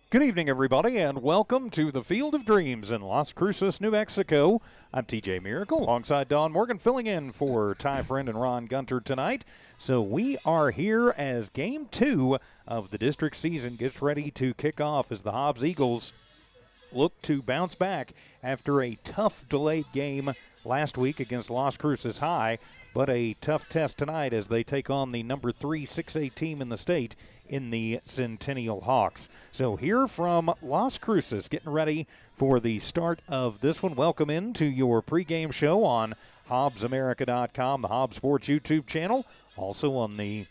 Good evening, everybody, and welcome to the Field of Dreams in Las Cruces, New Mexico. I'm TJ Miracle, alongside Don Morgan, filling in for Ty Friend and Ron Gunter tonight. So we are here as Game 2 of the district season gets ready to kick off as the Hobbs Eagles look to bounce back after a tough delayed game last week against Las Cruces High, but a tough test tonight as they take on the number 3 6A team in the state in the Centennial Hawks. So here from Las Cruces, getting ready for the start of this one. Welcome into your pregame show on HobbsAmerica.com, the Hobbs Sports YouTube channel, also on the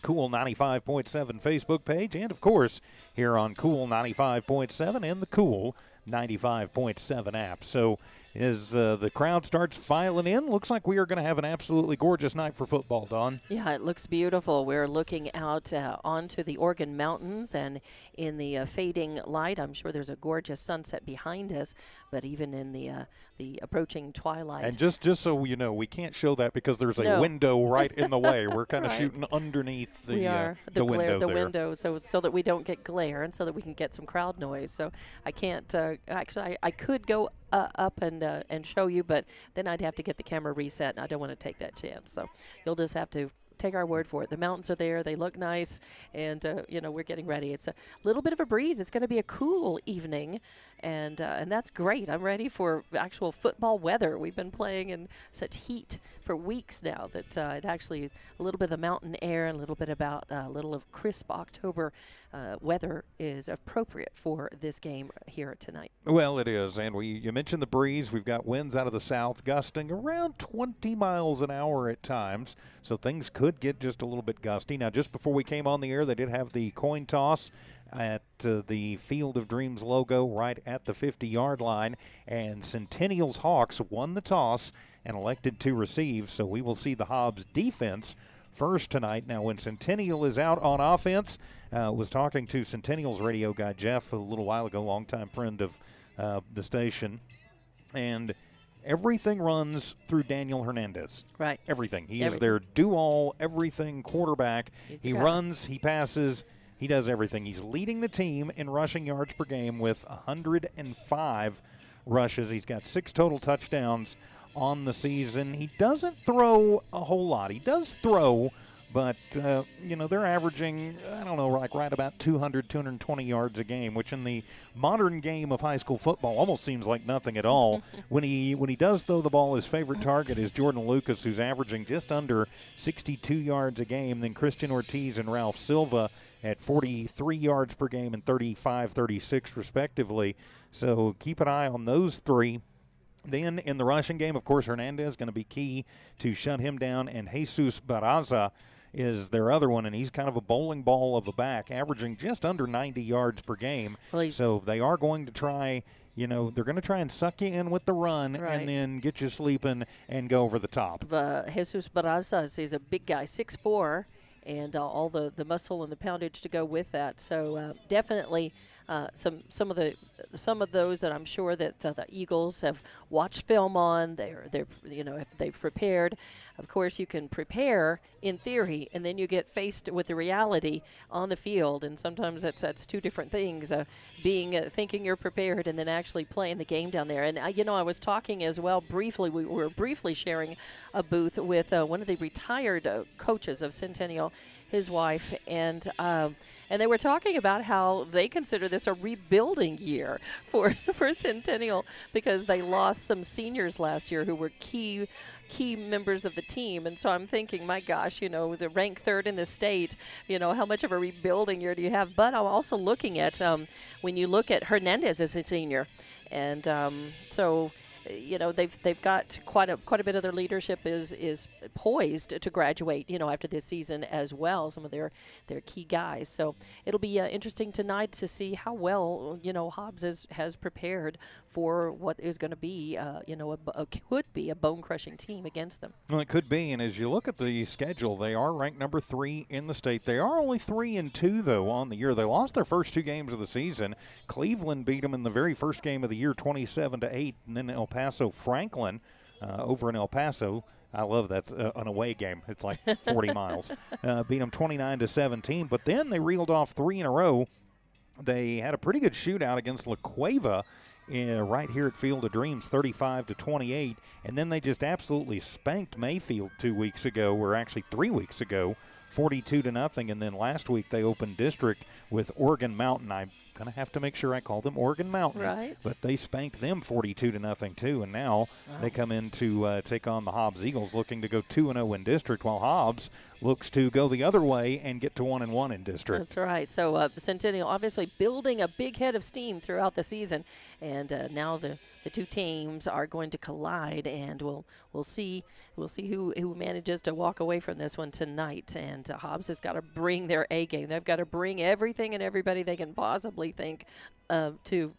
Cool 95.7 Facebook page, and of course here on Cool 95.7 and the Cool 95.7 app. So as the crowd starts filing in, looks like we are going to have an absolutely gorgeous night for football, Dawn. Yeah, it looks beautiful. We're looking out onto the Oregon Mountains, and in the fading light, I'm sure there's a gorgeous sunset behind us, but even in the approaching twilight. And just so you know, we can't show that because there's a window right in the way. We're kind of shooting underneath the window so that we don't get glare and so that we can get some crowd noise. So I can't actually I could go up and show you, but then I'd have to get the camera reset, and I don't want to take that chance. So you'll just have to take our word for it. The mountains are there. They look nice, and we're getting ready. It's a little bit of a breeze. It's going to be a cool evening, and that's great. I'm ready for actual football weather. We've been playing in such heat for weeks now that it actually is a little bit of the mountain air and a little bit about a little of crisp October weather is appropriate for this game here tonight. Well, it is, and you mentioned the breeze. We've got winds out of the south gusting around 20 miles an hour at times, so things could get just a little bit gusty. Now, just before we came on the air, they did have the coin toss at the Field of Dreams logo right at the 50-yard line, and Centennial's Hawks won the toss and elected to receive, so we will see the Hobbs defense first tonight. Now, when Centennial is out on offense, was talking to Centennial's radio guy, Jeff, a little while ago, longtime friend of the station, and everything runs through Daniel Hernandez. Right. Everything. He is their do-all, everything quarterback. He runs, he passes, he does everything. He's leading the team in rushing yards per game with 105 rushes. He's got 6 total touchdowns on the season. He doesn't throw a whole lot. He does throw, but, they're averaging, right about 200, 220 yards a game, which in the modern game of high school football almost seems like nothing at all. When he does throw the ball, his favorite target is Jordan Lucas, who's averaging just under 62 yards a game. Then Christian Ortiz and Ralph Silva at 43 yards per game and 35, 36 respectively. So keep an eye on those three. Then in the rushing game, of course, Hernandez is going to be key to shut him down, and Jesus Barraza is their other one, and he's kind of a bowling ball of a back, averaging just under 90 yards per game. So they are going to try, they're going to try and suck you in with the run and then get you sleeping and go over the top. Jesus Barraza is a big guy, 6'4", and all the muscle and the poundage to go with that. So definitely some of those that I'm sure that the Eagles have watched film on. If they've prepared. Of course, you can prepare in theory, and then you get faced with the reality on the field. And sometimes that's two different things: thinking you're prepared, and then actually playing the game down there. And I was talking as well briefly. We were briefly sharing a booth with one of the retired coaches of Centennial, his wife, and they were talking about how they consider this a rebuilding year for Centennial because they lost some seniors last year who were key members of the team. And so I'm thinking, my gosh, the ranked third in the state, how much of a rebuilding year do you have? But I'm also looking at when you look at Hernandez as a senior, and so they've got quite a bit of their leadership is poised to graduate, after this season as well. Some of their key guys. So it'll be interesting tonight to see how well Hobbs has prepared for what is going to be could be a bone crushing team against them. Well, it could be, and as you look at the schedule, they are ranked number 3 in the state. They are only 3-2 though on the year. They lost their first 2 games of the season. Cleveland beat them in the very first game of the year, 27-8, and then El Paso Franklin over in El Paso. I love that, an away game. It's like 40 miles. Beat them 29-17, but then they reeled off 3 in a row They had a pretty good shootout against La Cueva right here at Field of Dreams, 35-28, and then they just absolutely spanked Mayfield 2 weeks ago, or actually 3 weeks ago, 42-0, and then last week they opened district with Oregon Mountain. I'm going to have to make sure I call them Oregon Mountain, right? But they spanked them 42-0 too, and now they come in to take on the Hobbs Eagles, looking to go 2-0 in district, while Hobbs looks to go the other way and get to 1-1 in district. That's right. So Centennial obviously building a big head of steam throughout the season, and now the two teams are going to collide, and we'll see who manages to walk away from this one tonight. And Hobbs has got to bring their A game. They've got to bring everything and everybody they can possibly think to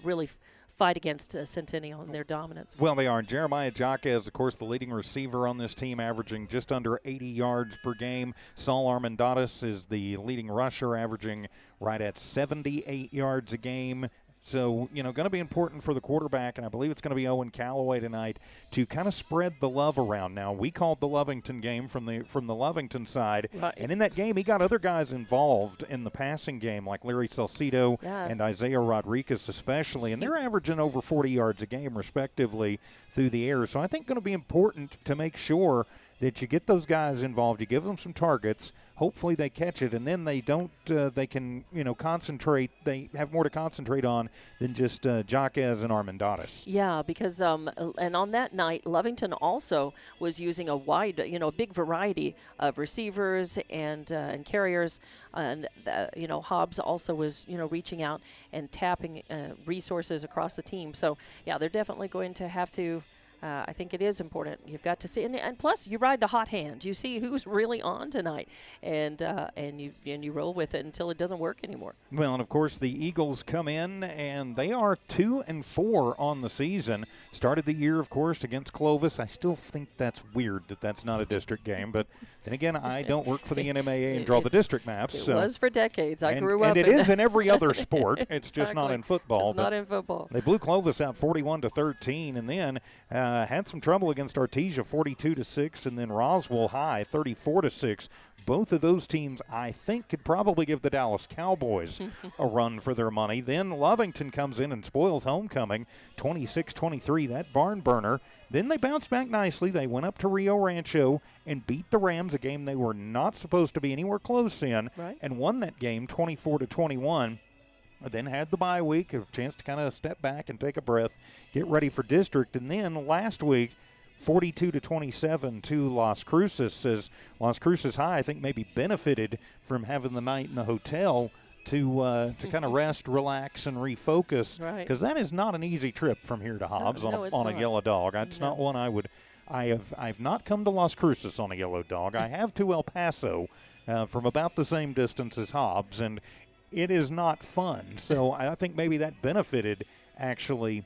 really fight against Centennial and their dominance. Well, they are. Jeremiah Jaquez, of course, the leading receiver on this team, averaging just under 80 yards per game. Saul Armandatis is the leading rusher, averaging right at 78 yards a game. So, going to be important for the quarterback, and I believe it's going to be Owen Calloway tonight to kind of spread the love around. Now, we called the Lovington game from the Lovington side, right. And in that game, he got other guys involved in the passing game, like Larry Salcido and Isaiah Rodriguez especially, and they're averaging over 40 yards a game, respectively, through the air. So I think going to be important to make sure that you get those guys involved, you give them some targets, hopefully they catch it, and then they don't, they can, concentrate, they have more to concentrate on than just Jaquez and Armandatis. Yeah, because, and on that night, Lovington also was using a wide, big variety of receivers and carriers, and, Hobbs also was, reaching out and tapping resources across the team. So, yeah, they're definitely going to have to, I think it is important. You've got to see, and plus you ride the hot hand. You see who's really on tonight, and you roll with it until it doesn't work anymore. Well, and of course the Eagles come in and they are 2-4 on the season. Started the year, of course, against Clovis. I still think that's weird that that's not a district game, but then again, I don't work for the NMAA and draw the district maps. It was for decades. I grew up. And it is in every other sport. It's exactly. just not in football. It's not in football. They blew Clovis out 41-13, and then had some trouble against Artesia 42-6, and then Roswell High 34-6. Both of those teams, I think, could probably give the Dallas Cowboys a run for their money. Then Lovington comes in and spoils homecoming, 26-23, that barn burner. Then they bounced back nicely. They went up to Rio Rancho and beat the Rams, a game they were not supposed to be anywhere close in, and won that game 24-21. Then had the bye week, a chance to kind of step back and take a breath, get ready for district. And then last week, 42-27 to Las Cruces. Says Las Cruces High, I think, maybe benefited from having the night in the hotel to kind of rest, relax, and refocus. Because that is not an easy trip from here to Hobbs on a yellow dog. It's not one I would. I've not come to Las Cruces on a yellow dog. I have to El Paso from about the same distance as Hobbs, and it is not fun. So I think maybe that benefited actually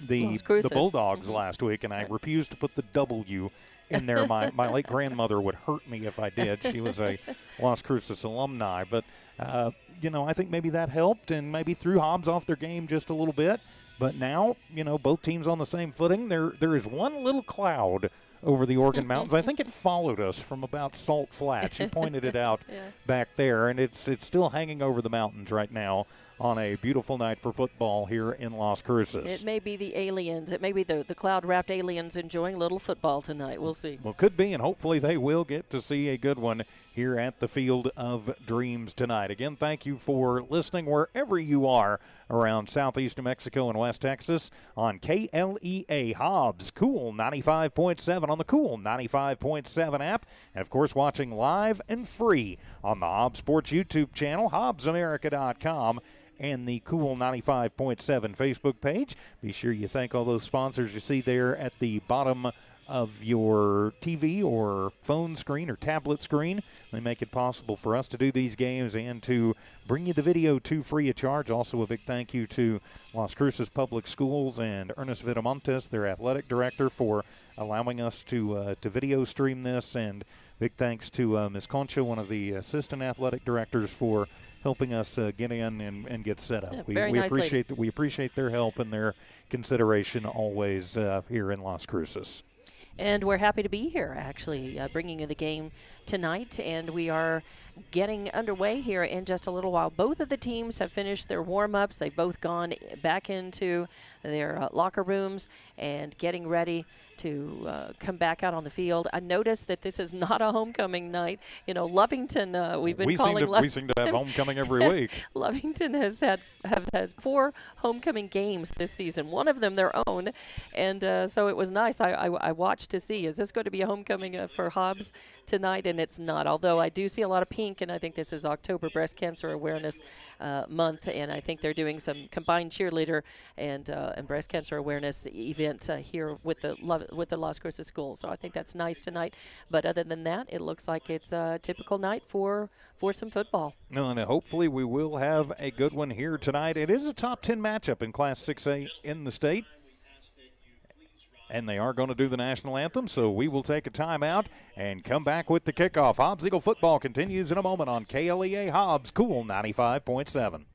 the Bulldogs last week, and I refused to put the W in there. My late grandmother would hurt me if I did. She was a Las Cruces alumni. But, I think maybe that helped and maybe threw Hobbs off their game just a little bit. But now, both teams on the same footing. There is one little cloud over the Oregon Mountains. I think it followed us from about Salt Flats. You pointed it out back there, and it's still hanging over the mountains right now on a beautiful night for football here in Las Cruces. It may be the aliens. It may be the cloud-wrapped aliens enjoying a little football tonight. We'll see. Well, could be, and hopefully they will get to see a good one here at the Field of Dreams tonight. Again, thank you for listening wherever you are around southeast New Mexico and West Texas on KLEA Hobbs, Cool 95.7 on the Cool 95.7 app, and, of course, watching live and free on the Hobbs Sports YouTube channel, HobbsAmerica.com, and the Cool 95.7 Facebook page. Be sure you thank all those sponsors you see there at the bottom of your TV or phone screen or tablet screen. They make it possible for us to do these games and to bring you the video too free of charge. Also a big thank you to Las Cruces Public Schools and Ernest Vitamontes, their athletic director, for allowing us to video stream this, and big thanks to Ms. Concha, one of the assistant athletic directors, for helping us get in and get set up. We appreciate their help and their consideration always here in Las Cruces. And we're happy to be here, actually, bringing you the game tonight. And we are getting underway here in just a little while. Both of the teams have finished their warm-ups. They've both gone back into their locker rooms and getting ready to come back out on the field. I noticed that this is not a homecoming night. You know, Lovington, we've been calling we seem to have homecoming every week. Lovington have had 4 homecoming games this season, one of them their own. And so it was nice. I watched to see, is this going to be a homecoming for Hobbs tonight? And it's not, although I do see a lot of pink, and I think this is October Breast Cancer Awareness Month, and I think they're doing some combined cheerleader and breast cancer awareness event here with the Las Cruces school. So I think that's nice tonight. But other than that, it looks like it's a typical night for some football. No, and hopefully we will have a good one here tonight. It is a top 10 matchup in Class 6A in the state. And they are going to do the national anthem, so we will take a timeout and come back with the kickoff. Hobbs Eagle football continues in a moment on KLEA Hobbs, Cool 95.7.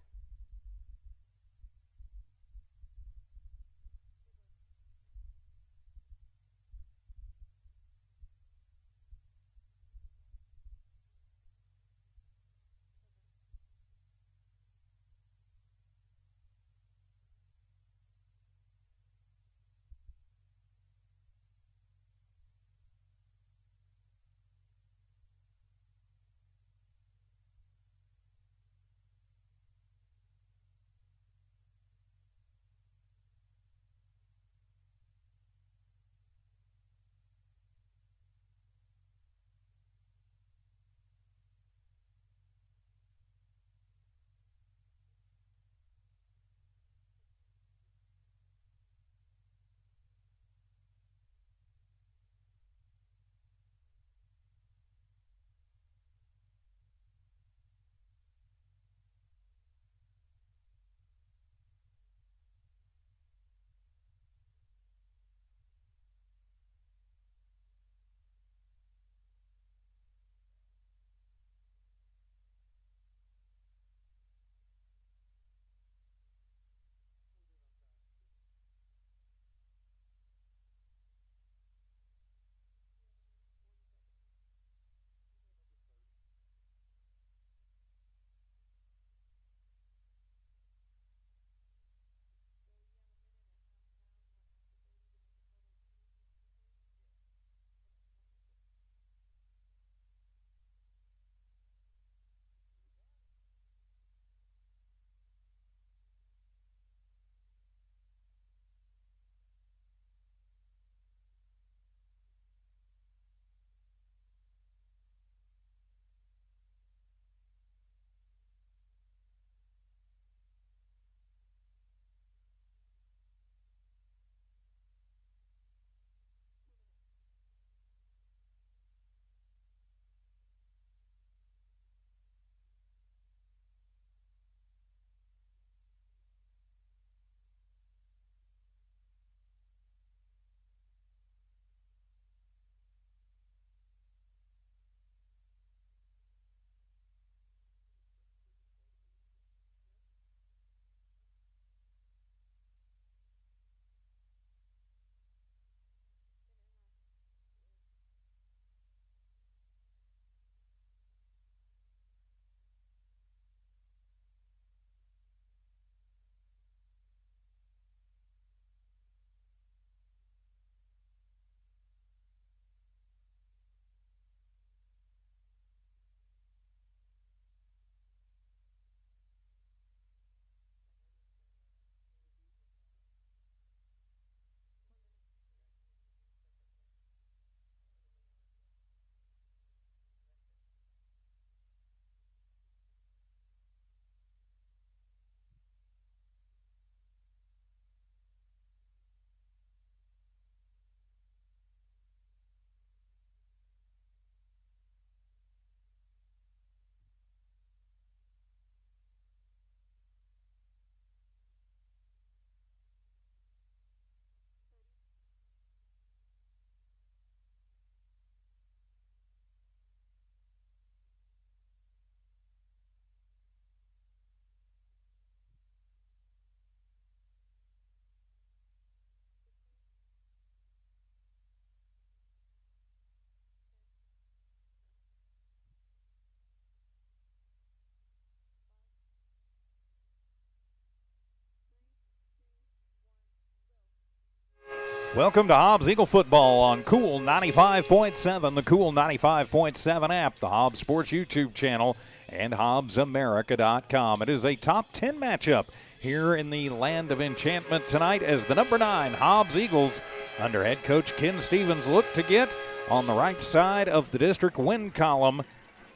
Welcome to Hobbs Eagle Football on Cool 95.7, the Cool 95.7 app, the Hobbs Sports YouTube channel, and HobbsAmerica.com. It is a top 10 matchup here in the land of enchantment tonight as the number 9 Hobbs Eagles under head coach Ken Stevens look to get on the right side of the district win column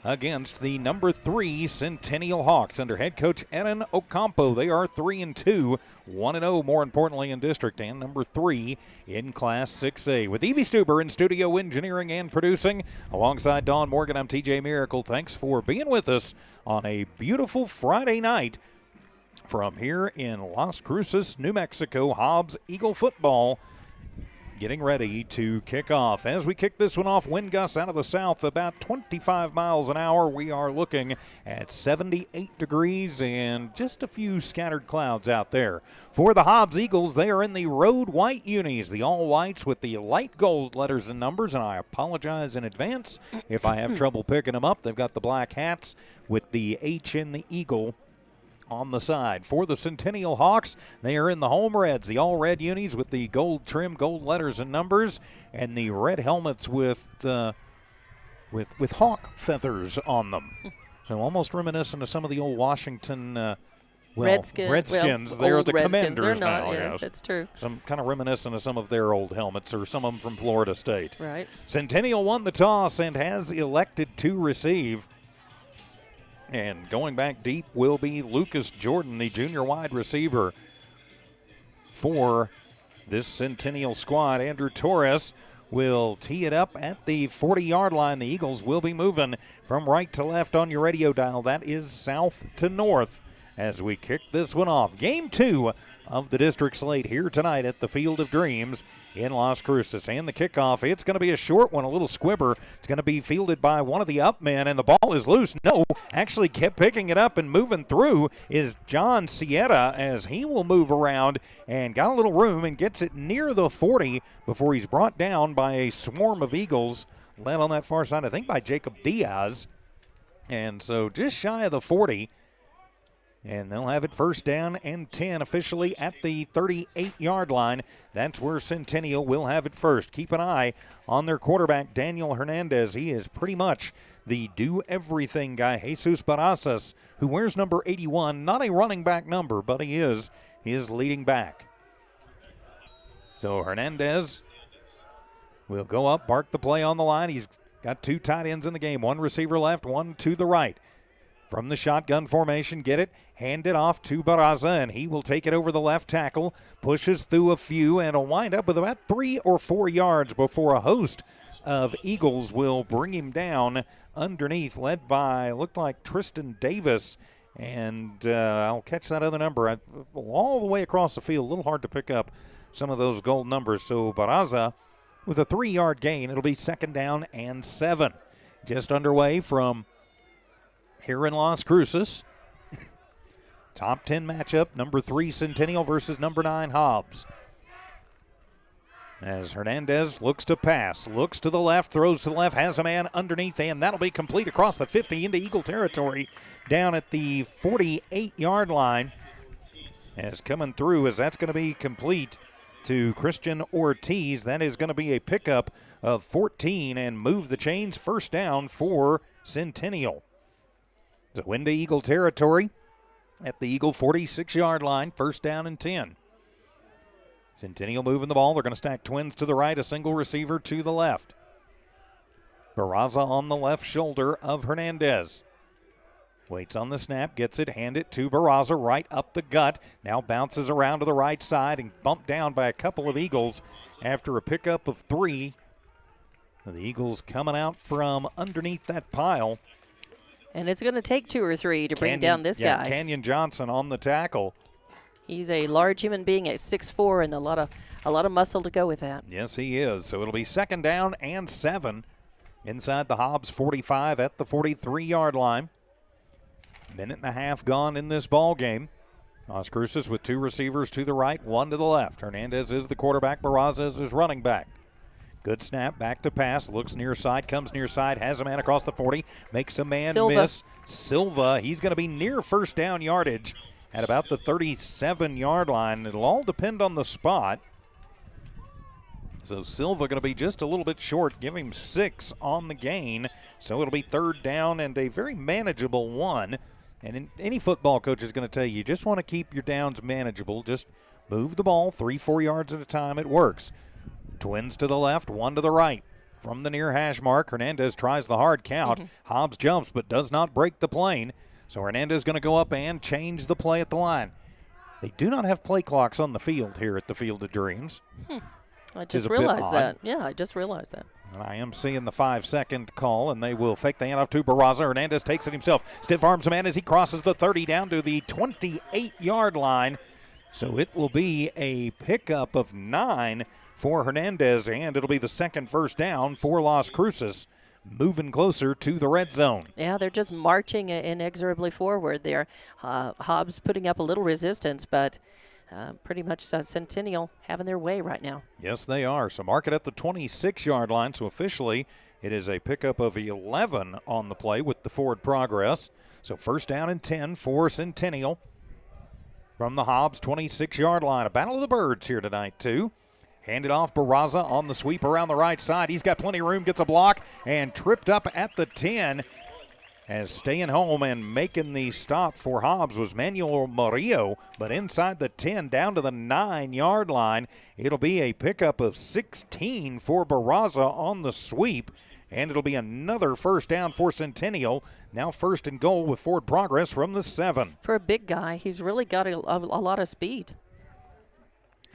against the number 3 Centennial Hawks under head coach Erin Ocampo. They are 3-2, 1-0 more importantly in district, and number 3 in Class 6A. With Evie Stuber in studio engineering and producing, alongside Dawn Morgan, I'm TJ Miracle. Thanks for being with us on a beautiful Friday night from here in Las Cruces, New Mexico. Hobbs Eagle Football getting ready to kick off. As we kick this one off, wind gusts out of the south about 25 miles an hour. We are looking at 78 degrees and just a few scattered clouds out there. For the Hobbs Eagles, they are in the road white unis, the all whites with the light gold letters and numbers, and I apologize in advance if I have trouble picking them up. They've got the black hats with the H in the eagle on the side. For the Centennial Hawks, they are in the home reds, the all red unis with the gold trim, gold letters and numbers, and the red helmets with hawk feathers on them. So almost reminiscent of some of the old Washington Redskins. They're the Commanders They're not, now. yes, that's true. Some kind of reminiscent of some of their old helmets, or some of them from Florida State. Right. Centennial won the toss and has elected to receive. And going back deep will be Lucas Jordan, the junior wide receiver for this Centennial squad. Andrew Torres will tee it up at the 40-yard line. The Eagles will be moving from right to left on your radio dial. That is south to north as we kick this one off. Game 2 of the district slate here tonight at the Field of Dreams in Las Cruces. And the kickoff, it's going to be a short one, a little squibber. It's going to be fielded by one of the up men, and the ball is loose. No, actually kept picking it up and moving through is John Sierra as he will move around and got a little room and gets it near the 40 before he's brought down by a swarm of Eagles led on that far side, I think by Jacob Diaz. And so just shy of the 40. And they'll have it first down and 10 officially at the 38-yard line. That's where Centennial will have it first. Keep an eye on their quarterback, Daniel Hernandez. He is pretty much the do-everything guy. Jesus Barrazas, who wears number 81, not a running back number, but he is his leading back. So Hernandez will go up, bark the play on the line. He's got 2 tight ends in the game, 1 receiver left, 1 to the right. From the shotgun formation, get it, hand it off to Barraza, and he will take it over the left tackle, pushes through a few, and will wind up with about 3 or 4 yards before a host of Eagles will bring him down underneath, led by, looked like Tristan Davis, and I'll catch that other number all the way across the field. A little hard to pick up some of those gold numbers. So Barraza with a 3-yard gain. It'll be second down and 7. Just underway from here in Las Cruces. Top 10 matchup, number 3 Centennial versus number 9 Hobbs. As Hernandez looks to pass, looks to the left, throws to the left, has a man underneath, and that'll be complete across the 50 into Eagle territory down at the 48-yard line. As coming through, as that's going to be complete to Christian Ortiz. That is going to be a pickup of 14 and move the chains, first down for Centennial. So into Eagle territory at the Eagle 46-yard line, first down and 10. Centennial moving the ball. They're going to stack twins to the right, a single receiver to the left. Barraza on the left shoulder of Hernandez. Waits on the snap, gets it, hand it to Barraza right up the gut. Now bounces around to the right side and bumped down by a couple of Eagles after a pickup of 3. The Eagles coming out from underneath that pile. And it's going to take 2 or 3 to bring down this guy. Canyon Johnson on the tackle. He's a large human being at 6'4", and a lot of muscle to go with that. Yes, he is. So it'll be second down and 7 inside the Hobbs 45 at the 43-yard line. Minute and a half gone in this ball game. Las Cruces with 2 receivers to the right, 1 to the left. Hernandez is the quarterback. Barraza is running back. Good snap, back to pass, looks near side, comes near side, has a man across the 40, makes a man miss. Silva, he's going to be near first down yardage at about the 37-yard line. It'll all depend on the spot. So Silva going to be just a little bit short. Give him 6 on the gain. So it'll be 3rd down and a very manageable one. And any football coach is going to tell you just want to keep your downs manageable. Just move the ball 3-4 yards at a time. It works. Twins to the left, 1 to the right. From the near hash mark, Hernandez tries the hard count. Hobbs jumps but does not break the plane. So Hernandez going to go up and change the play at the line. They do not have play clocks on the field here at the Field of Dreams. I just realized that. Yeah, I just realized that. And I am seeing the 5-second call, and they will fake the handoff to Barraza. Hernandez takes it himself. Stiff arms a man as he crosses the 30 down to the 28-yard line. So it will be a pickup of 9 for Hernandez, and it'll be the second first down for Las Cruces, moving closer to the red zone. Yeah, they're just marching inexorably forward there. Hobbs putting up a little resistance, but pretty much Centennial having their way right now. Yes, they are. So mark it at the 26-yard line. So officially, it is a pickup of 11 on the play with the forward progress. So first down and 10 for Centennial from the Hobbs 26-yard line. A battle of the birds here tonight, too. Handed off Barraza on the sweep around the right side. He's got plenty of room, gets a block, and tripped up at the 10. As staying home and making the stop for Hobbs was Manuel Murillo, but inside the 10 down to the 9-yard line. It'll be a pickup of 16 for Barraza on the sweep, and it'll be another first down for Centennial. Now first and goal with forward progress from the 7. For a big guy, he's really got a lot of speed.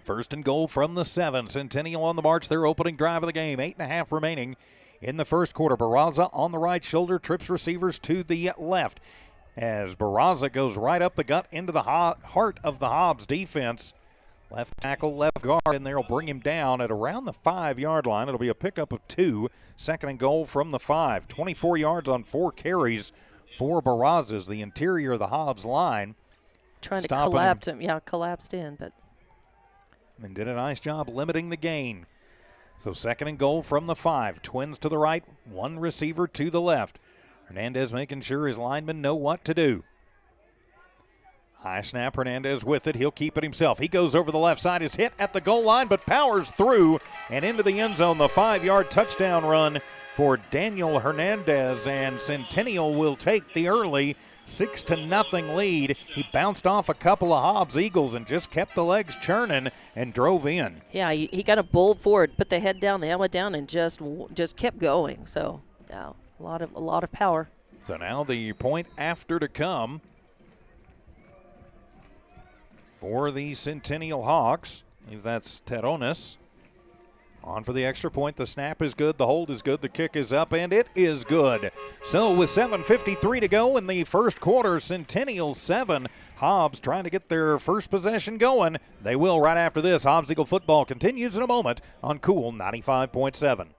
First and goal from the 7. Centennial on the march, their opening drive of the game. 8.5 remaining in the first quarter. Barraza on the right shoulder, trips receivers to the left. As Barraza goes right up the gut into the heart of the Hobbs defense. Left tackle, left guard, and they'll bring him down at around the 5-yard line. It'll be a pickup of 2. Second and goal from the 5. 24 yards on 4 carries for Barraza's the interior of the Hobbs line. Trying to collapse him. Yeah, collapsed in, but. And did a nice job limiting the gain. So second and goal from the 5. Twins to the right, 1 receiver to the left. Hernandez making sure his linemen know what to do. High snap, Hernandez with it. He'll keep it himself. He goes over the left side, is hit at the goal line, but powers through and into the end zone. The 5-yard touchdown run for Daniel Hernandez, and Centennial will take the early 6-0 lead. He bounced off a couple of Hobbs Eagles and just kept the legs churning and drove in. Yeah, he got a bull forward, put the head down, the helmet down, and just kept going. So, yeah, a lot of power. So now the point after to come for the Centennial Hawks. I believe that's Terrones. On for the extra point. The snap is good. The hold is good. The kick is up, and it is good. So with 7:53 to go in the first quarter, Centennial 7. Hobbs trying to get their first possession going. They will right after this. Hobbs Eagle football continues in a moment on Cool 95.7.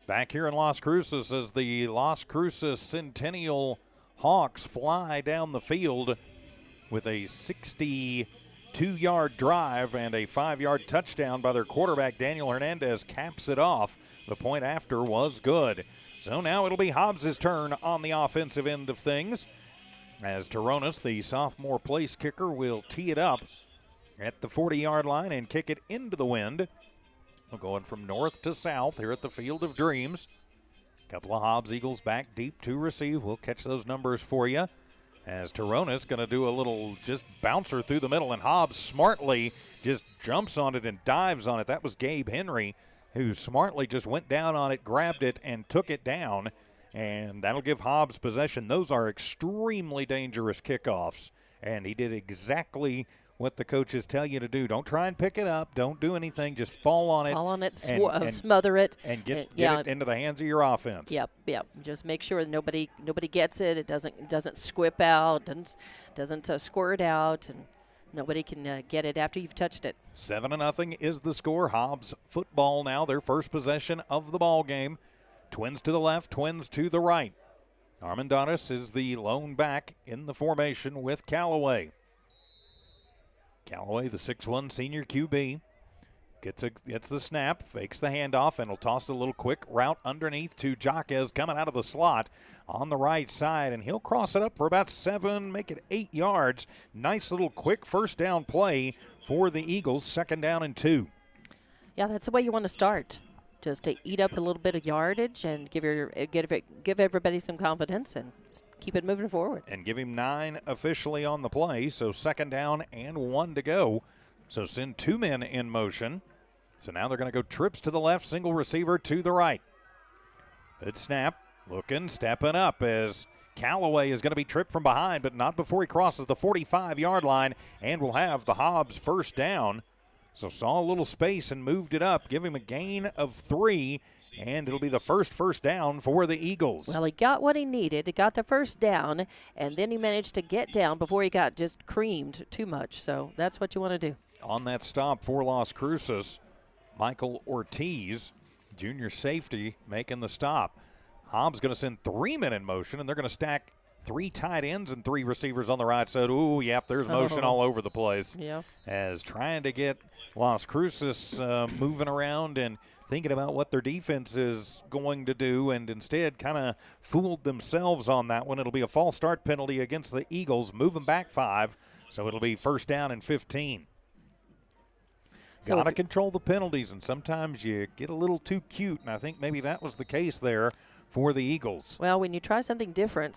Back here in Las Cruces as the Las Cruces Centennial Hawks fly down the field with a 62-yard drive and a 5-yard touchdown by their quarterback, Daniel Hernandez, caps it off. The point after was good. So now it'll be Hobbs' turn on the offensive end of things as Terrones, the sophomore place kicker, will tee it up at the 40-yard line and kick it into the wind. We're going from north to south here at the Field of Dreams. A couple of Hobbs Eagles back deep to receive. We'll catch those numbers for you. As Terrones going to do a little just bouncer through the middle, and Hobbs smartly just jumps on it and dives on it. That was Gabe Henry, who smartly just went down on it, grabbed it, and took it down. And that'll give Hobbs possession. Those are extremely dangerous kickoffs. And he did exactly what the coaches tell you to do. Don't try and pick it up. Don't do anything. Just fall on it. Fall on it, smother it. And get it into the hands of your offense. Yep. Just make sure that nobody gets it. It doesn't squip out, doesn't squirt out, and Nobody can get it after you've touched it. 7-0 is the score. Hobbs football now, their first possession of the ball game. Twins to the left, Twins to the right. Armandaris is the lone back in the formation with Callaway. Callaway, the 6'1 senior QB, gets the snap, fakes the handoff, and will toss a little quick route underneath to Jaquez coming out of the slot on the right side, and he'll cross it up for about 7, make it 8 yards. Nice little quick first down play for the Eagles, 2nd down and 2. Yeah, that's the way you want to start. Just to eat up a little bit of yardage and give everybody some confidence and keep it moving forward. And give him 9 officially on the play, so 2nd down and 1 to go. So send 2 men in motion. So now they're going to go trips to the left, single receiver to the right. Good snap, looking, stepping up as Callaway is going to be tripped from behind, but not before he crosses the 45-yard line, and will have the Hobbs first down. So saw a little space and moved it up, give him a gain of 3, and it'll be the first down for the Eagles. Well, he got what he needed. He got the first down, and then he managed to get down before he got just creamed too much. So that's what you want to do. On that stop for Las Cruces, Michael Ortiz, junior safety, making the stop. Hobbs going to send 3 men in motion, and they're going to stack 3 tight ends and 3 receivers on the right side. Ooh, yep, there's motion all over the place. Yeah. As trying to get Las Cruces moving around and thinking about what their defense is going to do, and instead kind of fooled themselves on that one. It'll be a false start penalty against the Eagles, moving back 5, so it'll be 1st down and 15. So Got to control the penalties, and sometimes you get a little too cute, and I think maybe that was the case there for the Eagles. Well, when you try something different,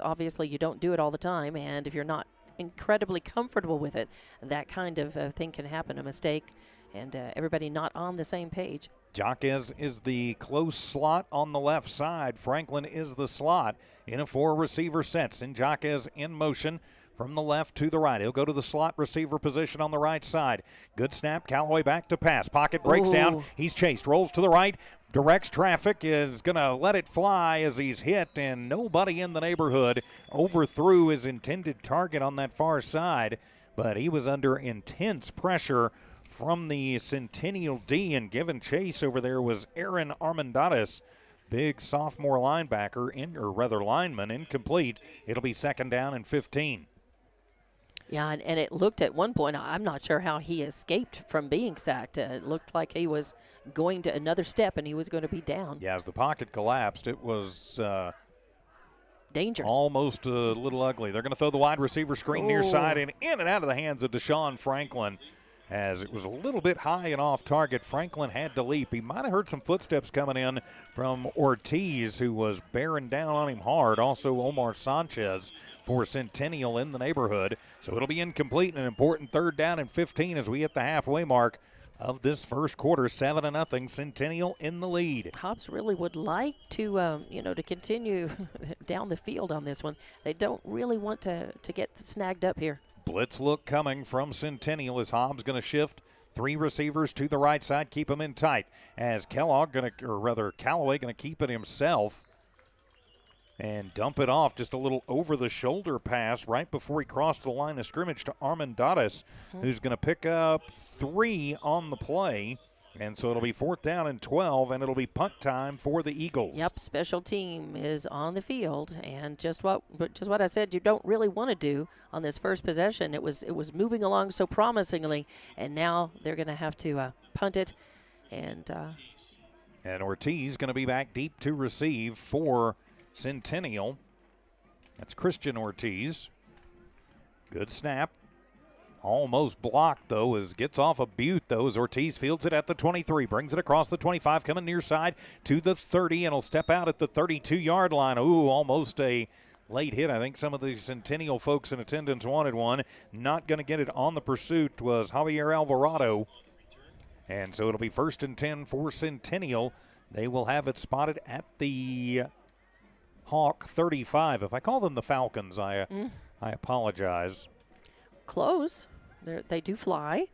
obviously you don't do it all the time, and if you're not incredibly comfortable with it, that kind of thing can happen, a mistake, and everybody not on the same page. Jaquez is the close slot on the left side. Franklin is the slot in a 4-receiver set. Send Jaquez in motion from the left to the right. He'll go to the slot receiver position on the right side. Good snap. Callaway back to pass. Pocket breaks down. He's chased. Rolls to the right. Directs traffic. Is going to let it fly as he's hit, and nobody in the neighborhood overthrew his intended target on that far side. But he was under intense pressure from the Centennial D, and giving chase over there was Aaron Armandaris. Big sophomore linebacker, lineman, incomplete. It'll be 2nd down and 15. Yeah, and it looked at one point, I'm not sure how he escaped from being sacked. It looked like he was going to another step and he was going to be down. Yeah, as the pocket collapsed, it was dangerous. Almost a little ugly. They're going to throw the wide receiver screen near side and in and out of the hands of Deshaun Franklin. As it was a little bit high and off target, Franklin had to leap. He might have heard some footsteps coming in from Ortiz, who was bearing down on him hard. Also Omar Sanchez for Centennial in the neighborhood. So it'll be incomplete and an important 3rd down and 15 as we hit the halfway mark of this first quarter. 7-0, Centennial in the lead. Hobbs really would like to, to continue down the field on this one. They don't really want to get snagged up here. Blitz look coming from Centennial as Hobbs going to shift 3 receivers to the right side, keep them in tight. As Callaway going to keep it himself and dump it off. Just a little over-the-shoulder pass right before he crossed the line of scrimmage to Armandaris, who's going to pick up 3 on the play. And so it'll be 4th down and 12, and it'll be punt time for the Eagles. Yep, special team is on the field, and just what I said you don't really want to do on this first possession. It was moving along so promisingly, and now they're going to have to punt it. And Ortiz going to be back deep to receive for Centennial. That's Christian Ortiz. Good snap. Almost blocked, though, as gets off a Butte, though, as Ortiz fields it at the 23, brings it across the 25, coming near side to the 30, and will step out at the 32-yard line. Ooh, almost a late hit. I think some of the Centennial folks in attendance wanted one. Not going to get it on the pursuit was Javier Alvarado. And so it'll be 1st and 10 for Centennial. They will have it spotted at the Hawk 35. If I call them the Falcons, I apologize. Close. They do fly.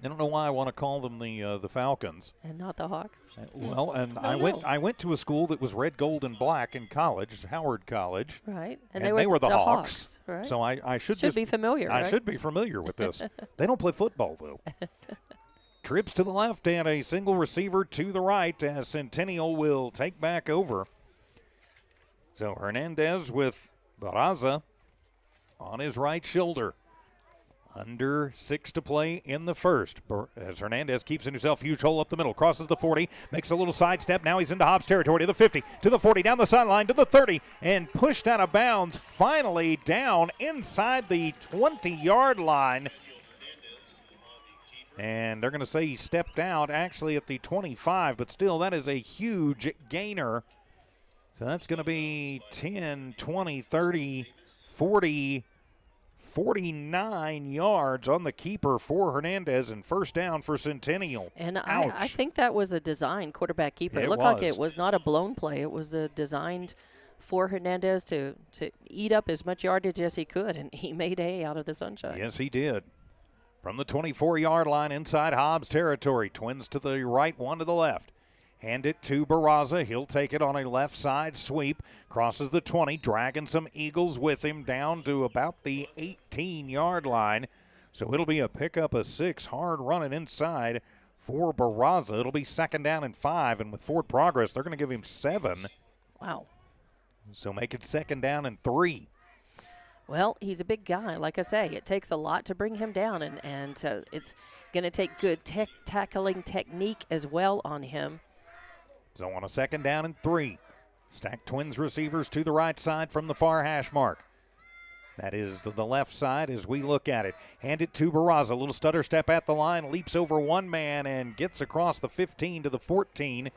I don't know why I want to call them the Falcons. And not the Hawks. Well, and I went to a school that was red, gold, and black in college, Howard College. Right. And they were the Hawks. Right. So I should be familiar. I right? should be familiar with this. They don't play football though. Trips to the left and a single receiver to the right as Centennial will take back over. So Hernandez with Barraza on his right shoulder. Under 6 to play in the first. As Hernandez keeps in himself, huge hole up the middle, crosses the 40, makes a little sidestep. Now he's into Hobbs territory to the 50, to the 40, down the sideline to the 30, and pushed out of bounds. Finally down inside the 20-yard line. And they're going to say he stepped out actually at the 25, but still that is a huge gainer. So that's going to be 10, 20, 30, 40, 49 yards on the keeper for Hernandez and first down for Centennial. And I think that was a designed quarterback keeper. It looked like it was not a blown play. It was designed for Hernandez to eat up as much yardage as he could, and he made hay out of the sunshine. Yes, he did. From the 24-yard line inside Hobbs territory, Twins to the right, one to the left. Hand it to Barraza. He'll take it on a left side sweep. Crosses the 20, dragging some Eagles with him down to about the 18-yard line. So it'll be a pickup of 6, hard running inside for Barraza. It'll be second down and 5, and with forward progress, they're going to give him 7. Wow. So make it second down and 3. Well, he's a big guy. Like I say, it takes a lot to bring him down, and it's going to take good tackling technique as well on him. So on a second down and 3, stack Twins receivers to the right side from the far hash mark. That is the left side as we look at it. Hand it to Barraza. A little stutter step at the line, leaps over one man and gets across the 15 to the 14.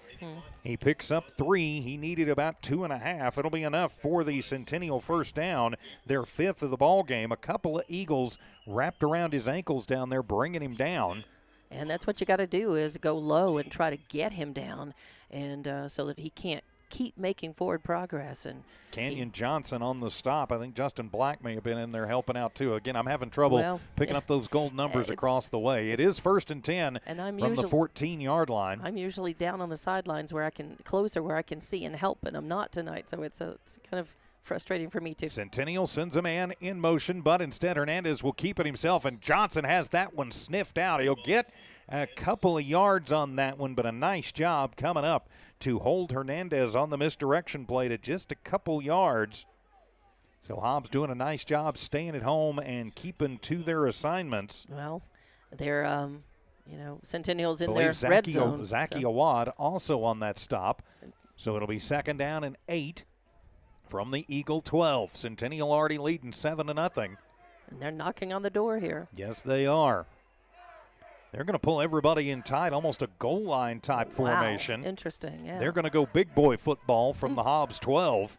He picks up 3. He needed about 2.5. It'll be enough for the Centennial first down, their 5th of the ball game. A couple of Eagles wrapped around his ankles down there, bringing him down. And that's what you got to do is go low and try to get him down, and so that he can't keep making forward progress. And Canyon Johnson on the stop. I think Justin Black may have been in there helping out too. Again, I'm having trouble picking up those gold numbers across the way. It is first and 10 from the 14-yard line. I'm usually down on the sidelines where I can see and help, and I'm not tonight, so it's kind of frustrating for me too. Centennial sends a man in motion, but instead Hernandez will keep it himself, and Johnson has that one sniffed out. He'll get a couple of yards on that one, but a nice job coming up to hold Hernandez on the misdirection play to just a couple yards. So Hobbs doing a nice job staying at home and keeping to their assignments. Well, they're, Centennial's in their red zone. Zaki Awad also on that stop. So it'll be second down and 8 from the Eagle 12. Centennial already leading 7-0. And they're knocking on the door here. Yes, they are. They're going to pull everybody in tight, almost a goal line type formation. Interesting, yeah. They're going to go big boy football from the Hobbs 12.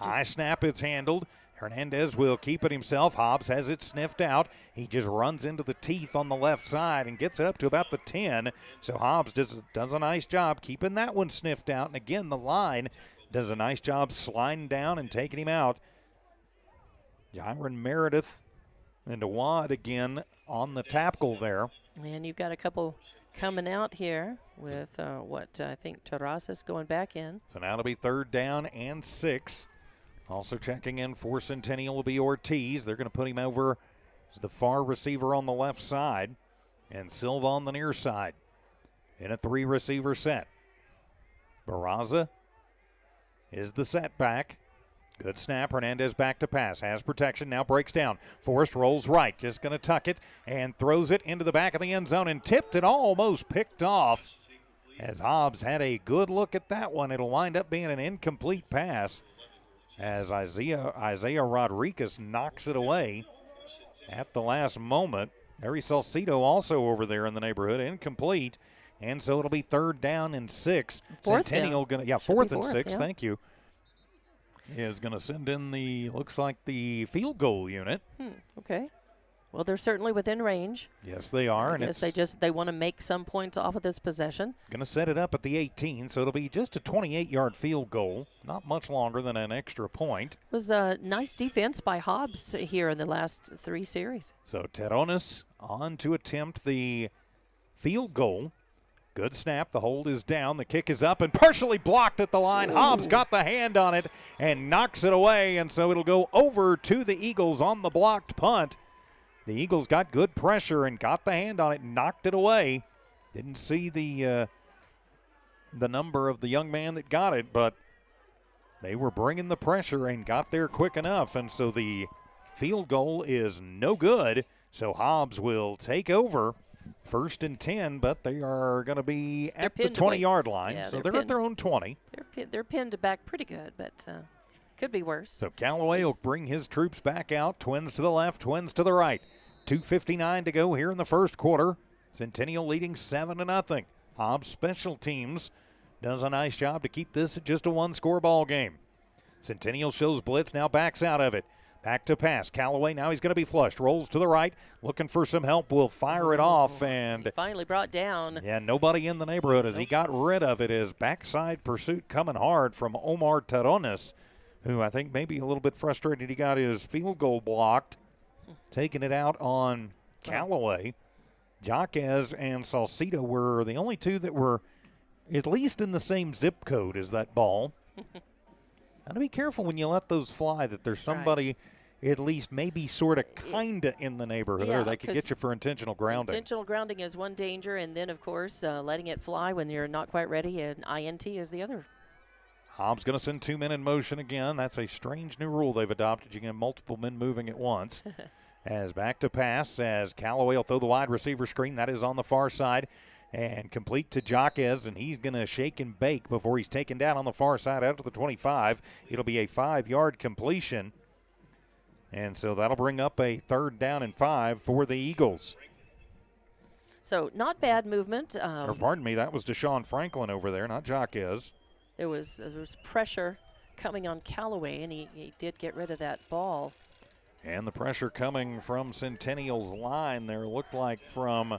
High snap, it's handled. Hernandez will keep it himself. Hobbs has it sniffed out. He just runs into the teeth on the left side and gets it up to about the 10. So Hobbs does a nice job keeping that one sniffed out. And again, the line does a nice job sliding down and taking him out. Jaron Meredith and Awad again on the tackle there. And you've got a couple coming out here with I think Terrazas going back in. So now it'll be third down and 6. Also checking in for Centennial will be Ortiz. They're going to put him over as the far receiver on the left side, and Silva on the near side in a 3-receiver set. Barraza is the setback. Good snap. Hernandez back to pass. Has protection. Now breaks down. Forrest rolls right. Just going to tuck it and throws it into the back of the end zone and tipped it, almost picked off. As Hobbs had a good look at that one, it'll wind up being an incomplete pass as Isaiah Rodriguez knocks it away at the last moment. Harry Salcido also over there in the neighborhood, incomplete. And so it'll be third down and 6. Centennial going to, fourth and 6, yeah. Thank you. Is going to send in looks like the field goal unit. Okay. Well, they're certainly within range. Yes, they are. I guess they want to make some points off of this possession. Going to set it up at the 18, so it'll be just a 28-yard field goal. Not much longer than an extra point. It was a nice defense by Hobbs here in the last 3 series. So Terrones on to attempt the field goal. Good snap. The hold is down. The kick is up and partially blocked at the line. Ooh. Hobbs got the hand on it and knocks it away, and so it'll go over to the Eagles on the blocked punt. The Eagles got good pressure and got the hand on it and knocked it away. Didn't see the number of the young man that got it, but they were bringing the pressure and got there quick enough, and so the field goal is no good. So Hobbs will take over. 1st and 10, but they are going to be at the 20-yard line, yeah, so they're at their own 20. They're pinned back pretty good, but could be worse. So Callaway will bring his troops back out. Twins to the left, Twins to the right. 2:59 to go here in the first quarter. Centennial leading 7-0. Hobbs special teams does a nice job to keep this at just a one-score ball game. Centennial shows blitz, now backs out of it. Back to pass. Callaway, now he's going to be flushed. Rolls to the right, looking for some help. Will fire it off, and he finally brought down. Yeah, nobody in the neighborhood as he got rid of it. His backside pursuit coming hard from Omar Terrones, who I think maybe a little bit frustrated he got his field goal blocked. Taking it out on Callaway. Jaquez and Salcido were the only two that were at least in the same zip code as that ball. Got to be careful when you let those fly that there's somebody at least maybe sort of kind of in the neighborhood, or they could get you for intentional grounding. Intentional grounding is one danger, and then, of course, letting it fly when you're not quite ready, and INT is the other. Hobbs going to send 2 men in motion again. That's a strange new rule they've adopted. You can have multiple men moving at once. As back to pass, as Callaway will throw the wide receiver screen. That is on the far side. And complete to Jaquez, and he's going to shake and bake before he's taken down on the far side out to the 25. It'll be a 5-yard completion. And so that'll bring up a 3rd down and 5 for the Eagles. So not bad movement. Or pardon me, that was Deshaun Franklin over there, not Jaquez. There was pressure coming on Callaway, and he did get rid of that ball. And the pressure coming from Centennial's line there looked like from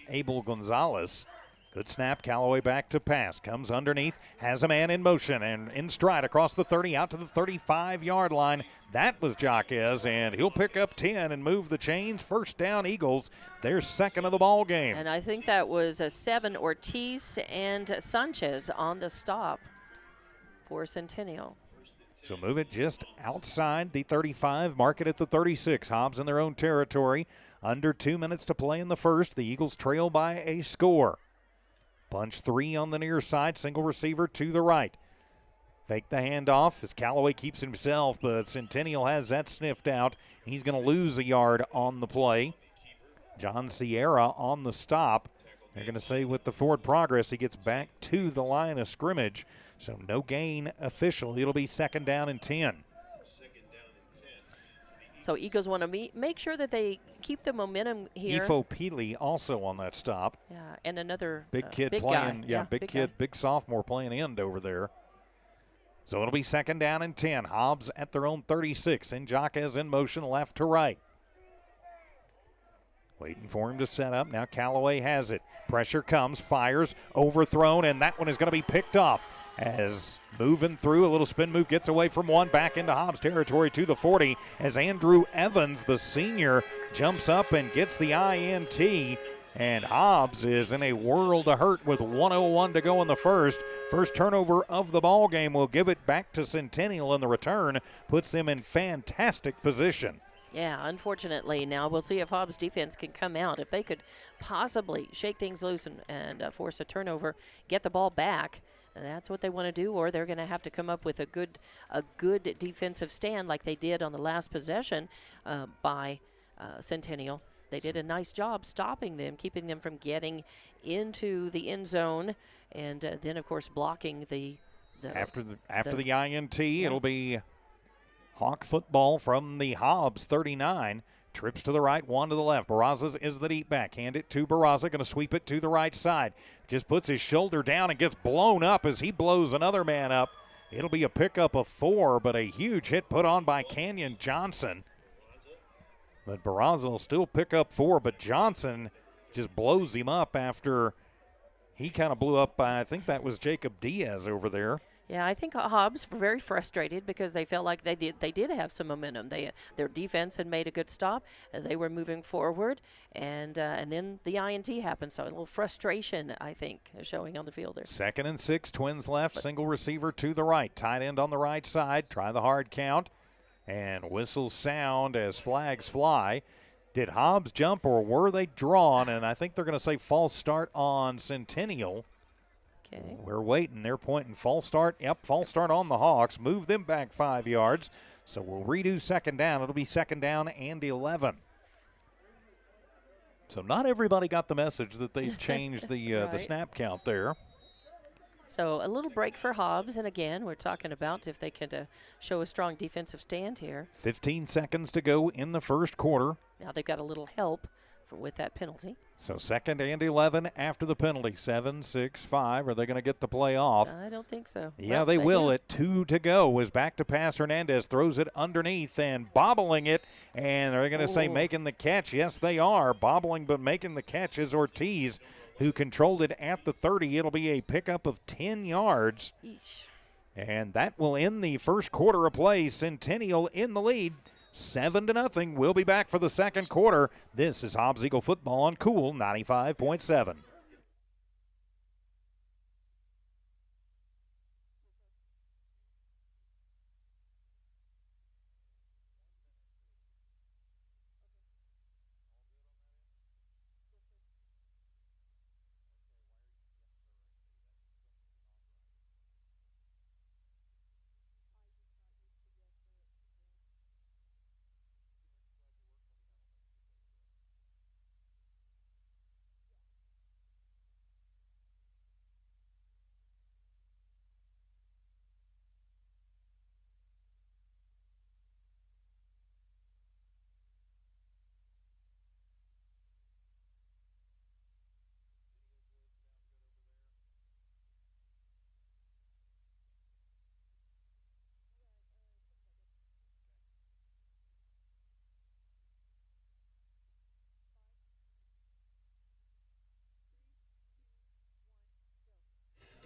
Abel Gonzalez. Good snap. Callaway back to pass. Comes underneath. Has a man in motion and in stride across the 30 out to the 35-yard line. That was Jaquez, and he'll pick up 10 and move the chains. 1st down, Eagles. Their 2nd of the ball game. And I think that was 7 Ortiz and Sanchez on the stop for Centennial. So move it just outside the 35. Mark it at the 36. Hobbs in their own territory. Under 2 minutes to play in the first. The Eagles trail by a score. Bunch 3 on the near side. Single receiver to the right. Fake the handoff as Callaway keeps himself, but Centennial has that sniffed out. He's going to lose a yard on the play. John Sierra on the stop. They're going to say with the forward progress, he gets back to the line of scrimmage. So no gain official. It'll be 2nd down and 10. So Eagles want to make sure that they keep the momentum here. Ifo Peely also on that stop. Yeah, and another big kid big playing. Guy. Yeah, big kid, big sophomore playing end over there. So it'll be 2nd down and 10. Hobbs at their own 36. And Jaquez in motion left to right. Waiting for him to set up. Now Callaway has it. Pressure comes, fires, overthrown, and that one is going to be picked off. As moving through, a little spin move, gets away from one, back into Hobbs territory to the 40. As Andrew Evans, the senior, jumps up and gets the INT. And Hobbs is in a world of hurt with 1:01 to go in the first. First turnover of the ball game will give it back to Centennial, and the return puts them in fantastic position. Yeah, unfortunately, now we'll see if Hobbs' defense can come out. If they could possibly shake things loose and force a turnover, get the ball back, that's what they want to do, or they're going to have to come up with a good defensive stand like they did on the last possession by Centennial. They did a nice job stopping them, keeping them from getting into the end zone, and then, of course, blocking the after the INT, yeah. It'll be Hawk football from the Hobbs 39. Trips to the right, one to the left. Barraza is the deep back. Hand it to Barraza, going to sweep it to the right side. Just puts his shoulder down and gets blown up as he blows another man up. It'll be a pickup of 4, but a huge hit put on by Kenyon Johnson. But Barraza will still pick up 4, but Johnson just blows him up after he kind of blew up by, I think that was Jacob Diaz over there. Yeah, I think Hobbs were very frustrated because they felt like they did have some momentum. Their defense had made a good stop, and they were moving forward, and then the INT happened. So a little frustration, I think, is showing on the field there. 2nd and 6, Twins left, single receiver to the right. Tight end on the right side. Try the hard count, and whistles sound as flags fly. Did Hobbs jump or were they drawn? And I think they're going to say false start on Centennial. Okay. We're waiting. They're pointing false start. Yep, false start on the Hawks. Move them back 5 yards. So we'll redo 2nd down. It'll be 2nd down and 11. So not everybody got the message that they changed the Right. the snap count there. So a little break for Hobbs, and again, we're talking about if they could show a strong defensive stand here. 15 seconds to go in the first quarter. Now they've got a little help with that penalty. So 2nd and 11 after the penalty. 7, 6, 5. Are they going to get the play off? I don't think so. Yeah, Well, they will. do. At 2 to go is back to pass. Hernandez throws it underneath and bobbling it. And are they going to say making the catch? Yes, they are. Bobbling but making the catch is Ortiz, who controlled it at the 30. It'll be a pickup of 10 yards. Eesh. And that will end the first quarter of play. Centennial in the lead. 7-0. We'll be back for the second quarter. This is Hobbs Eagle football on Cool 95.7.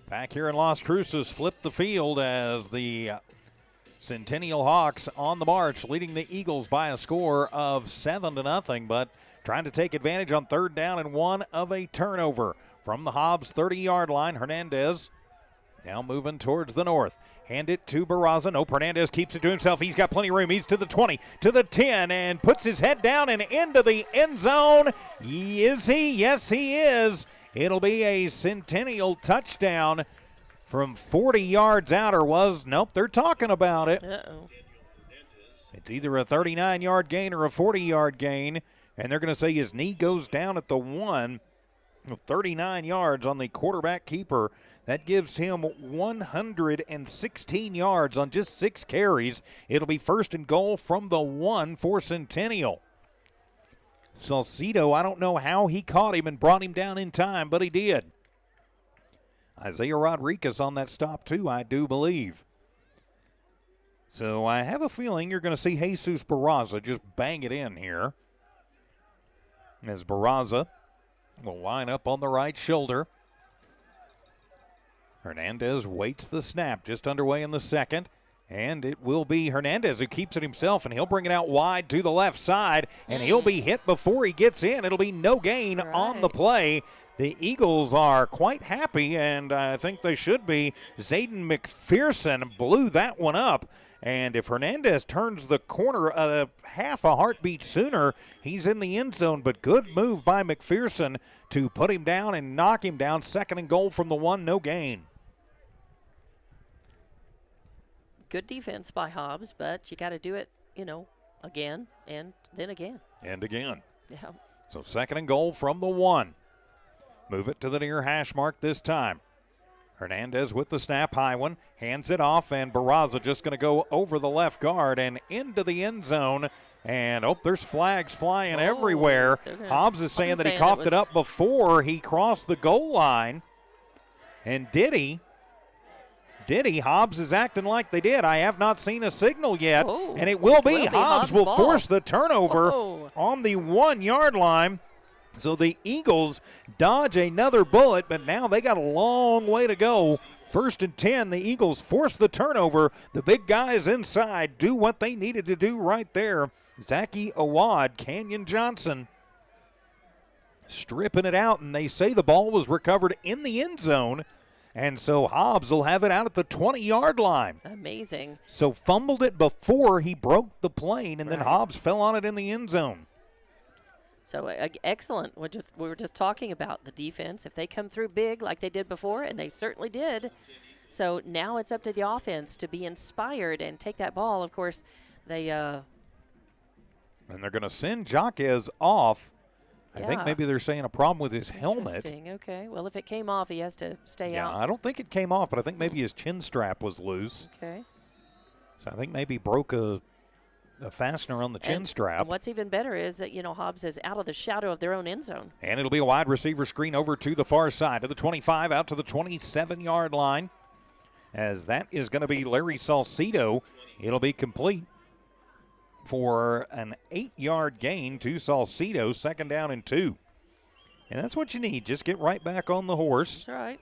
Back here in Las Cruces, flip the field as the Centennial Hawks on the march, leading the Eagles by a score of 7-0, but trying to take advantage on 3rd down and 1 of a turnover. From the Hobbs 30-yard line, Hernandez now moving towards the north. Hand it to Barraza. No, Hernandez keeps it to himself. He's got plenty of room. He's to the 20, to the 10, and puts his head down and into the end zone. Is he? Yes, he is. It'll be a Centennial touchdown from 40 yards out, or was. Nope, they're talking about it. Uh-oh. It's either a 39-yard gain or a 40-yard gain, and they're going to say his knee goes down at the 1. 39 yards on the quarterback keeper. That gives him 116 yards on just 6 carries. It'll be 1st and goal from the 1 for Centennial. Salcido, I don't know how he caught him and brought him down in time, but he did. Isaiah Rodriguez on that stop too, I do believe. So I have a feeling you're going to see Jesus Barraza just bang it in here. As Barraza will line up on the right shoulder. Hernandez waits the snap, just underway in the second. And it will be Hernandez who keeps it himself, and he'll bring it out wide to the left side, and he'll be hit before he gets in. It'll be no gain on the play. The Eagles are quite happy, and I think they should be. Zayden McPherson blew that one up. And if Hernandez turns the corner half a heartbeat sooner, he's in the end zone. But good move by McPherson to put him down and knock him down. 2nd and goal from the 1, no gain. Good defense by Hobbs, but you got to do it, again and then again. And again. Yeah. So 2nd and goal from the 1. Move it to the near hash mark this time. Hernandez with the snap, high one, hands it off, and Barraza just going to go over the left guard and into the end zone. And, there's flags flying everywhere. Hobbs is saying that he coughed it up before he crossed the goal line. And did he? Hobbs is acting like they did. I have not seen a signal yet. And it will be. Hobbs will force the turnover on the 1-yard line. So the Eagles dodge another bullet, but now they got a long way to go 1st and 10. The Eagles force the turnover. The big guys inside do what they needed to do right there. Zachy Awad, Canyon Johnson stripping it out, and they say the ball was recovered in the end zone. And so Hobbs will have it out at the 20-yard line. Amazing. So fumbled it before he broke the plane, and then Hobbs fell on it in the end zone. So excellent. We were just talking about the defense. If they come through big like they did before, and they certainly did. So now it's up to the offense to be inspired and take that ball. Of course, they and they're going to send Jaquez off. I think maybe they're saying a problem with his helmet. Interesting. Okay. Well, if it came off, he has to stay out. Yeah, I don't think it came off, but I think maybe his chin strap was loose. Okay. So I think maybe broke a fastener on the chin strap. And what's even better is that, Hobbs is out of the shadow of their own end zone. And it'll be a wide receiver screen over to the far side, to the 25, out to the 27-yard line. As that is going to be Larry Salcido. It'll be complete for an 8-yard gain to Salcido, 2nd down and 2. And that's what you need. Just get right back on the horse. That's right.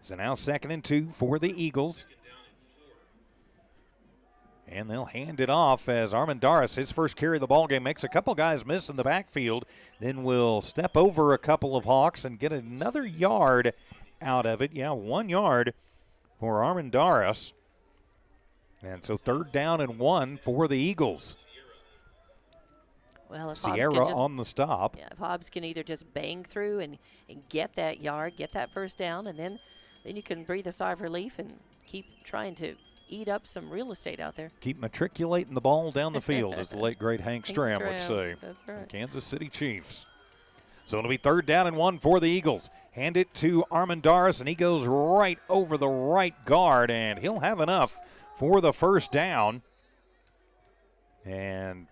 So now 2nd and 2 for the Eagles. And they'll hand it off as Armendariz, his first carry of the ball game, makes a couple guys miss in the backfield. Then will step over a couple of Hawks and get another yard out of it. Yeah, 1 yard for Armendariz. And so 3rd down and 1 for the Eagles. Well, if Sierra on the stop. Yeah, if Hobbs can either just bang through and get that yard, get that 1st down, and then you can breathe a sigh of relief and keep trying to eat up some real estate out there. Keep matriculating the ball down the field, as the late, great Hank Stram would say. That's right. Kansas City Chiefs. So it'll be 3rd down and 1 for the Eagles. Hand it to Armendariz, and he goes right over the right guard, and he'll have enough for the 1st down. And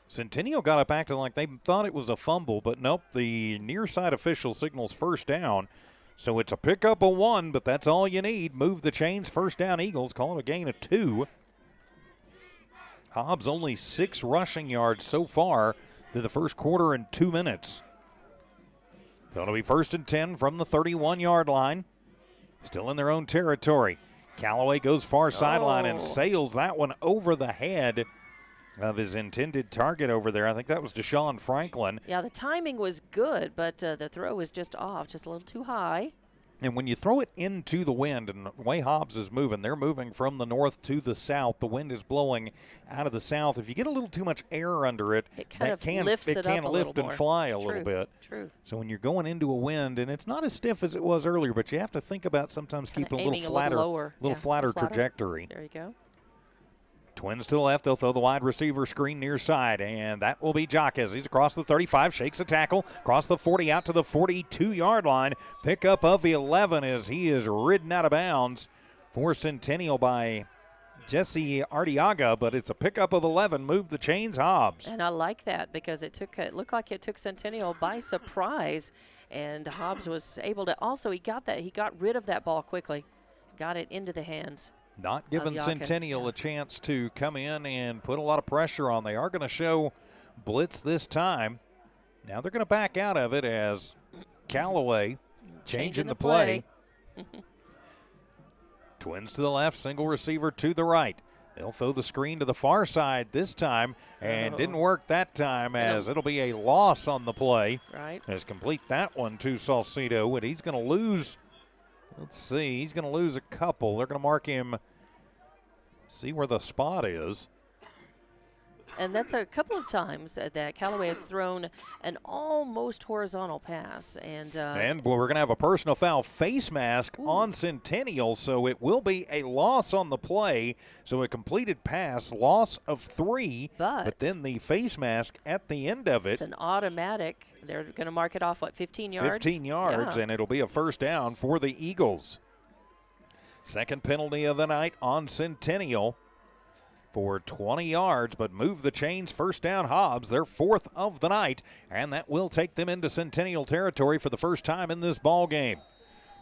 Centennial got up acting like they thought it was a fumble, but nope, the near side official signals 1st down. So it's a pickup of 1, but that's all you need. Move the chains, 1st down Eagles, call it a gain of 2. Hobbs only 6 rushing yards so far through the first quarter in 2 minutes. So it'll be 1st and 10 from the 31-yard line. Still in their own territory. Callaway goes far sideline and sails that one over the head of his intended target over there. I think that was Deshaun Franklin. Yeah, the timing was good, but the throw was just off, just a little too high. And when you throw it into the wind, and the way Hobbs is moving, they're moving from the north to the south. The wind is blowing out of the south. If you get a little too much air under it, it kind that of can lifts it can up lift and fly a little bit. True. So when you're going into a wind, and it's not as stiff as it was earlier, but you have to think about sometimes keeping a little flatter, trajectory. There you go. Twins to the left. They'll throw the wide receiver screen near side, and that will be Jaquez. He's across the 35, shakes a tackle, across the 40, out to the 42-yard line. Pickup of 11 as he is ridden out of bounds for Centennial by Jesse Arteaga, but it's a pickup of 11. Move the chains, Hobbs. And I like that because it looked like it took Centennial by surprise, and Hobbs was able to also, he got rid of that ball quickly, got it into the hands. Not giving Centennial a chance to come in and put a lot of pressure on. They are going to show blitz this time. Now they're going to back out of it as Callaway changing the play. Twins to the left, single receiver to the right. They'll throw the screen to the far side this time, and didn't work that time as it'll be a loss on the play. Right. As complete that one to Salcido, and he's going to lose. Let's see, he's going to lose a couple. They're going to mark him, see where the spot is. And that's a couple of times that Callaway has thrown an almost horizontal pass. And we're going to have a personal foul face mask on Centennial, so it will be a loss on the play. So a completed pass, loss of 3, but then the face mask at the end of it. It's an automatic. They're going to mark it off, 15 yards? 15 yards, and it'll be a 1st down for the Eagles. Second penalty of the night on Centennial for 20 yards, but move the chains, 1st down Hobbs, their 4th of the night, and that will take them into Centennial territory for the first time in this ball game.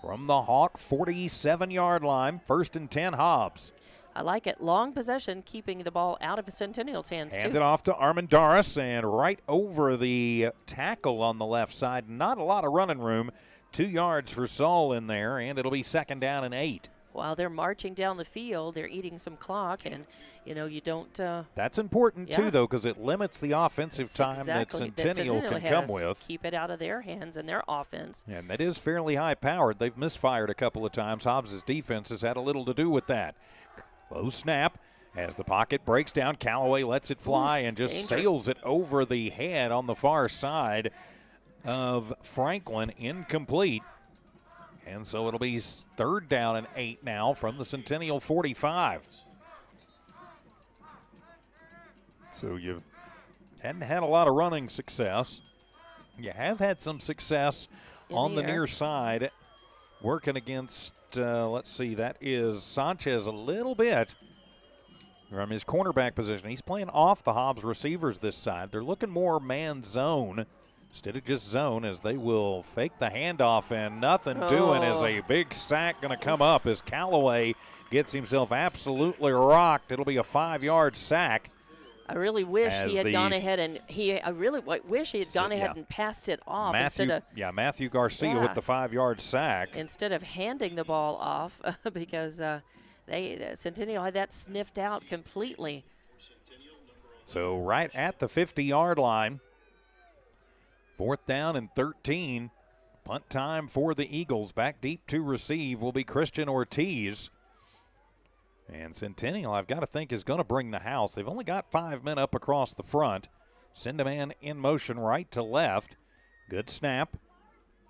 From the Hawk 47-yard line, 1st and 10 Hobbs. I like it. Long possession, keeping the ball out of Centennial's hands, Hand it off to Armendariz, and right over the tackle on the left side. Not a lot of running room 2 yards for Saul in there, and it'll be 2nd down and 8. While they're marching down the field, they're eating some clock, and, you don't. That's important, too, though, because it limits the offensive time exactly that Centennial can come with. Keep it out of their hands and their offense. And that is fairly high-powered. They've misfired a couple of times. Hobbs' defense has had a little to do with that. Low snap. As the pocket breaks down, Callaway lets it fly and just sails it over the head on the far side of Franklin. Incomplete. And so it'll be 3rd down and 8 now from the Centennial 45. So you hadn't had a lot of running success. You have had some success on the near side, working against, let's see, that is Sanchez a little bit from his cornerback position. He's playing off the Hobbs receivers this side. They're looking more man zone instead of just zone, as they will fake the handoff, and nothing doing as a big sack going to come up as Callaway gets himself absolutely rocked. It'll be a 5-yard sack. I really wish he had gone ahead and passed it off instead of Matthew Garcia with the 5-yard sack instead of handing the ball off because Centennial had that sniffed out completely. So right at the 50-yard line. 4th down and 13. Punt time for the Eagles. Back deep to receive will be Christian Ortiz. And Centennial, I've got to think, is going to bring the house. They've only got 5 men up across the front. Send a man in motion right to left. Good snap.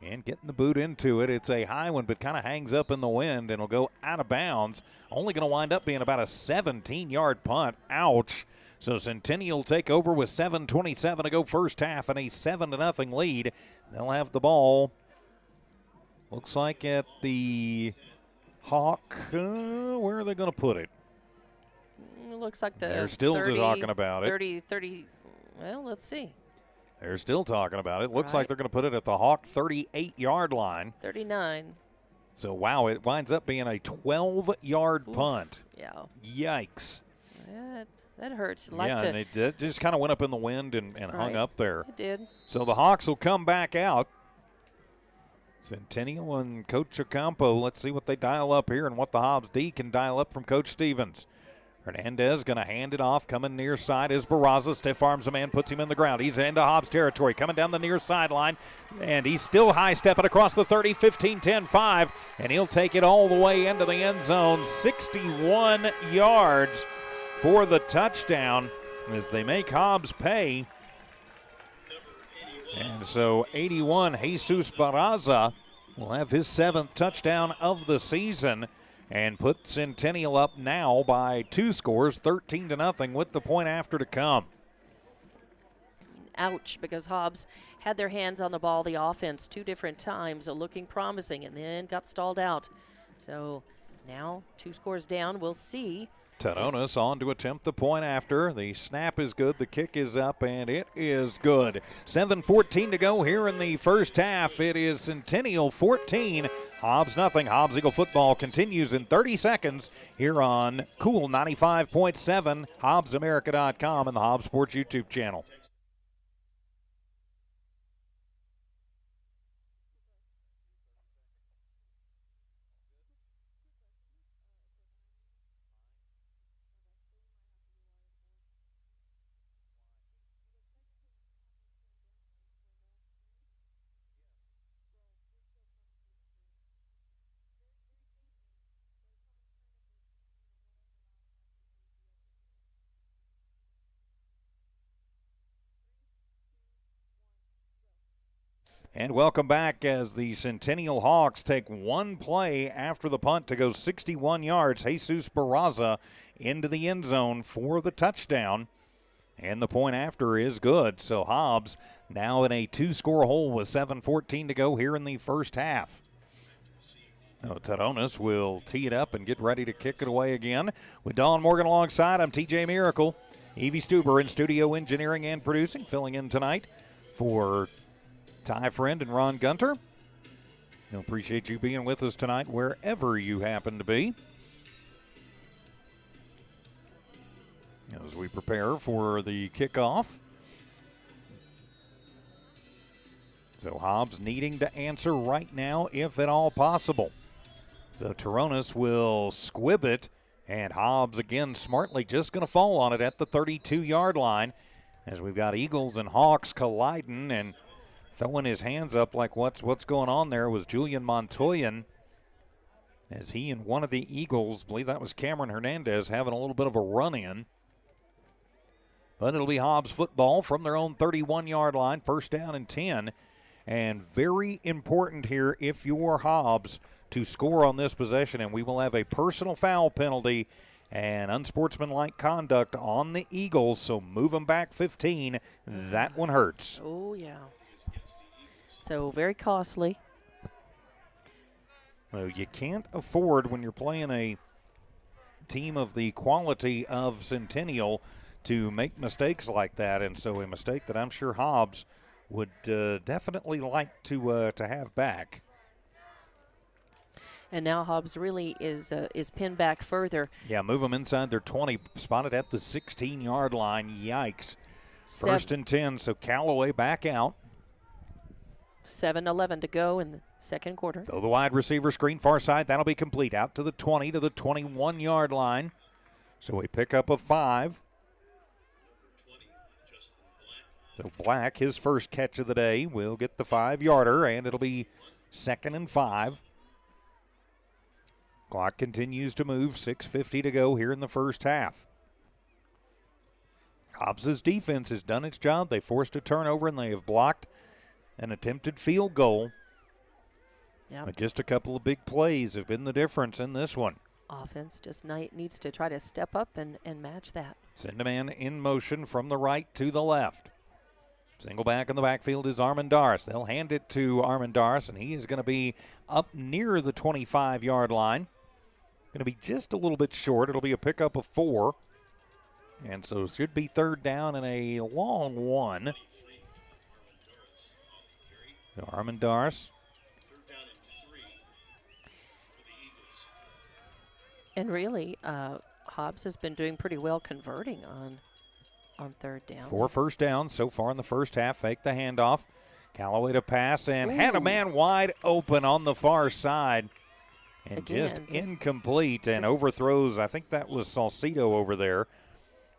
And getting the boot into it. It's a high one, but kind of hangs up in the wind and will go out of bounds. Only going to wind up being about a 17-yard punt. Ouch. So Centennial take over with 7:27 to go first half and a 7-0 lead. They'll have the ball. Looks like at the Hawk. Where are they going to put it? It looks like they're still 30, talking about it. 30. Well, let's see. They're still talking about it. Looks like they're going to put it at the Hawk 38-yard line. 39. So, wow, it winds up being a 12-yard punt. Yeah. Yikes. That hurts. And it just kind of went up in the wind and hung up there. It did. So the Hawks will come back out. Centennial and Coach Ocampo, let's see what they dial up here and what the Hobbs D can dial up from Coach Stevens. Hernandez going to hand it off. Coming near side is Barraza. Stiff arms a man, puts him in the ground. He's into Hobbs territory. Coming down the near sideline. And he's still high stepping across the 30, 15, 10, 5. And he'll take it all the way into the end zone. 61 yards for the touchdown as they make Hobbs pay. And so 81, Jesus Barraza will have his 7th touchdown of the season and put Centennial up now by 2 scores, 13-0 with the point after to come. Ouch, because Hobbs had their hands on the ball, the offense, 2 different times, looking promising, and then got stalled out. So now 2 scores down. We'll see. Taronis on to attempt the point after. The snap is good. The kick is up, and it is good. 7:14 to go here in the first half. It is Centennial 14, Hobbs nothing. Hobbs Eagle football continues in 30 seconds here on Cool 95.7, HobbsAmerica.com, and the Hobbs Sports YouTube channel. And welcome back as the Centennial Hawks take one play after the punt to go 61 yards. Jesus Barraza into the end zone for the touchdown. And the point after is good. So Hobbs now in a 2-score hole with 7:14 to go here in the first half. Taronis will tee it up and get ready to kick it away again. With Don Morgan alongside, I'm TJ Miracle. Evie Stuber in studio engineering and producing, filling in tonight for Ty Friend and Ron Gunter. I appreciate you being with us tonight wherever you happen to be. As we prepare for the kickoff. So Hobbs needing to answer right now, if at all possible. So Toronis will squib it, and Hobbs again smartly just going to fall on it at the 32-yard line, as we've got Eagles and Hawks colliding, and throwing his hands up like what's going on there was Julian Montoyan, as he and one of the Eagles, I believe that was Cameron Hernandez, having a little bit of a run-in. But it'll be Hobbs football from their own 31-yard line, first down and 10. And very important here, if you're Hobbs, to score on this possession, and we will have a personal foul penalty and unsportsmanlike conduct on the Eagles, so move them back 15. That one hurts. Oh, yeah. So very costly. Well, you can't afford, when you're playing a team of the quality of Centennial, to make mistakes like that, and so a mistake that I'm sure Hobbs would definitely like to have back. And now Hobbs really is pinned back further. Yeah, move them inside their 20, spotted at the 16-yard line. Yikes. First and 10, so Callaway back out. 7:11 to go in the second quarter. Throw the wide receiver screen far side. That'll be complete. Out to the 20 to the 21-yard line. So we pick up a 5. So Black, his first catch of the day, will get the 5-yarder, and it'll be 2nd and 5. Clock continues to move. 6:50 to go here in the first half. Hobbs' defense has done its job. They forced a turnover, and they have blocked an attempted field goal. Yep. But just a couple of big plays have been the difference in this one. Offense just needs to try to step up and match that. Send a man in motion from the right to the left. Single back in the backfield is Armendariz. They'll hand it to Armendariz, and he is going to be up near the 25-yard line. Going to be just a little bit short. It'll be a pickup of 4. And so it should be third down and a long one. So Armendariz. And really, Hobbs has been doing pretty well converting on third down. 4 first downs so far in the first half. Fake the handoff. Callaway to pass and had a man wide open on the far side. And Again, just incomplete and overthrows. I think that was Salcido over there.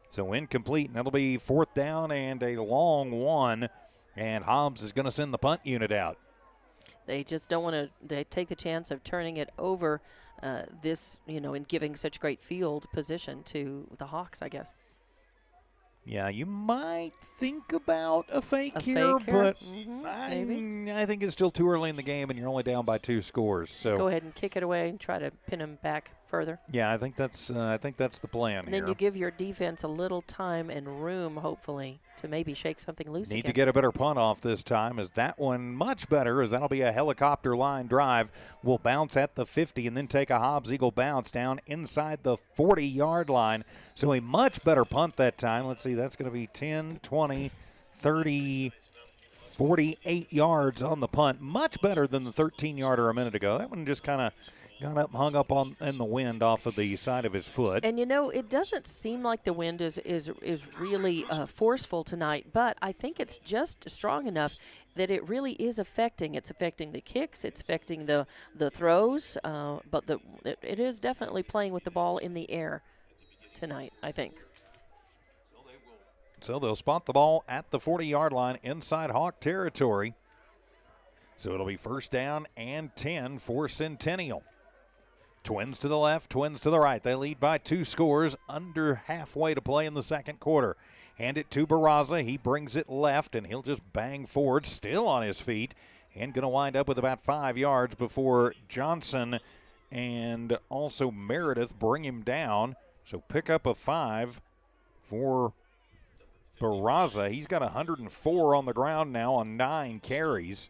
So incomplete, and that'll be 4th down and a long one. And Hobbs is going to send the punt unit out. They just don't want to take the chance of turning it over and giving such great field position to the Hawks, I guess. Yeah, you might think about a fake here, but I think it's still too early in the game, and you're only down by 2 scores. So go ahead and kick it away and try to pin them back further. Yeah, I think that's the plan and here. then you give your defense a little time and room, hopefully, to maybe shake something loose. Need to get a better punt off this time, as that one much better, as that'll be a helicopter line drive. Will bounce at the 50 and then take a Hobbs Eagle bounce down inside the 40-yard line. So a much better punt that time. Let's see, that's going to be 10, 20, 30, 48 yards on the punt. Much better than the 13-yarder a minute ago. That one just kind of got up, hung up in the wind off of the side of his foot. And, it doesn't seem like the wind is really forceful tonight, but I think it's just strong enough that it really is affecting. It's affecting the kicks. It's affecting the throws. But it is definitely playing with the ball in the air tonight, I think. So they'll spot the ball at the 40-yard line inside Hawk territory. So it'll be first down and 10 for Centennial. Twins to the left, Twins to the right. They lead by 2 scores, under halfway to play in the second quarter. Hand it to Barraza. He brings it left, and he'll just bang forward, still on his feet, and going to wind up with about 5 yards before Johnson and also Meredith bring him down. So pick up a 5 for Barraza. He's got 104 on the ground now on 9 carries.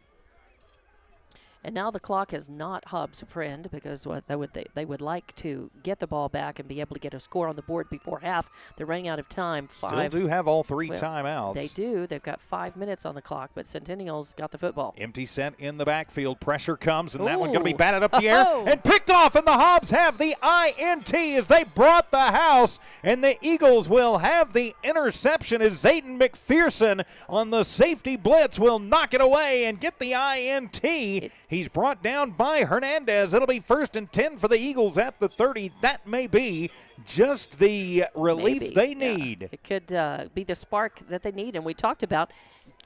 And now the clock is not Hobbs' friend because what they would like to get the ball back and be able to get a score on the board before half. They're running out of time. Still do have all 3 timeouts. They do. They've got 5 minutes on the clock, but Centennial's got the football. Empty set in the backfield. Pressure comes, and that one going to be batted up the air and picked off, and the Hobbs have the INT as they brought the house, and the Eagles will have the interception as Zayden McPherson on the safety blitz will knock it away and get the INT. He's brought down by Hernandez. It'll be 1st and 10 for the Eagles at the 30. That may be just the relief they need. It could be the spark that they need. And we talked about,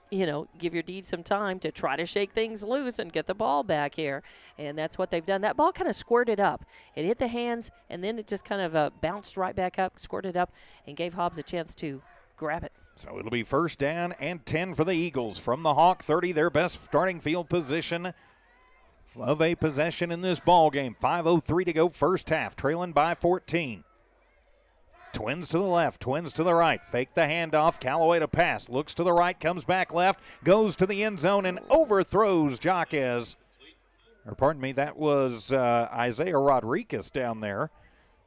give your D some time to try to shake things loose and get the ball back here. And that's what they've done. That ball kind of squirted up. It hit the hands, and then it just kind of bounced right back up, squirted up, and gave Hobbs a chance to grab it. So it'll be 1st down and 10 for the Eagles from the Hawk 30, their best starting field position of a possession in this ball game. 5:03 to go, first half, trailing by 14. Twins to the left, Twins to the right. Fake the handoff, Callaway to pass. Looks to the right, comes back left, goes to the end zone and overthrows Jaquez. That was Isaiah Rodriguez down there.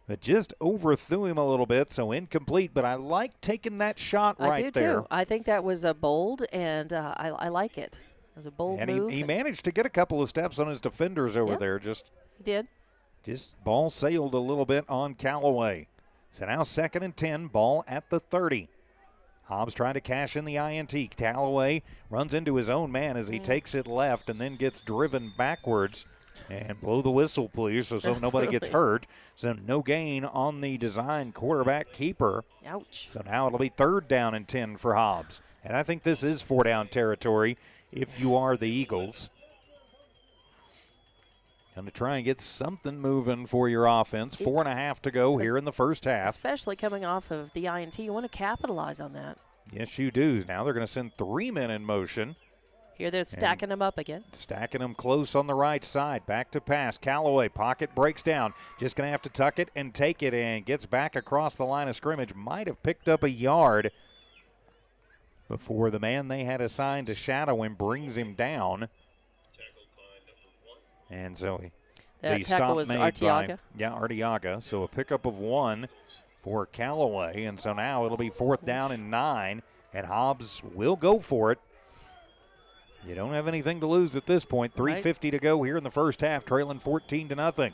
But just overthrew him a little bit, so incomplete. But I like taking that shot right there. I do, too. I think that was a bold, and I like it. It was a bold move. And he managed to get a couple of steps on his defenders over there. He did. Just ball sailed a little bit on Callaway. So now 2nd and 10, ball at the 30. Hobbs trying to cash in the INT. Callaway runs into his own man as he takes it left and then gets driven backwards. And blow the whistle, please, so nobody gets hurt. So no gain on the design quarterback keeper. Ouch. So now it'll be 3rd down and 10 for Hobbs. And I think this is 4-down territory if you are the Eagles. Going to try and get something moving for your offense. 4.5 to go here in the first half. Especially coming off of the INT. You want to capitalize on that. Yes, you do. Now they're going to send 3 men in motion. Here they're stacking them up again. Stacking them close on the right side. Back to pass. Callaway, pocket breaks down. Just going to have to tuck it and take it and gets back across the line of scrimmage. Might have picked up a yard before the man they had assigned to shadow him brings him down. And so that tackle was Arteaga. Arteaga. So a pickup of 1 for Callaway. And so now it'll be 4th down and 9. And Hobbs will go for it. You don't have anything to lose at this point. 3:50 to go here in the first half, trailing 14-0.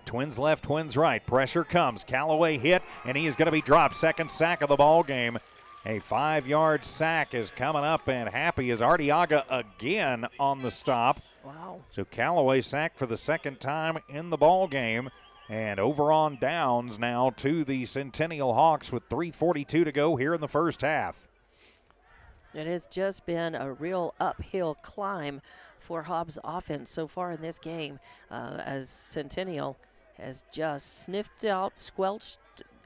Twins left, Twins right. Pressure comes. Callaway hit, and he is going to be dropped. 2nd sack of the ball game. A 5-yard sack is coming up, and happy is Arteaga again on the stop. Wow. So Callaway sacked for the 2nd time in the ball game. And over on downs now to the Centennial Hawks with 3:42 to go here in the first half. It has just been a real uphill climb for Hobbs' offense so far in this game as Centennial has just sniffed out, squelched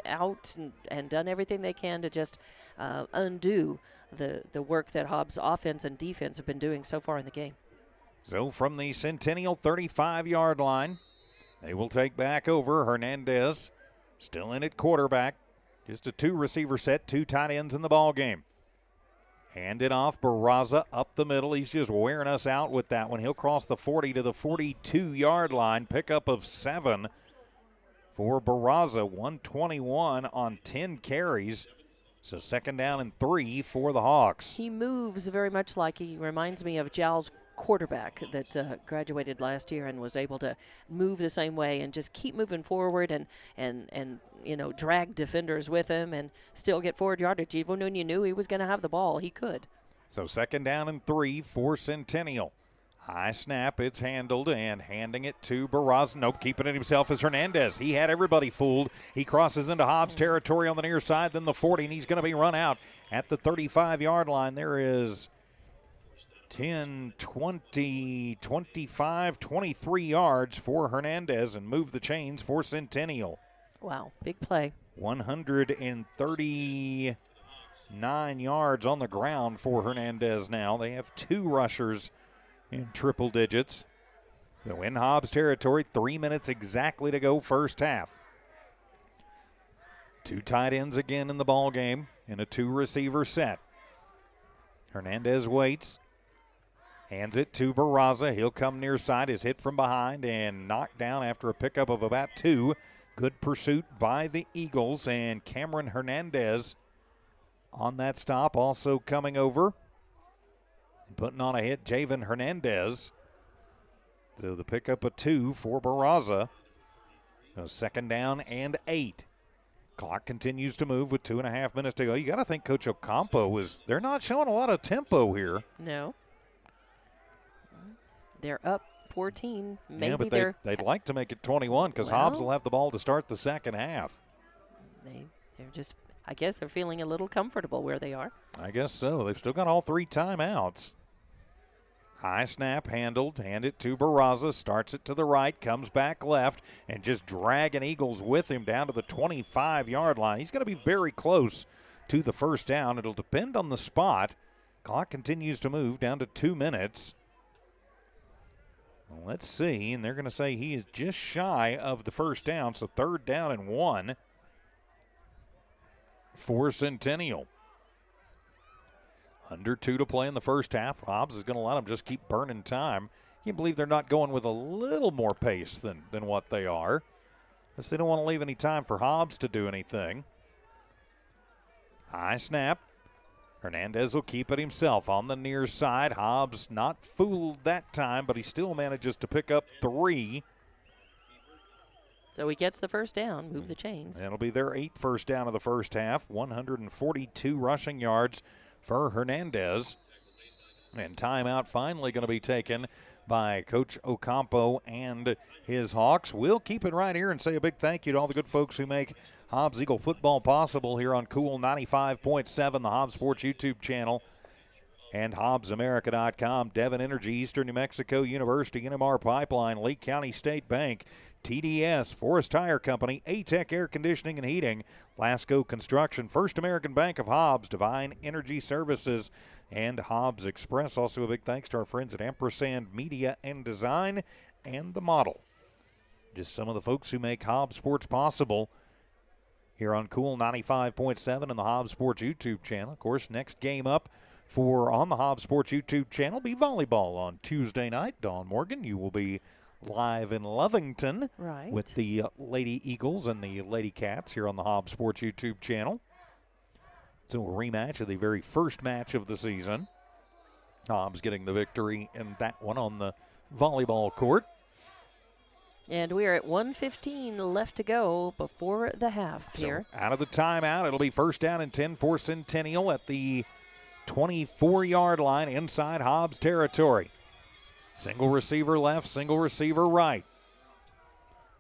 out, and done everything they can to just undo the work that Hobbs' offense and defense have been doing so far in the game. So from the Centennial 35-yard line, they will take back over. Hernandez still in at quarterback. Just a 2-receiver set, 2 tight ends in the ball game. Hand it off, Barraza up the middle. He's just wearing us out with that one. He'll cross the 40 to the 42-yard line. Pickup of 7 for Barraza. 121 on 10 carries. So 2nd down and 3 for the Hawks. He moves very much like he reminds me of Giles' quarterback that graduated last year and was able to move the same way and just keep moving forward and drag defenders with him and still get forward yardage. Even when you knew he was going to have the ball, he could. So 2nd down and 3 for Centennial. High snap, it's handled, and handing it to Barraza. Nope, keeping it himself is Hernandez. He had everybody fooled. He crosses into Hobbs territory on the near side, then the 40, and he's going to be run out at the 35-yard line. There is 10, 20, 25, 23 yards for Hernandez and move the chains for Centennial. Wow, big play. 139 yards on the ground for Hernandez now. They have 2 rushers in triple digits. So in Hobbs territory, 3 minutes exactly to go first half. 2 tight ends again in the ball game in a 2-receiver set. Hernandez waits. Hands it to Barraza. He'll come near side. Is hit from behind and knocked down after a pickup of about 2. Good pursuit by the Eagles, and Cameron Hernandez on that stop, also coming over. Putting on a hit, Javen Hernandez. So the pickup of 2 for Barraza. So 2nd down and 8. Clock continues to move with 2.5 minutes to go. You got to think Coach Ocampo they're not showing a lot of tempo here. No. They're up 14. Maybe yeah, but they'd like to make it 21 because Hobbs will have the ball to start the second half. They're just, I guess they're feeling a little comfortable where they are. I guess so. They've still got all 3 timeouts. High snap handled, hand it to Barraza, starts it to the right, comes back left, and just dragging Eagles with him down to the 25-yard line. He's going to be very close to the first down. It'll depend on the spot. Clock continues to move down to 2 minutes. Well, let's see, and they're going to say he is just shy of the first down, so 3rd down and 1 for Centennial. Under 2 to play in the first half. Hobbs is going to let them just keep burning time. You can believe they're not going with a little more pace than what they are. Because they don't want to leave any time for Hobbs to do anything. High snap. Hernandez will keep it himself on the near side. Hobbs not fooled that time, but he still manages to pick up 3. So he gets the first down, move the chains. That'll be their 8th first down of the first half. 142 rushing yards for Hernandez. And timeout finally going to be taken by Coach Ocampo and his Hawks. We'll keep it right here and say a big thank you to all the good folks who make Hobbs Eagle football possible here on Cool 95.7, the Hobbs Sports YouTube channel, and HobbsAmerica.com. Devon Energy, Eastern New Mexico University, NMR Pipeline, Lee County State Bank, TDS, Forest Tire Company, A-Tech Air Conditioning and Heating, Lasco Construction, First American Bank of Hobbs, Divine Energy Services, and Hobbs Express. Also a big thanks to our friends at Ampersand Media and Design and The Model. Just some of the folks who make Hobbs Sports possible here on Cool 95.7 and the Hobbs Sports YouTube channel. Of course, next game up on the Hobbs Sports YouTube channel be volleyball on Tuesday night. Dawn Morgan, you will be live in Lovington with the Lady Eagles and the Lady Cats here on the Hobbs Sports YouTube channel. So a rematch of the very first match of the season. Hobbs getting the victory in that one on the volleyball court. And we are at 1:15 left to go before the half here. So out of the timeout, it'll be 1st down and 10 for Centennial at the 24-yard line inside Hobbs territory. Single receiver left, single receiver right.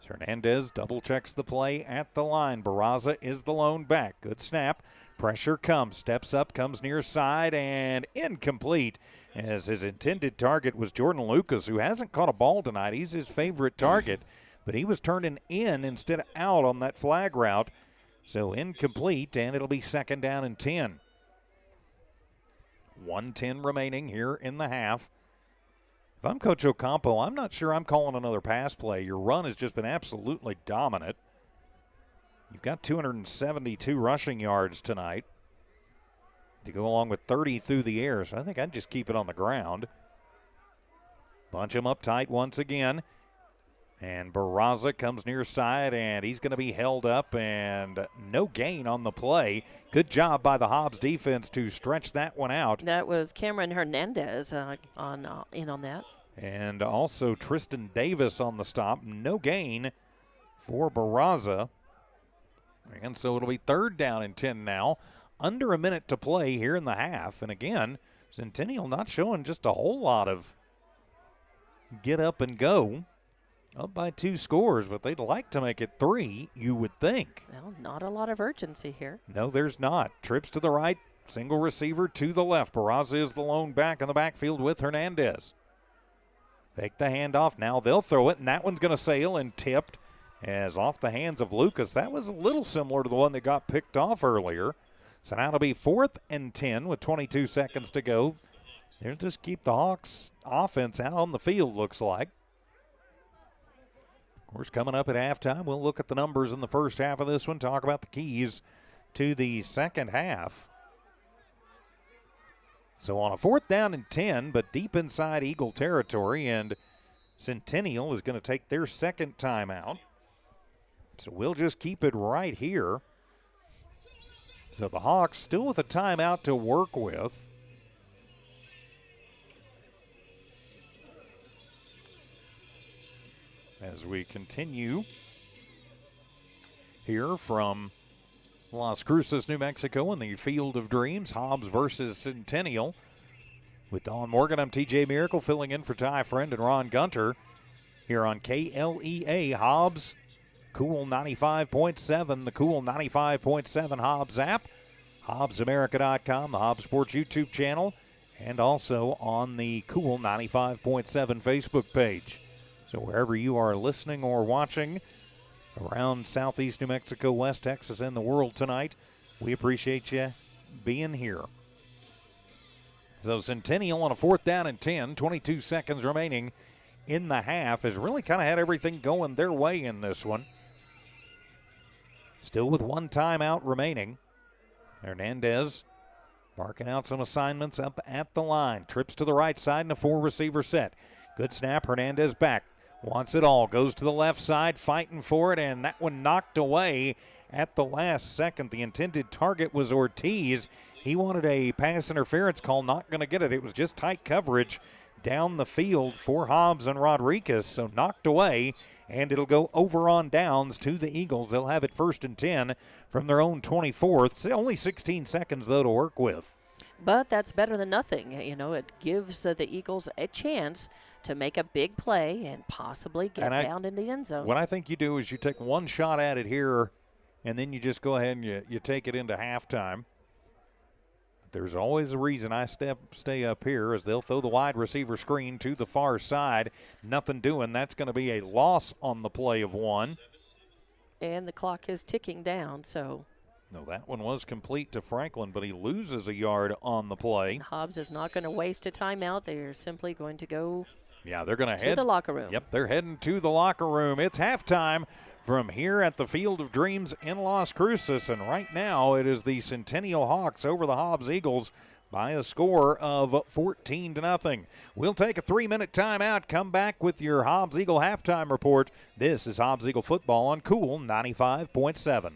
Hernandez double checks the play at the line. Barraza is the lone back. Good snap. Pressure comes, steps up, comes near side, and incomplete, as his intended target was Jordan Lucas, who hasn't caught a ball tonight. He's his favorite target, but he was turning in instead of out on that flag route. So incomplete, and it'll be 2nd down and 10. 1:10 remaining here in the half. If I'm Coach Ocampo, I'm not sure I'm calling another pass play. Your run has just been absolutely dominant. You've got 272 rushing yards tonight to go along with 30 through the air, so I think I'd just keep it on the ground. Bunch him up tight once again. And Barraza comes near side, and he's going to be held up, and no gain on the play. Good job by the Hobbs defense to stretch that one out. That was Cameron Hernandez in on that. And also Tristan Davis on the stop. No gain for Barraza. And so it'll be 3rd down and 10 now. Under a minute to play here in the half. And again, Centennial not showing just a whole lot of get up and go. Up by 2 scores, but they'd like to make it 3, you would think. Well, not a lot of urgency here. No, there's not. Trips to the right, single receiver to the left. Barraza is the lone back in the backfield with Hernandez. Take the handoff. Now they'll throw it, and that one's going to sail and tipped as off the hands of Lucas. That was a little similar to the one that got picked off earlier. So now it'll be 4th and 10 with 22 seconds to go. They'll just keep the Hawks offense out on the field, looks like. Of course, coming up at halftime, we'll look at the numbers in the first half of this one, talk about the keys to the second half. So on a 4th down and 10, but deep inside Eagle territory, and Centennial is going to take their second timeout. So we'll just keep it right here. So the Hawks still with a timeout to work with. As we continue here from Las Cruces, New Mexico, in the Field of Dreams, Hobbs versus Centennial. With Don Morgan, I'm TJ Miracle filling in for Ty Friend and Ron Gunter here on KLEA Hobbs. Cool 95.7, the Cool 95.7 Hobbs app, HobbsAmerica.com, the Hobbs Sports YouTube channel, and also on the Cool 95.7 Facebook page. So wherever you are listening or watching around southeast New Mexico, West Texas, and the world tonight, we appreciate you being here. So Centennial on a 4th down and 10, 22 seconds remaining in the half, has really kind of had everything going their way in this one. Still with one timeout remaining. Hernandez marking out some assignments up at the line. Trips to the right side in a 4-receiver set. Good snap, Hernandez back. Wants it all, goes to the left side, fighting for it, and that one knocked away at the last second. The intended target was Ortiz. He wanted a pass interference call, not going to get it. It was just tight coverage down the field for Hobbs and Rodriguez, so knocked away, and it'll go over on downs to the Eagles. They'll have it 1st and 10 from their own 24th. Only 16 seconds, though, to work with. But that's better than nothing. You know, it gives the Eagles a chance to make a big play and possibly get down in the end zone. What I think you do is you take one shot at it here, and then you just go ahead and you take it into halftime. There's always a reason I stay up here, as they'll throw the wide receiver screen to the far side. Nothing doing. That's going to be a loss on the play of 1. And the clock is ticking down, so. No, that one was complete to Franklin, but he loses a yard on the play. And Hobbs is not going to waste a timeout. They're simply going to go they're going to head to the locker room. Yep, they're heading to the locker room. It's halftime from here at the Field of Dreams in Las Cruces, and right now it is the Centennial Hawks over the Hobbs Eagles by a score of 14-0. We'll take a 3-minute timeout, come back with your Hobbs Eagle halftime report. This is Hobbs Eagle football on Cool 95.7.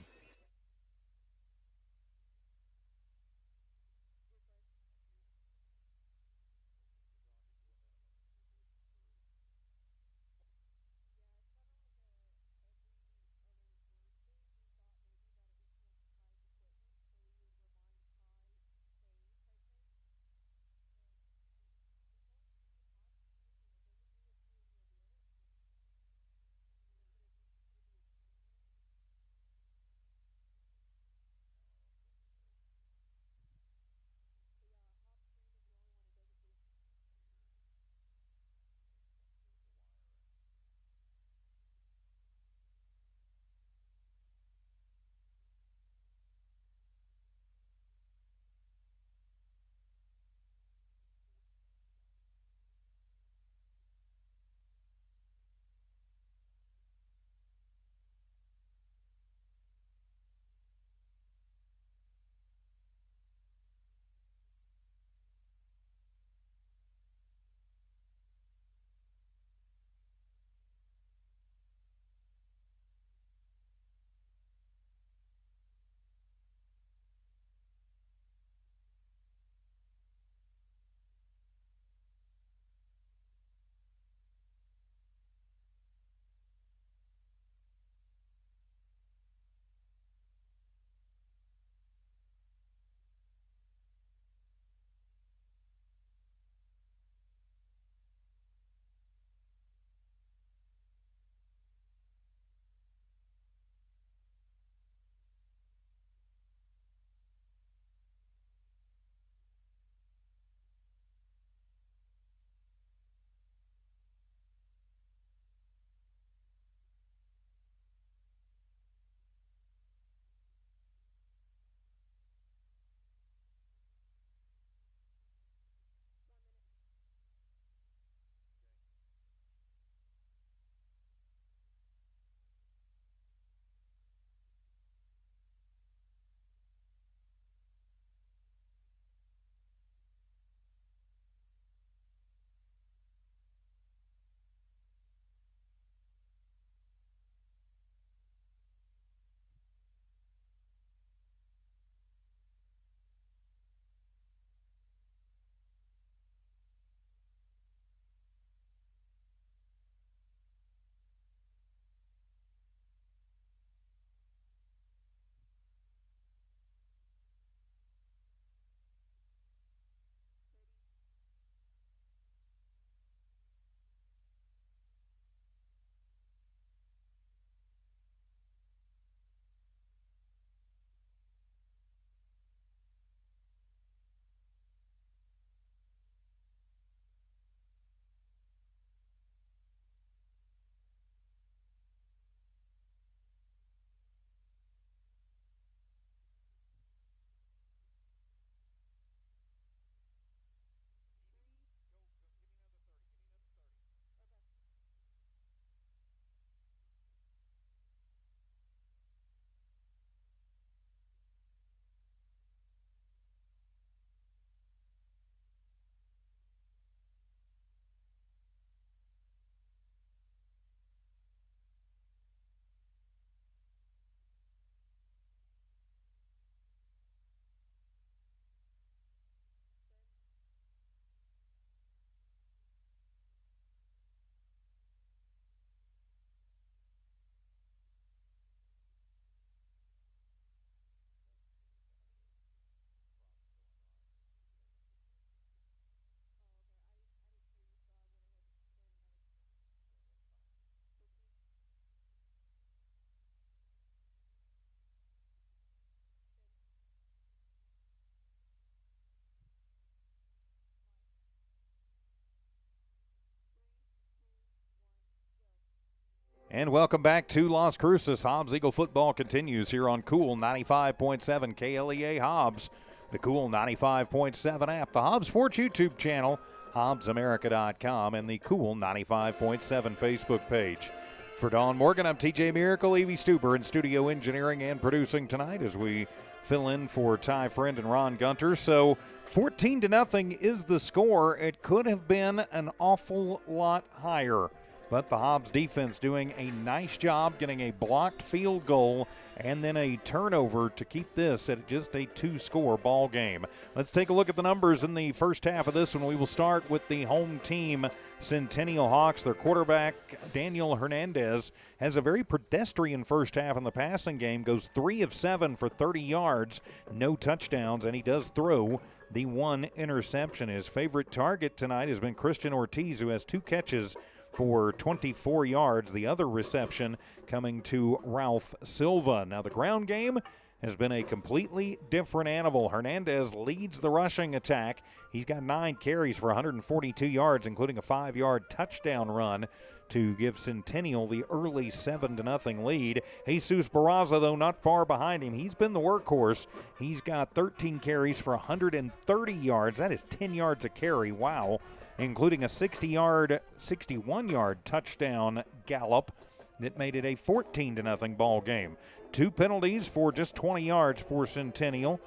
And welcome back to Las Cruces. Hobbs Eagle football continues here on Cool 95.7 KLEA Hobbs, the Cool 95.7 app, the Hobbs Sports YouTube channel, HobbsAmerica.com, and the Cool 95.7 Facebook page. For Dawn Morgan, I'm TJ Miracle, Evie Stuber in studio engineering and producing tonight as we fill in for Ty Friend and Ron Gunter. So 14-0 is the score. It could have been an awful lot higher, but the Hobbs defense doing a nice job getting a blocked field goal and then a turnover to keep this at just a 2-score ball game. Let's take a look at the numbers in the first half of this one. We will start with the home team, Centennial Hawks. Their quarterback, Daniel Hernandez, has a very pedestrian first half in the passing game, goes 3 of 7 for 30 yards, no touchdowns, and he does throw the 1 interception. His favorite target tonight has been Christian Ortiz, who has 2 catches for 24 yards. The other reception coming to Ralph Silva. Now the ground game has been a completely different animal. Hernandez leads the rushing attack. He's got 9 carries for 142 yards, including a 5-yard touchdown run to give Centennial the early 7-0 lead. Jesus Barraza, though, not far behind him. He's been the workhorse. He's got 13 carries for 130 yards. That is 10 yards a carry. Wow. Including a 61-yard touchdown gallop that made it a 14-0 ball game. 2 penalties for just 20 yards for Centennial.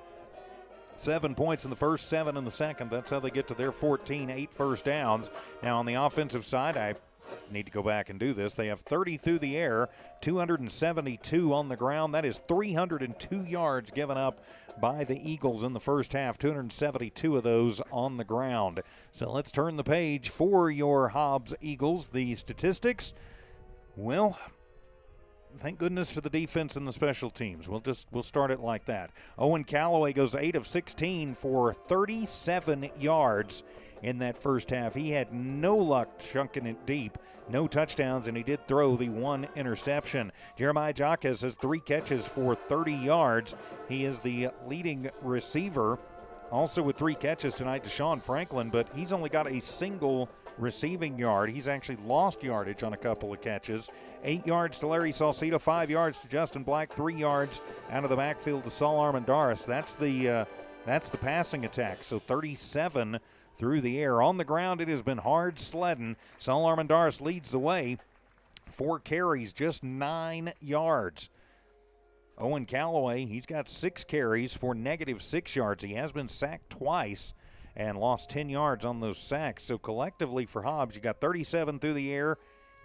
7 points in the first, 7 in the second. That's how they get to their 14, 8 first downs. Now on the offensive side, I need to go back and do this. They have 30 through the air, 272 on the ground. That is 302 yards given up by the Eagles in the first half, 272 of those on the ground. So let's turn the page for your Hobbs Eagles. The statistics, well, thank goodness for the defense and the special teams. We'll start it like that. Owen Callaway goes 8 of 16 for 37 yards in that first half. He had no luck chunking it deep, no touchdowns, and he did throw the 1 interception. Jeremiah Jaquez has 3 catches for 30 yards. He is the leading receiver. Also with 3 catches tonight, Deshaun Franklin, but he's only got a single receiving yard. He's actually lost yardage on a couple of catches. 8 yards to Larry Salcedo, 5 yards to Justin Black, 3 yards out of the backfield to Saul Armendariz. That's the passing attack. So 37 through the air. On the ground, it has been hard sledding. Saul Armendariz leads the way. 4 carries, just 9 yards. Owen Callaway, he's got 6 carries for -6 yards. He has been sacked twice and lost 10 yards on those sacks. So collectively for Hobbs, you got 37 through the air,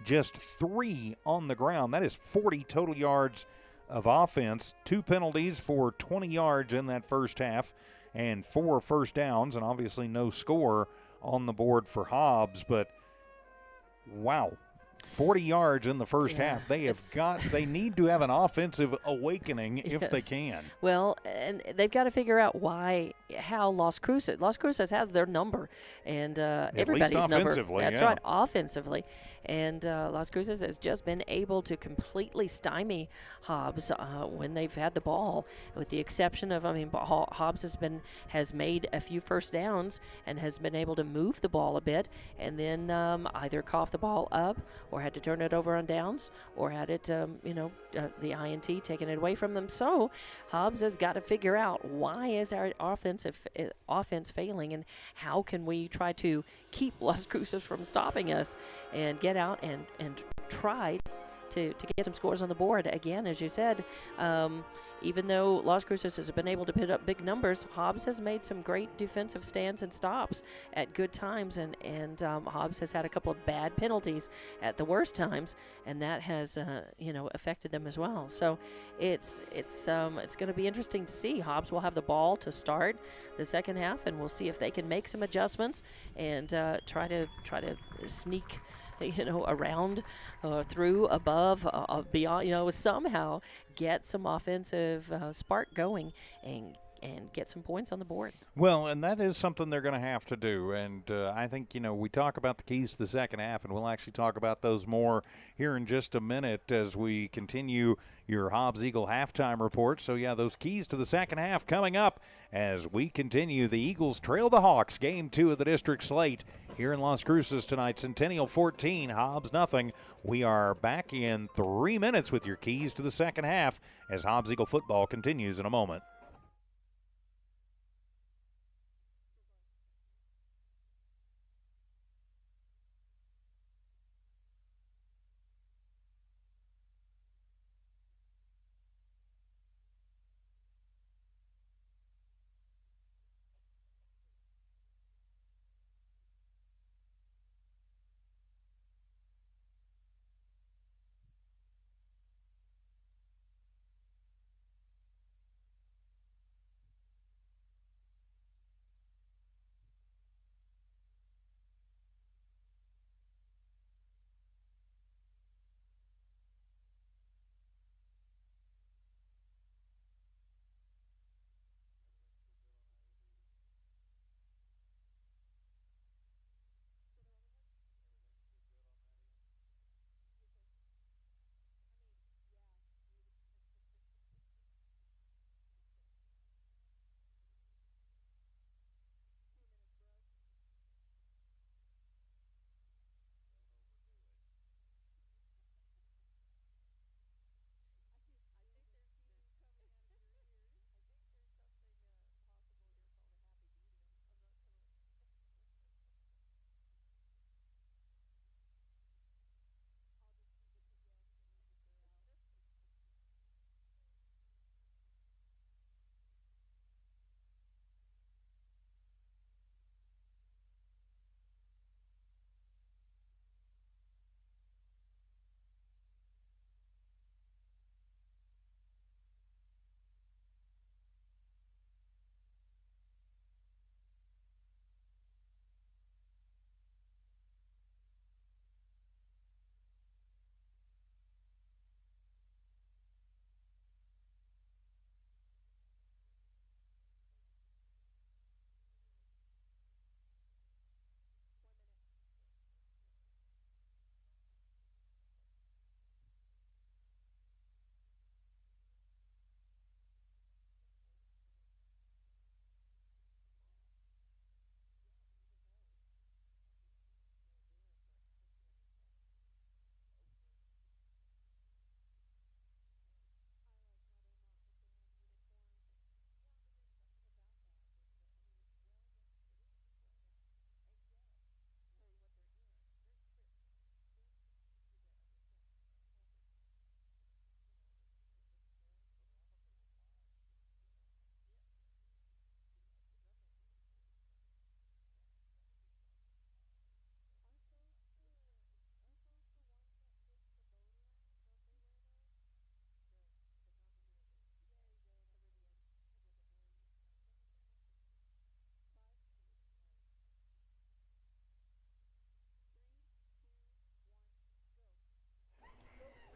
just 3 on the ground. That is 40 total yards of offense. 2 penalties for 20 yards in that first half, and 4 first downs, and obviously no score on the board for Hobbs. But wow, 40 yards in the first half. They need to have an offensive awakening if they can. Well, and they've got to figure out how Las Cruces has their number, and everybody's number. That's right, offensively. And Las Cruces has just been able to completely stymie Hobbs when they've had the ball, with the exception of, Hobbs has made a few first downs and has been able to move the ball a bit, and then either cough the ball up or had to turn it over on downs, or had it, the INT taken it away from them. So Hobbs has got to figure out, why is our offense failing, and how can we try to keep Las Cruces from stopping us and get out and try to get some scores on the board. Again, as you said, even though Las Cruces has been able to put up big numbers, Hobbs has made some great defensive stands and stops at good times, and Hobbs has had a couple of bad penalties at the worst times, and that has affected them as well. So it's going to be interesting to see. Hobbs will have the ball to start the second half, and we'll see if they can make some adjustments and try to sneak around, through, above, beyond, somehow get some offensive spark going and and get some points on the board. Well, and that is something they're going to have to do. And I think, we talk about the keys to the second half, and we'll actually talk about those more here in just a minute as we continue your Hobbs Eagle halftime report. So, yeah, those keys to the second half coming up as we continue. The Eagles trail the Hawks, game 2 of the district slate here in Las Cruces tonight. Centennial 14, Hobbs nothing. We are back in 3 minutes with your keys to the second half as Hobbs Eagle football continues in a moment.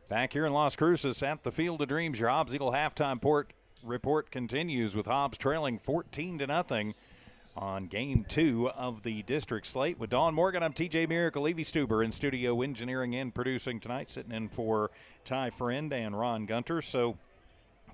Back here in Las Cruces at the Field of Dreams, your Hobbs Eagle halftime report continues with Hobbs trailing 14-0 on game 2 of the district slate. With Dawn Morgan, I'm TJ Miracle, Levy Stuber in studio engineering and producing tonight, sitting in for Ty Friend and Ron Gunter. So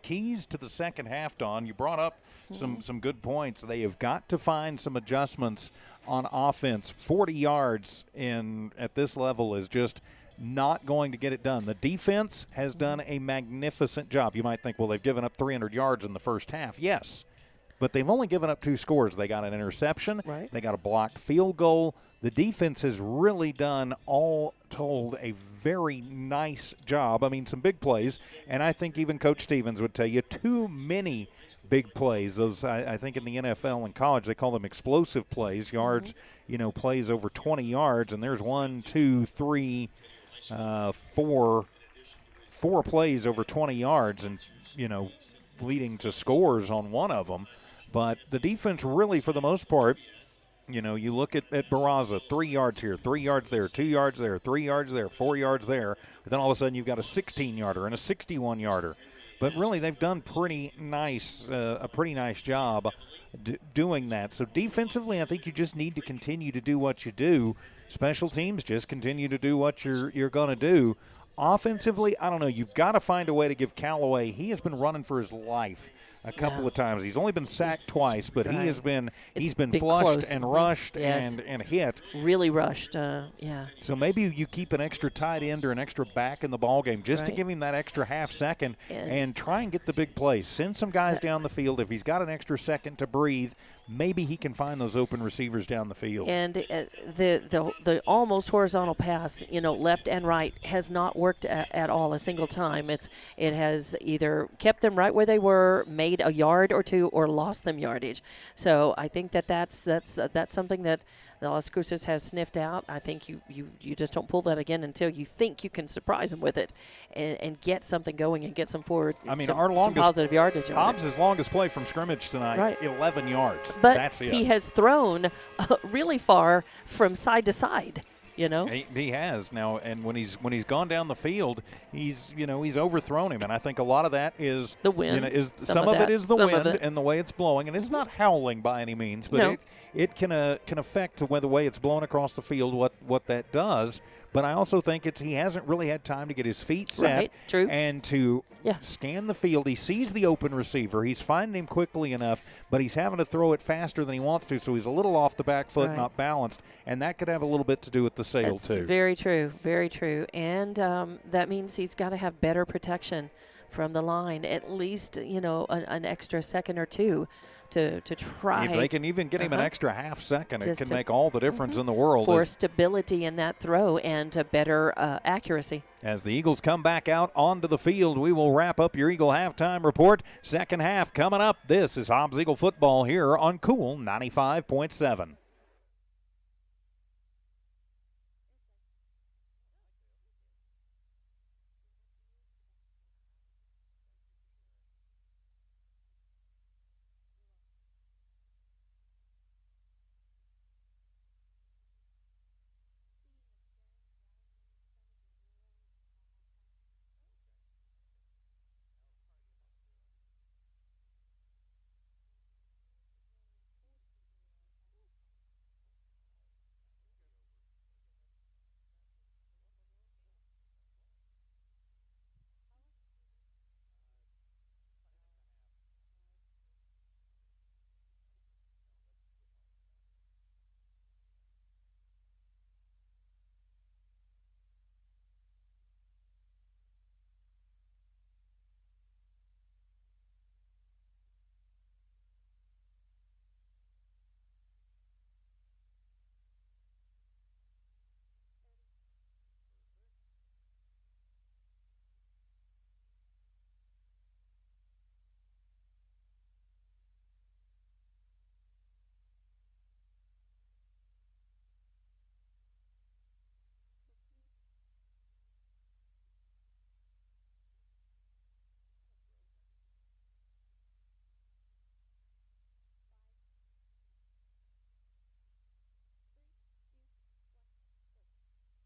keys to the second half, Dawn. You brought up some good points. They have got to find some adjustments on offense. 40 yards at this level is just not going to get it done. The defense has done a magnificent job. You might think, well, they've given up 300 yards in the first half. Yes, but they've only given up 2 scores. They got an interception. Right. They got a blocked field goal. The defense has really done, all told, a very nice job. I mean, some big plays, and I think even Coach Stevens would tell you too many big plays. Those, I think in the NFL and college, they call them explosive plays, yards, plays over 20 yards, and there's 4 plays over 20 yards and, leading to scores on one of them. But the defense really, for the most part, you look at Barraza, 3 yards here, 3 yards there, 2 yards there, 3 yards there, 4 yards there. But then all of a sudden you've got a 16-yarder and a 61-yarder But really, they've done a pretty nice job doing that. So defensively, I think you just need to continue to do what you do. Special teams, just continue to do what you're going to do. Offensively, I don't know. You've got to find a way to give Callaway. He has been running for his life a couple of times. He's only been sacked twice, but he's been flushed close. and rushed Yes. and hit. Really rushed, yeah. So maybe you keep an extra tight end or an extra back in the ballgame just to give him that extra half second and try and get the big plays. Send some guys down the field. If he's got an extra second to breathe, maybe he can find those open receivers down the field. And the almost horizontal pass, left and right, has not worked at all a single time. It has either kept them right where they were, made a yard or two, or lost them yardage. So I think that's something that the Las Cruces has sniffed out. I think you just don't pull that again until you think you can surprise them with it and get something going and get some forward. I mean, some, our longest some positive yardage. Hobbs' longest play from scrimmage tonight, 11 yards. But that's it. He has thrown really far from side to side. He has now, and when he's gone down the field, he's overthrown him, and I think a lot of that is the wind. Some of it is the wind and the way it's blowing, and it's not howling by any means, but it can affect the way it's blown across the field. What that does. But I also think he hasn't really had time to get his feet set and to scan the field. He sees the open receiver. He's finding him quickly enough, but he's having to throw it faster than he wants to, so he's a little off the back foot, not balanced, and that could have a little bit to do with the sail, too. Very true, very true. And that means he's got to have better protection from the line, at least, an extra second or two. To try. If they can even get him an extra half second, it can make all the difference in the world. For stability in that throw and better accuracy. As the Eagles come back out onto the field, we will wrap up your Eagle halftime report. Second half coming up. This is Hobbs Eagle football here on Cool 95.7.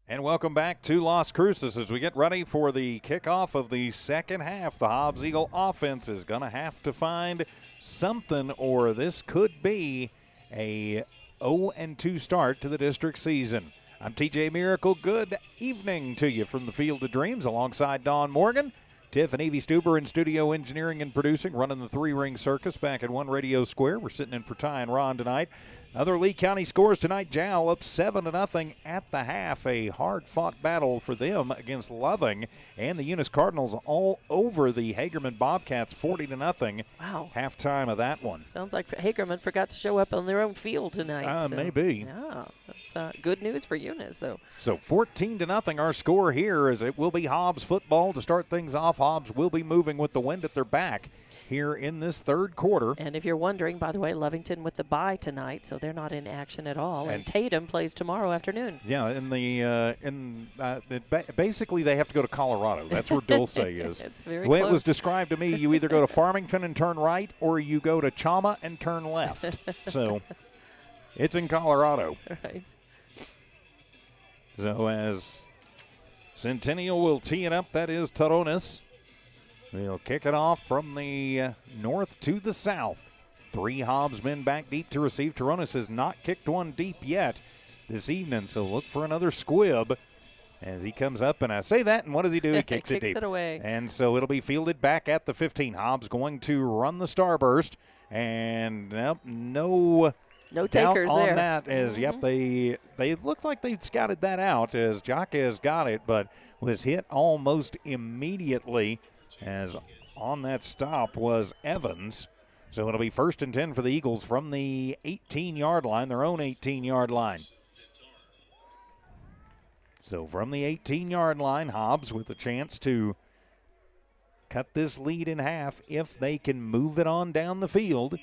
And welcome back to Las Cruces as we get ready for the kickoff of the second half. The Hobbs Eagle offense is going to have to find something, or this could be a 0-2 start to the district season. I'm TJ Miracle. Good evening to you from the Field of Dreams alongside Don Morgan. Tiff and Evie Stuber in studio engineering and producing, running the three-ring circus back at One Radio Square. We're sitting in for Ty and Ron tonight. Other Lee County scores tonight. Jowl up 7-0 at the half. A hard-fought battle for them against Loving. And the Eunice Cardinals all over the Hagerman Bobcats 40-0. Wow. Halftime of that one. Sounds like Hagerman forgot to show up on their own field tonight. Maybe. Yeah, that's good news for Eunice. So 14-0 our score here, as it will be Hobbs football to start things off. Hobbs will be moving with the wind at their back here in this third quarter. And if you're wondering, by the way, Lovington with the bye tonight, so they're not in action at all. And Tatum plays tomorrow afternoon. Yeah, basically they have to go to Colorado. That's where Dulce is. It's very the way close. It was described to me, you either go to Farmington and turn right, or you go to Chama and turn left. So it's in Colorado. Right. So as Centennial will tee it up, that is Tarones. We'll kick it off from the north to the south. 3 Hobbs men back deep to receive. Toronis has not kicked one deep yet this evening, so look for another squib as he comes up. And I say that, and what does he do? He kicks it deep. It away. And so it'll be fielded back at the 15. Hobbs going to run the starburst, and no takers on there. That as yep, they looked like they scouted that out as Jaquez got it, but was hit almost immediately as on that stop was Evans. So it'll be 1st and 10 for the Eagles from the 18-yard line, their own 18-yard line. So from the 18-yard line, Hobbs with a chance to cut this lead in half if they can move it on down the field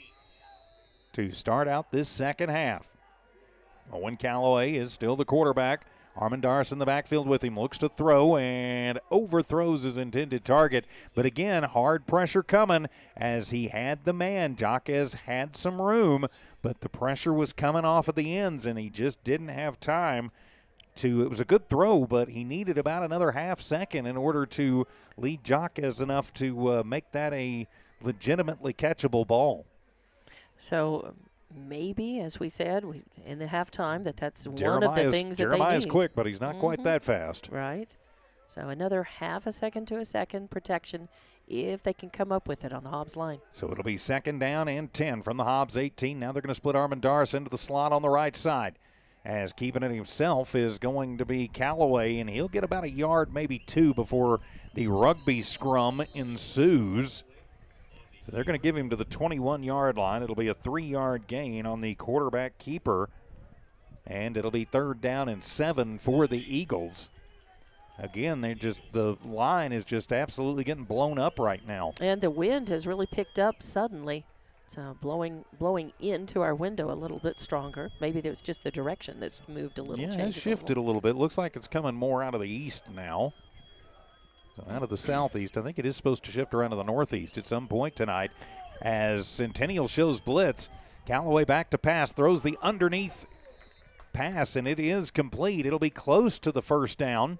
to start out this second half. Owen Callaway is still the quarterback. Armendariz in the backfield with him, looks to throw and overthrows his intended target. But again, hard pressure coming as he had the man. Jaquez had some room, but the pressure was coming off at the ends, and he just didn't have time to. It was a good throw, but he needed about another half second in order to lead Jaquez enough to make that a legitimately catchable ball. So maybe, as we said, in the halftime, that's one of the things that they need. Jeremiah's quick, but he's not quite that fast. Right. So another half a second to a second protection if they can come up with it on the Hobbs line. So it'll be 2nd down and 10 from the Hobbs 18. Now they're going to split Armendariz into the slot on the right side. As keeping it himself is going to be Callaway, and he'll get about a yard, maybe 2, before the rugby scrum ensues. So they're going to give him to the 21-yard line. It'll be a 3-yard gain on the quarterback keeper. And it'll be 3rd down and 7 for the Eagles. Again, the line is just absolutely getting blown up right now. And the wind has really picked up suddenly. It's blowing into our window a little bit stronger. Maybe it was just the direction that's moved a little. Yeah, it shifted a little bit. Looks like it's coming more out of the east now. So out of the southeast. I think it is supposed to shift around to the northeast at some point tonight as Centennial shows blitz. Callaway back to pass, throws the underneath pass, and it is complete. It'll be close to the 1st down.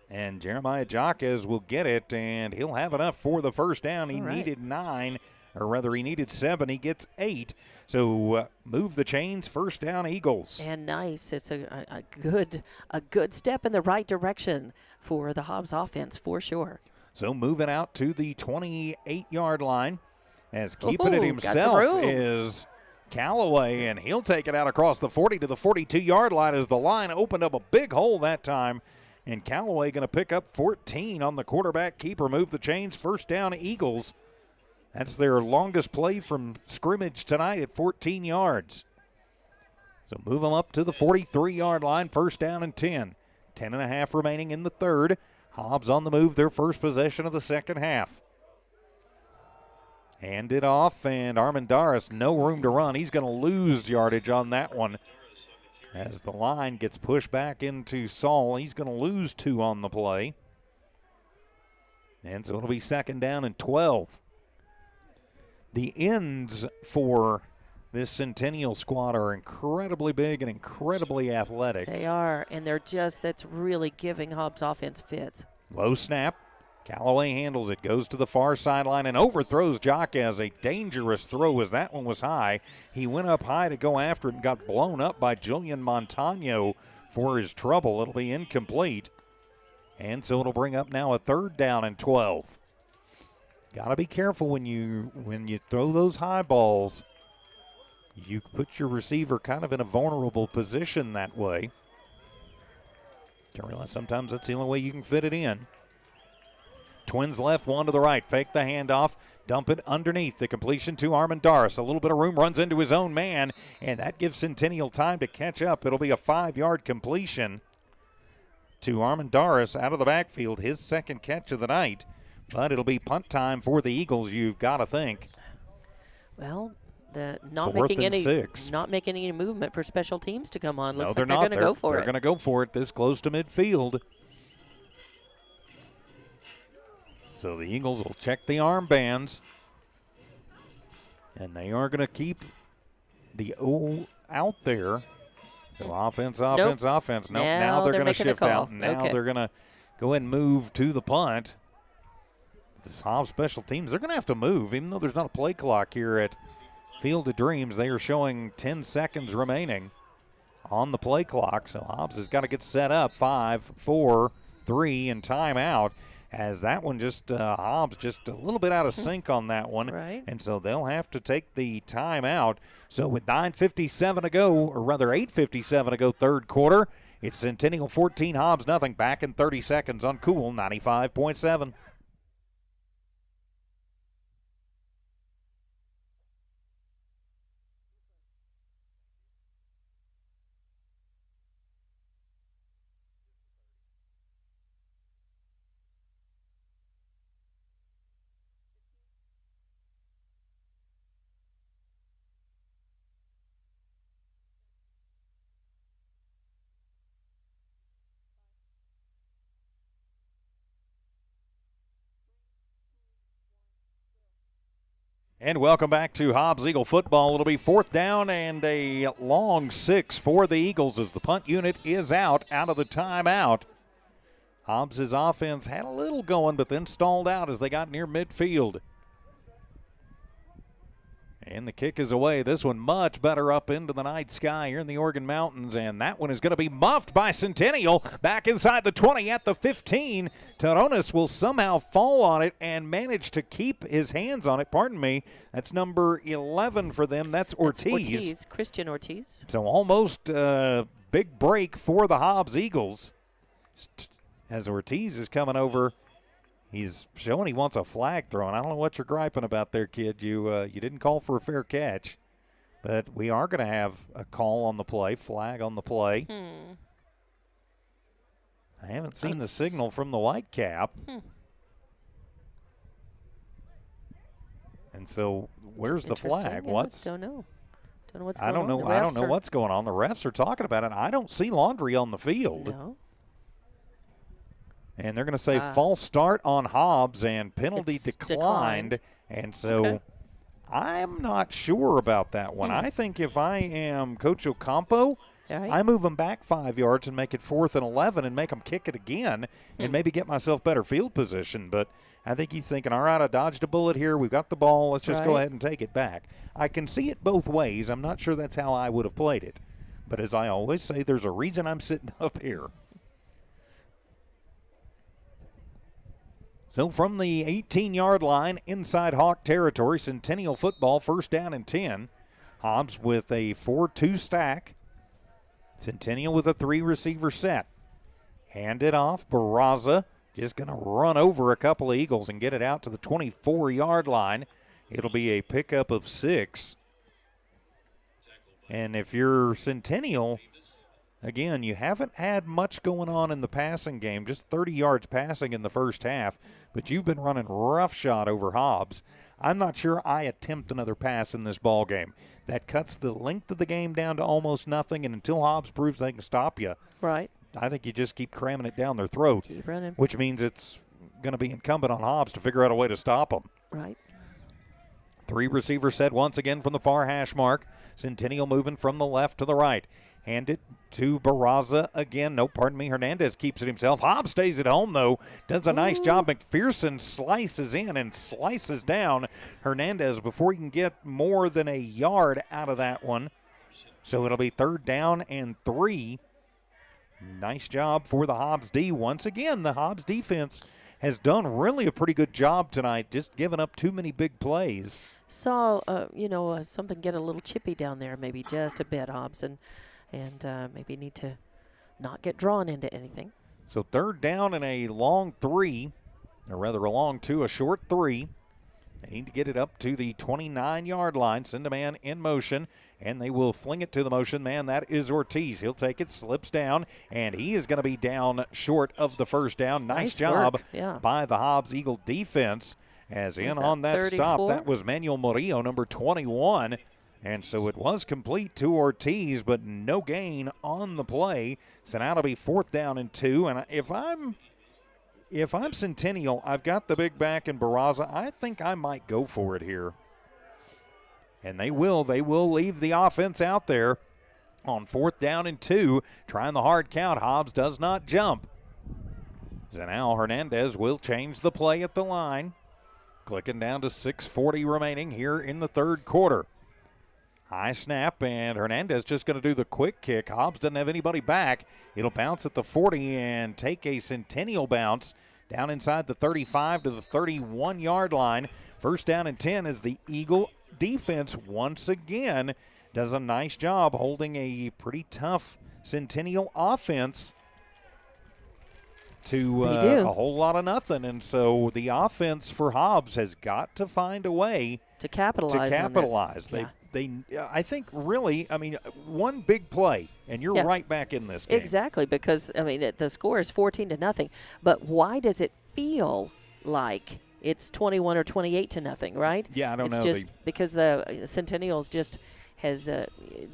And Jeremiah Jaquez will get it, and he'll have enough for the 1st down. He needed 9, or rather he needed 7. He gets 8. So move the chains, 1st down Eagles. And nice. It's a good step in the right direction for the Hobbs offense for sure. So moving out to the 28-yard line as keeping it himself is Callaway, and he'll take it out across the 40 to the 42-yard line as the line opened up a big hole that time. And Callaway going to pick up 14 on the quarterback keeper. Move the chains, 1st down Eagles. That's their longest play from scrimmage tonight at 14 yards. So move them up to the 43-yard line, 1st down and 10. 10.5 remaining in the 3rd. Hobbs on the move, their first possession of the second half. Hand it off, and Armendariz, no room to run. He's going to lose yardage on that one. As the line gets pushed back into Saul, he's going to lose 2 on the play. And so it'll be 2nd down and 12. The ends for this Centennial squad are incredibly big and incredibly athletic. They are, and that's really giving Hobbs offense fits. Low snap. Callaway handles it, goes to the far sideline and overthrows Jaquez. A dangerous throw as that one was high. He went up high to go after it and got blown up by Julian Montano for his trouble. It'll be incomplete. And so it'll bring up now a 3rd down and 12. Got to be careful when you throw those high balls. You put your receiver kind of in a vulnerable position that way. Don't realize sometimes that's the only way you can fit it in. Twins left, 1 to the right. Fake the handoff. Dump it underneath. The completion to Armendariz. A little bit of room, runs into his own man, and that gives Centennial time to catch up. It'll be a 5-yard completion to Armendariz out of the backfield, his 2nd catch of the night. But it'll be punt time for the Eagles, you've got to think. Well, not making any movement for special teams to come on. Looks like they're going to go for it. They're going to go for it this close to midfield. So the Eagles will check the armbands. And they are going to keep the O out there. So offense. Nope. Now they're going to shift out. Now they're going to go ahead and move to the punt. This Hobbs special teams, they're going to have to move, even though there's not a play clock here at Field of Dreams. They are showing 10 seconds remaining on the play clock. So Hobbs has got to get set up. 5, 4, 3, and timeout. As that one just, Hobbs just a little bit out of sync on that one. Right. And so they'll have to take the timeout. So with 9:57 to go, or rather 8:57 to go, third quarter, it's Centennial 14, Hobbs nothing. Back in 30 seconds on Cool 95.7. And welcome back to Hobbs Eagle football. It'll be fourth down and a long 6 for the Eagles as the punt unit is out of the timeout. Hobbs' offense had a little going, but then stalled out as they got near midfield. And the kick is away. This one much better up into the night sky here in the Oregon Mountains. And that one is going to be muffed by Centennial. Back inside the 20 at the 15. Taronis will somehow fall on it and manage to keep his hands on it. Pardon me. That's number 11 for them. That's Ortiz. Christian Ortiz. So almost big break for the Hobbs Eagles. As Ortiz is coming over. He's showing he wants a flag thrown. I don't know what you're griping about there, kid. You didn't call for a fair catch. But we are going to have a call on the play, flag on the play. I haven't seen the signal from the white cap. And so where's the flag? Yeah, What's don't know. Don't know what's going on. I don't know what's going on. The refs are talking about it. I don't see Laundry on the field. No. And they're going to say false start on Hobbs and penalty declined. And so I'm not sure about that one. I think if I am Coach Ocampo, I move them back 5 yards and make it 4th and 11 and make them kick it again and maybe get myself better field position. But I think he's thinking, all right, I dodged a bullet here. We've got the ball. Let's just go ahead and take it back. I can see it both ways. I'm not sure that's how I would have played it. But as I always say, there's a reason I'm sitting up here. So from the 18-yard line inside Hawk territory, Centennial football, first down and 10. Hobbs with a 4-2 stack. Centennial with a 3-receiver set. Hand it off. Barraza just going to run over a couple of Eagles and get it out to the 24-yard line. It'll be a pickup of 6. And if you're Centennial, again, you haven't had much going on in the passing game, just 30 yards passing in the first half, but you've been running roughshod over Hobbs. I'm not sure I attempt another pass in this ball game. That cuts the length of the game down to almost nothing, and until Hobbs proves they can stop you, I think you just keep cramming it down their throat, keep running. Which means it's going to be incumbent on Hobbs to figure out a way to stop them. 3-receiver set once again from the far hash mark. Centennial moving from the left to the right. Hand it to Barraza again. Hernandez keeps it himself. Hobbs stays at home, though. Does a nice job. McPherson slices in and slices down Hernandez before he can get more than a yard out of that one. So it'll be 3rd down and 3. Nice job for the Hobbs D. Once again, the Hobbs defense has done really a pretty good job tonight, just giving up too many big plays. Saw, something get a little chippy down there, maybe just a bit, Hobbs, and maybe need to not get drawn into anything. So 3rd down and a long 3, or rather a long 2, a short 3. They need to get it up to the 29-yard line. Send a man in motion, and they will fling it to the motion man. That is Ortiz. He'll take it, slips down, and he is going to be down short of the first down. Nice job by the Hobbs Eagle defense. As in on that 34? Stop, that was Manuel Murillo, number 21. And so it was complete to Ortiz, but no gain on the play. So now it'll be 4th down and 2. And if I'm Centennial, I've got the big back in Barraza. I think I might go for it here. And they will leave the offense out there on 4th down and 2, trying the hard count. Hobbs does not jump. So now Hernandez will change the play at the line. Clicking down to 6:40 remaining here in the third quarter. High snap, and Hernandez just going to do the quick kick. Hobbs doesn't have anybody back. It'll bounce at the 40 and take a Centennial bounce down inside the 35 to the 31-yard line. First down and 10 as the Eagle defense once again does a nice job holding a pretty tough Centennial offense to a whole lot of nothing. And so the offense for Hobbs has got to find a way to capitalize. On this. They I think really, I mean, one big play, and you're right back in this game. Exactly, because, I mean, the score is 14-0. But why does it feel like it's 21 or 28-0, right? Yeah, I don't know. It's just because the Centennials just has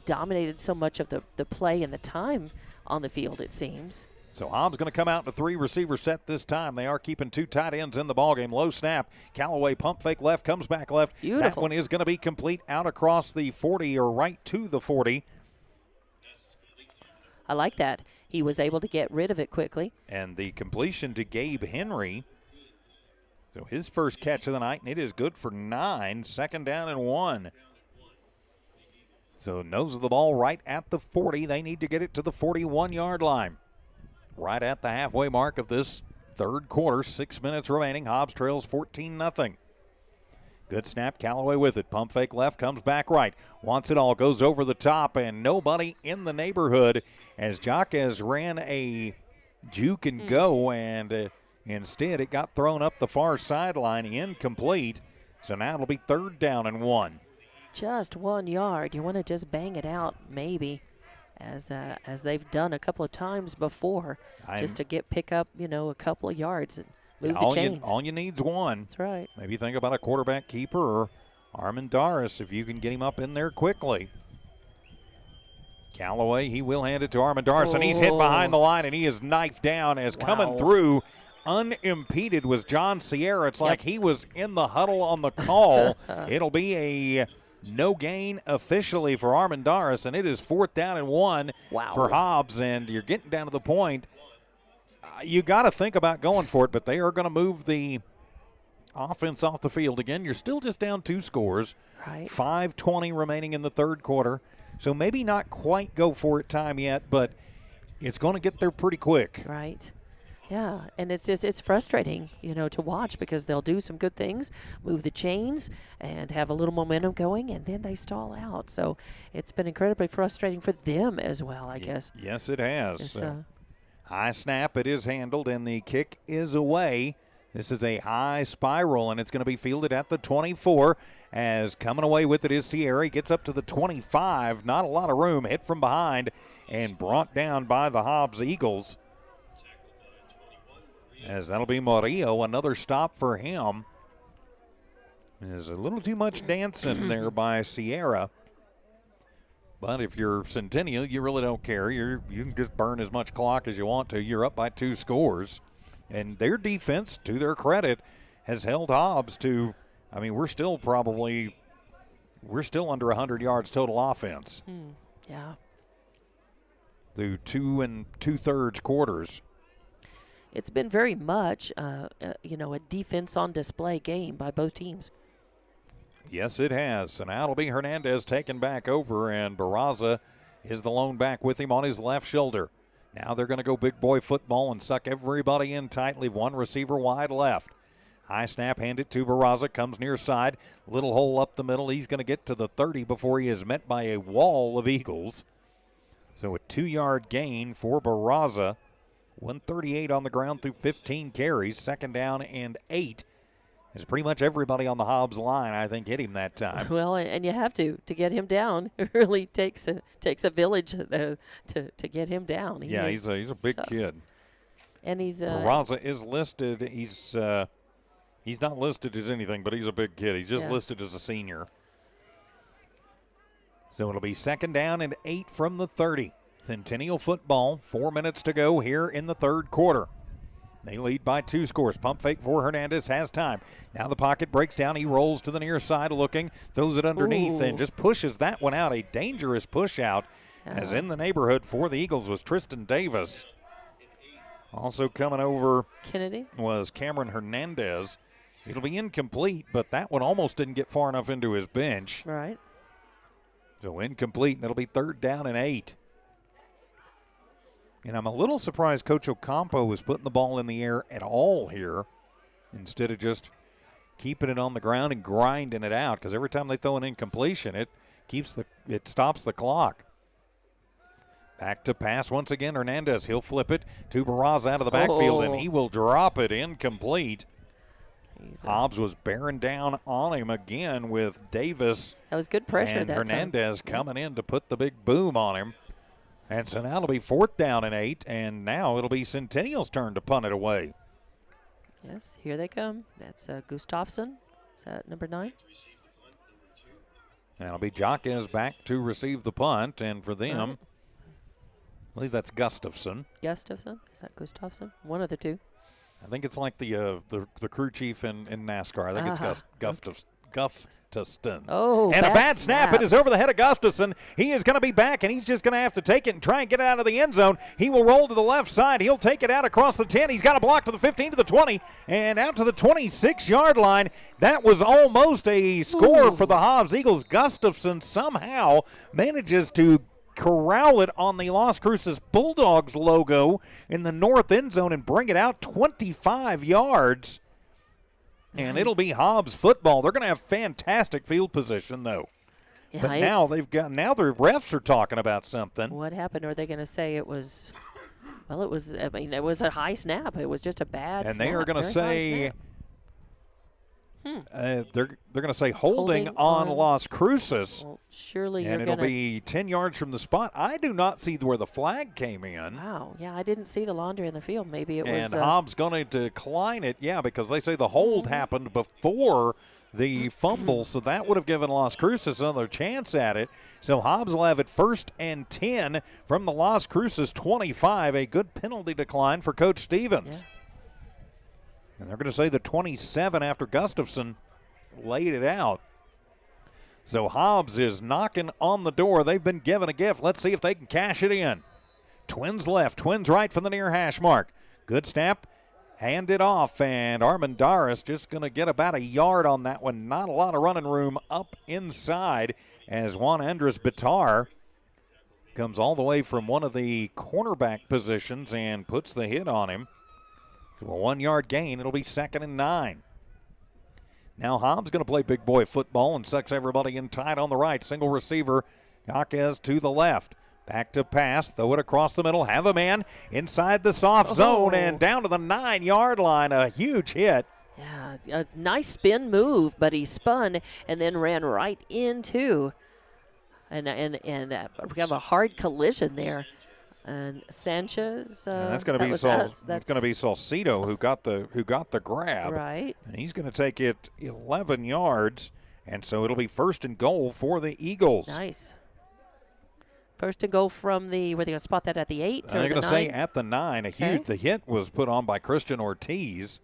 dominated so much of the play and the time on the field, it seems. So Hobbs going to come out in a three-receiver set this time. They are keeping two tight ends in the ballgame. Low snap. Callaway pump fake left, comes back left. Beautiful. That one is going to be complete out across the 40 or right to the 40. I like that. He was able to get rid of it quickly. And the completion to Gabe Henry. So his first catch of the night, and it is good for 9. Second down and 1. So nose of the ball right at the 40. They need to get it to the 41-yard line. Right at the halfway mark of this third quarter, 6 minutes remaining. Hobbs trails 14-0. Good snap, Callaway with it. Pump fake left, comes back right. Wants it all, goes over the top, and nobody in the neighborhood as Jaquez ran a juke and go, and instead it got thrown up the far sideline, incomplete. So now it'll be third down and 1. Just 1 yard. You want to just bang it out, maybe. As they've done a couple of times before, just to pick up, a couple of yards and move the chains. All you need's 1. That's right. Maybe think about a quarterback keeper or Armendariz if you can get him up in there quickly. Callaway, he will hand it to Armendariz, and he's hit behind the line, and he is knifed down as coming through unimpeded was John Sierra. It's like he was in the huddle on the call. It'll be a no gain officially for Armendariz, and it is 4th down and 1 for Hobbs, and you're getting down to the point. You got to think about going for it, but they are going to move the offense off the field again. You're still just down 2 scores. Right. 5:20 remaining in the third quarter, so maybe not quite go for it time yet, but it's going to get there pretty quick. Right. Yeah, and it's frustrating, to watch because they'll do some good things, move the chains, and have a little momentum going, and then they stall out. So it's been incredibly frustrating for them as well, I guess. Yes, it has. High snap, it is handled, and the kick is away. This is a high spiral, and it's going to be fielded at the 24. As coming away with it is Sierra. He gets up to the 25. Not a lot of room. Hit from behind and brought down by the Hobbs Eagles. As that'll be Murillo, another stop for him. There's a little too much dancing there by Sierra. But if you're Centennial, you really don't care. You can just burn as much clock as you want to. You're up by 2 scores. And their defense, to their credit, has held Hobbs to, we're still under 100 yards total offense. Yeah. Through 2 2/3 quarters. It's been very much, a defense on display game by both teams. Yes, it has. So now it'll be Hernandez taken back over, and Barraza is the lone back with him on his left shoulder. Now they're going to go big boy football and suck everybody in tight, leave one receiver wide left. High snap, hand it to Barraza, comes near side, little hole up the middle. He's going to get to the 30 before he is met by a wall of Eagles. So a 2-yard gain for Barraza. 138 on the ground through 15 carries. Second down and 8. As pretty much everybody on the Hobbs line, I think, hit him that time. Well, and you have to get him down. It really takes a village to get him down. He's a big tough kid. And he's Barraza is listed. He's not listed as anything, but he's a big kid. He's just listed as a senior. So it'll be second down and 8 from the 30. Centennial football, 4 minutes to go here in the third quarter. They lead by 2 scores. Pump fake for Hernandez, has time. Now the pocket breaks down. He rolls to the near side looking, throws it underneath, and just pushes that one out. A dangerous push out, as in the neighborhood for the Eagles was Tristan Davis. Also coming over Kennedy was Cameron Hernandez. It'll be incomplete, but that one almost didn't get far enough into his bench. Right. So incomplete, and it'll be 3rd down and 8. And I'm a little surprised Coach Ocampo was putting the ball in the air at all here instead of just keeping it on the ground and grinding it out, because every time they throw an incompletion, it stops the clock. Back to pass once again, Hernandez. He'll flip it to Barraza out of the backfield, and he will drop it incomplete. Hobbs was bearing down on him again with Davis. That was good pressure and that Hernandez time. coming in to put the big boom on him. And so now it'll be 4th down and 8, and now it'll be Centennial's turn to punt it away. Yes, here they come. That's Gustafson. Is that number 9? And it'll be Jaquez back to receive the punt, and for them, I believe that's Gustafson. Gustafson? Is that Gustafson? One of the two. I think it's like the crew chief in NASCAR. I think it's Gustafson. Oh, and a bad snap. It is over the head of Gustafson. He is going to be back, and he's just going to have to take it and try and get it out of the end zone. He will roll to the left side. He'll take it out across the 10. He's got a block to the 15, to the 20, and out to the 26-yard line. That was almost a score for the Hobbs Eagles. Gustafson somehow manages to corral it on the Las Cruces Bulldogs logo in the north end zone and bring it out 25 yards. And it'll be Hobbs football. They're going to have fantastic field position, though. Yeah, but now the refs are talking about something. What happened? Are they going to say it was? Well, it was. I mean, it was a high snap. It was just a bad. And snap. they are going to say. They're going to say holding on Las Cruces. Well, surely and it'll be 10 yards from the spot. I do not see where the flag came in. Wow. Yeah, I didn't see the laundry in the field. Maybe it was. And Hobbs going to decline it. Yeah, because they say the hold happened before the fumble, so that would have given Las Cruces another chance at it. So Hobbs will have it 1st and 10 from the Las Cruces 25. A good penalty decline for Coach Stevens. Yeah. And they're going to say the 27 after Gustafson laid it out. So Hobbs is knocking on the door. They've been given a gift. Let's see if they can cash it in. Twins left, Twins right from the near hash mark. Good snap. Hand it off, and Armendariz just going to get about a yard on that one. Not a lot of running room up inside as Juan Andres Bitar comes all the way from one of the cornerback positions and puts the hit on him. So a 1-yard gain. It'll be 2nd and 9. Now Hobbs going to play big boy football and sucks everybody in tight on the right. Single receiver, Jaquez to the left. Back to pass, throw it across the middle, have a man inside the soft zone and down to the 9-yard line. A huge hit. Yeah, a nice spin move, but he spun and then ran right into and we have a hard collision there. And Sanchez. And that's going to be Salcido who got the grab. Right. And he's going to take it 11 yards, and so it'll be 1st and goal for the Eagles. Nice. 1st and goal from the. Were they going to spot that at the 8? They're going to say at the 9. The hit was put on by Christian Ortiz.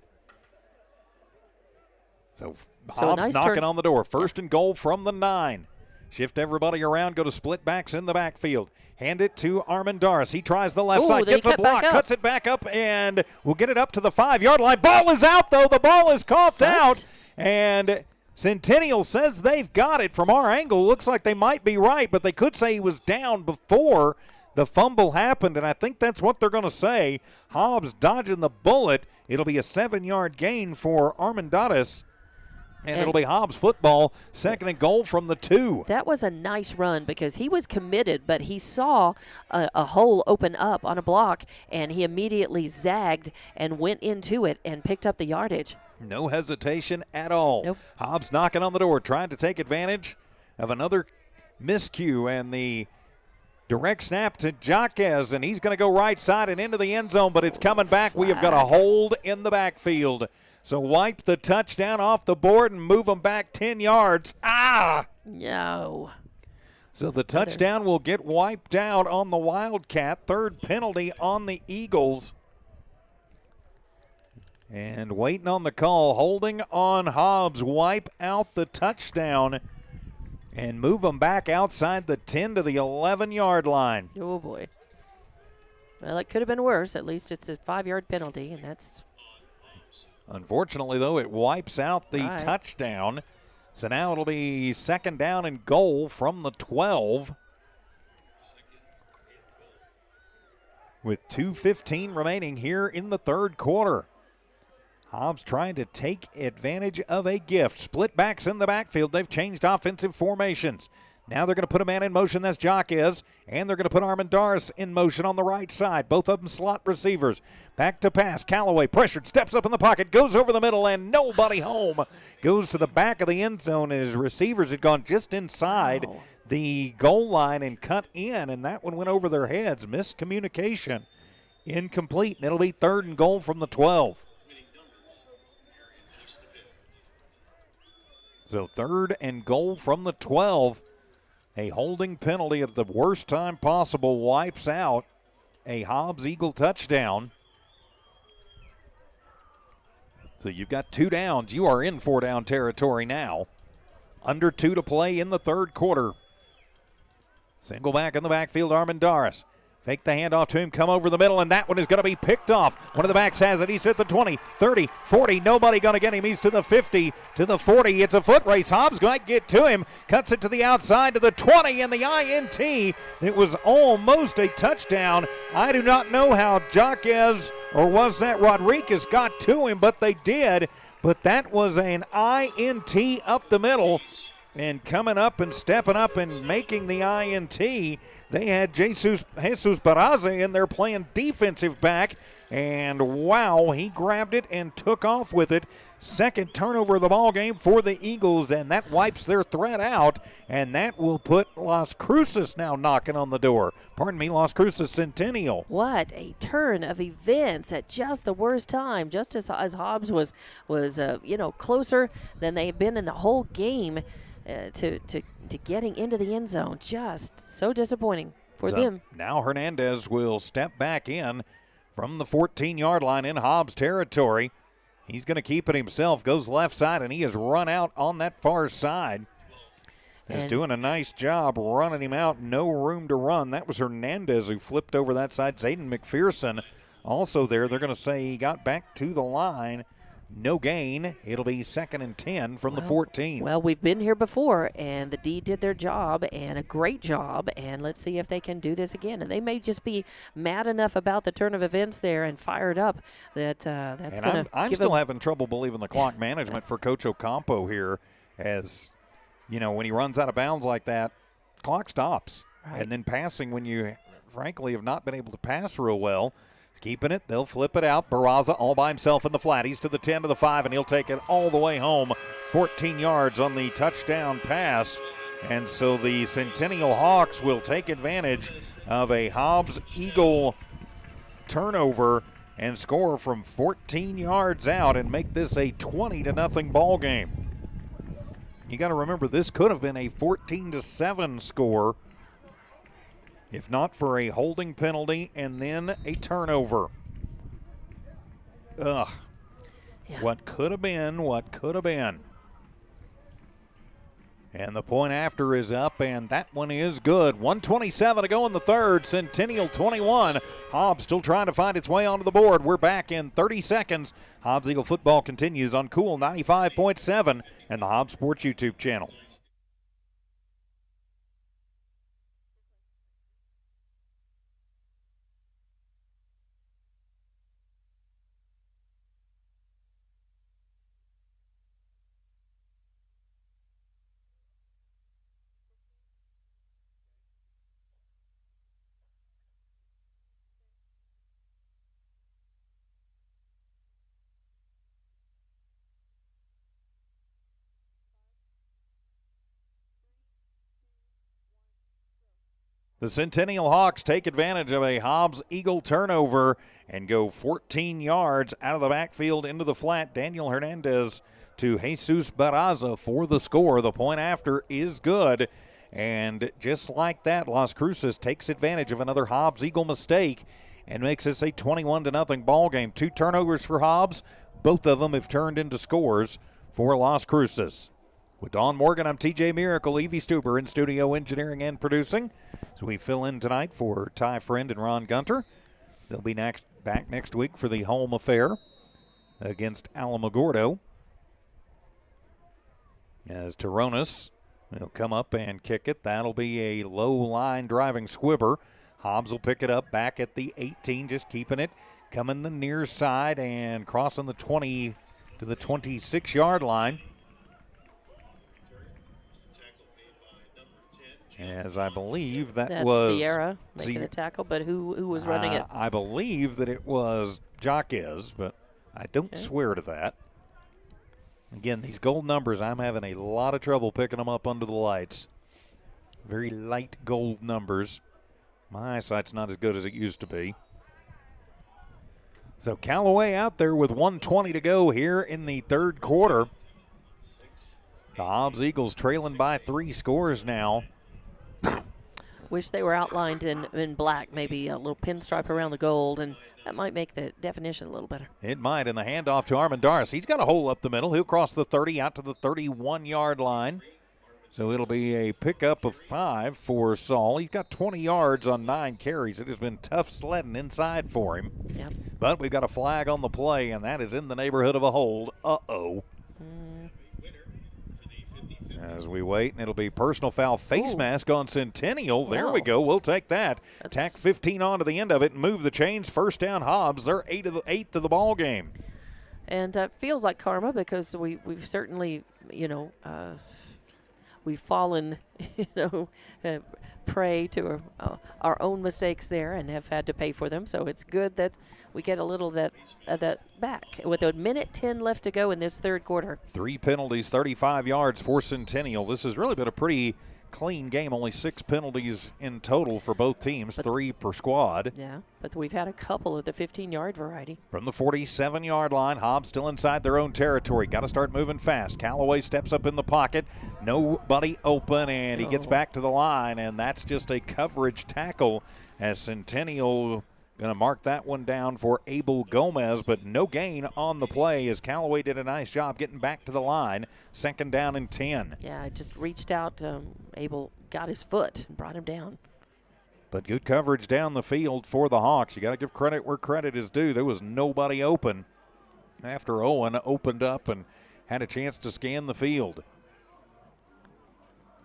So Hobbs knocking on the door. 1st and goal from the 9. Shift everybody around. Go to split backs in the backfield. Hand it to Armendariz. He tries the left side, gets a block, cuts it back up, and will get it up to the 5-yard line. Ball is out, though. The ball is coughed out, and Centennial says they've got it. From our angle, looks like they might be right, but they could say he was down before the fumble happened, and I think that's what they're going to say. Hobbs dodging the bullet. It'll be a 7-yard gain for Armendariz. And it'll be Hobbs football, 2nd and goal from the 2. That was a nice run because he was committed, but he saw a hole open up on a block, and he immediately zagged and went into it and picked up the yardage. No hesitation at all. Nope. Hobbs knocking on the door, trying to take advantage of another miscue, and the direct snap to Jaquez, and he's going to go right side and into the end zone, but it's coming back. We have got a hold in the backfield. So wipe the touchdown off the board and move them back 10 yards. No. So the touchdown will get wiped out on the Wildcat. 3rd penalty on the Eagles. And waiting on the call, holding on Hobbs. Wipe out the touchdown and move them back outside the 10 to the 11-yard line. Oh, boy. Well, it could have been worse. At least it's a 5-yard penalty, and that's. Unfortunately, though, it wipes out the touchdown. So now it'll be 2nd down and goal from the 12. With 2:15 remaining here in the 3rd quarter. Hobbs trying to take advantage of a gift. Split backs in the backfield. They've changed offensive formations. Now they're going to put a man in motion. That's Jaquez. And they're going to put Armendariz in motion on the right side. Both of them slot receivers. Back to pass. Callaway pressured. Steps up in the pocket. Goes over the middle. And nobody home. Goes to the back of the end zone. And his receivers had gone just inside the goal line and cut in. And that one went over their heads. Miscommunication. Incomplete. And it'll be 3rd and goal from the 12. So 3rd and goal from the 12. A holding penalty at the worst time possible wipes out a Hobbs Eagle touchdown. So you've got 2 downs. You are in 4-down territory now. Under 2 to play in the 3rd quarter. Single back in the backfield, Armendariz. Fake the handoff to him, come over the middle, and that one is going to be picked off. One of the backs has it. He's at the 20, 30, 40. Nobody going to get him. He's to the 50, to the 40. It's a foot race. Hobbs might get to him. Cuts it to the outside to the 20, and the INT. It was almost a touchdown. I do not know how Jaquez, or was that Rodriguez, got to him, but they did. But that was an INT up the middle. And coming up and stepping up and making the INT, they had Jesus Barraza in there playing defensive back. And wow, he grabbed it and took off with it. 2nd turnover of the ball game for the Eagles, and that wipes their threat out. And that will put Las Cruces now knocking on the door. Pardon me, Las Cruces Centennial. What a turn of events at just the worst time. Just as Hobbs was closer than they've been in the whole game. To getting into the end zone. Just so disappointing for them. Now Hernandez will step back in from the 14-yard line in Hobbs territory. He's going to keep it himself, goes left side, and he has run out on that far side. He's doing a nice job running him out. No room to run. That was Hernandez who flipped over that side. Zayden McPherson also there. They're going to say he got back to the line. No gain. It'll be 2nd and 10 from the 14. Well, we've been here before, and the D did their job, and a great job, and let's see if they can do this again. And they may just be mad enough about the turn of events there and fired up that that's going to I'm still having trouble believing the clock management for Coach Ocampo here, as, you know, when he runs out of bounds like that, clock stops. Right. And then passing when you, frankly, have not been able to pass real well. Keeping it, they'll flip it out. Barraza all by himself in the flat. He's to the 10, to the 5, and he'll take it all the way home. 14 yards on the touchdown pass. And so the Centennial Hawks will take advantage of a Hobbs Eagle turnover and score from 14 yards out and make this a 20-0 ball game. You got to remember, this could have been a 14-7 score if not for a holding penalty and then a turnover. Ugh. Yeah. What could have been, what could have been. And the point after is up, and that one is good. 1:27 to go in the 3rd. Centennial 21. Hobbs still trying to find its way onto the board. We're back in 30 seconds. Hobbs Eagle football continues on Cool 95.7 and the Hobbs Sports YouTube channel. The Centennial Hawks take advantage of a Hobbs Eagle turnover and go 14 yards out of the backfield into the flat. Daniel Hernandez to Jesus Barraza for the score. The point after is good. And just like that, Las Cruces takes advantage of another Hobbs Eagle mistake and makes this a 21-0 ball game. 2 turnovers for Hobbs. Both of them have turned into scores for Las Cruces. With Dawn Morgan, I'm TJ Miracle, Evie Stuber in studio engineering and producing. So we fill in tonight for Ty Friend and Ron Gunter. They'll be back next week for the home affair against Alamogordo. As Toronis will come up and kick it. That'll be a low line driving squibber. Hobbs will pick it up back at the 18, just keeping it. Coming the near side and crossing the 20 to the 26-yard line. As I believe that's was Sierra making the tackle, but who was running it? I believe that it was Jaquez, but I don't swear to that. Again, these gold numbers, I'm having a lot of trouble picking them up under the lights. Very light gold numbers. My eyesight's not as good as it used to be. So Callaway out there with 1:20 to go here in the third quarter. The Hobbs Eagles trailing by 3 scores now. Wish they were outlined in black, maybe a little pinstripe around the gold, and that might make the definition a little better. It might, and the handoff to Armendariz. He's got a hole up the middle. He'll cross the 30 out to the 31-yard line. So it'll be a pickup of 5 for Saul. He's got 20 yards on 9 carries. It has been tough sledding inside for him. Yep. But we've got a flag on the play, and that is in the neighborhood of a hold. Uh-oh. As we wait, and it'll be personal foul face mask on Centennial. There we go. We'll take that. Tack 15 on to the end of it and move the chains. First down, Hobbs. They're 8th of the ball game. And it feels like karma because we've certainly, we've fallen, prey to our own mistakes there and have had to pay for them. So it's good that we get a little of that back. With a minute 10 left to go in this third quarter. 3 penalties, 35 yards for Centennial. This has really been a pretty clean game. Only 6 penalties in total for both teams, 3 per squad. Yeah, but we've had a couple of the 15-yard variety. From the 47-yard line, Hobbs still inside their own territory. Got to start moving fast. Callaway steps up in the pocket. Nobody open, and he gets back to the line, and that's just a coverage tackle as Centennial going to mark that one down for Abel Gomez, but no gain on the play as Callaway did a nice job getting back to the line. Second down and 10. Yeah, I just reached out. Abel got his foot and brought him down. But good coverage down the field for the Hawks. You got to give credit where credit is due. There was nobody open after Owen opened up and had a chance to scan the field.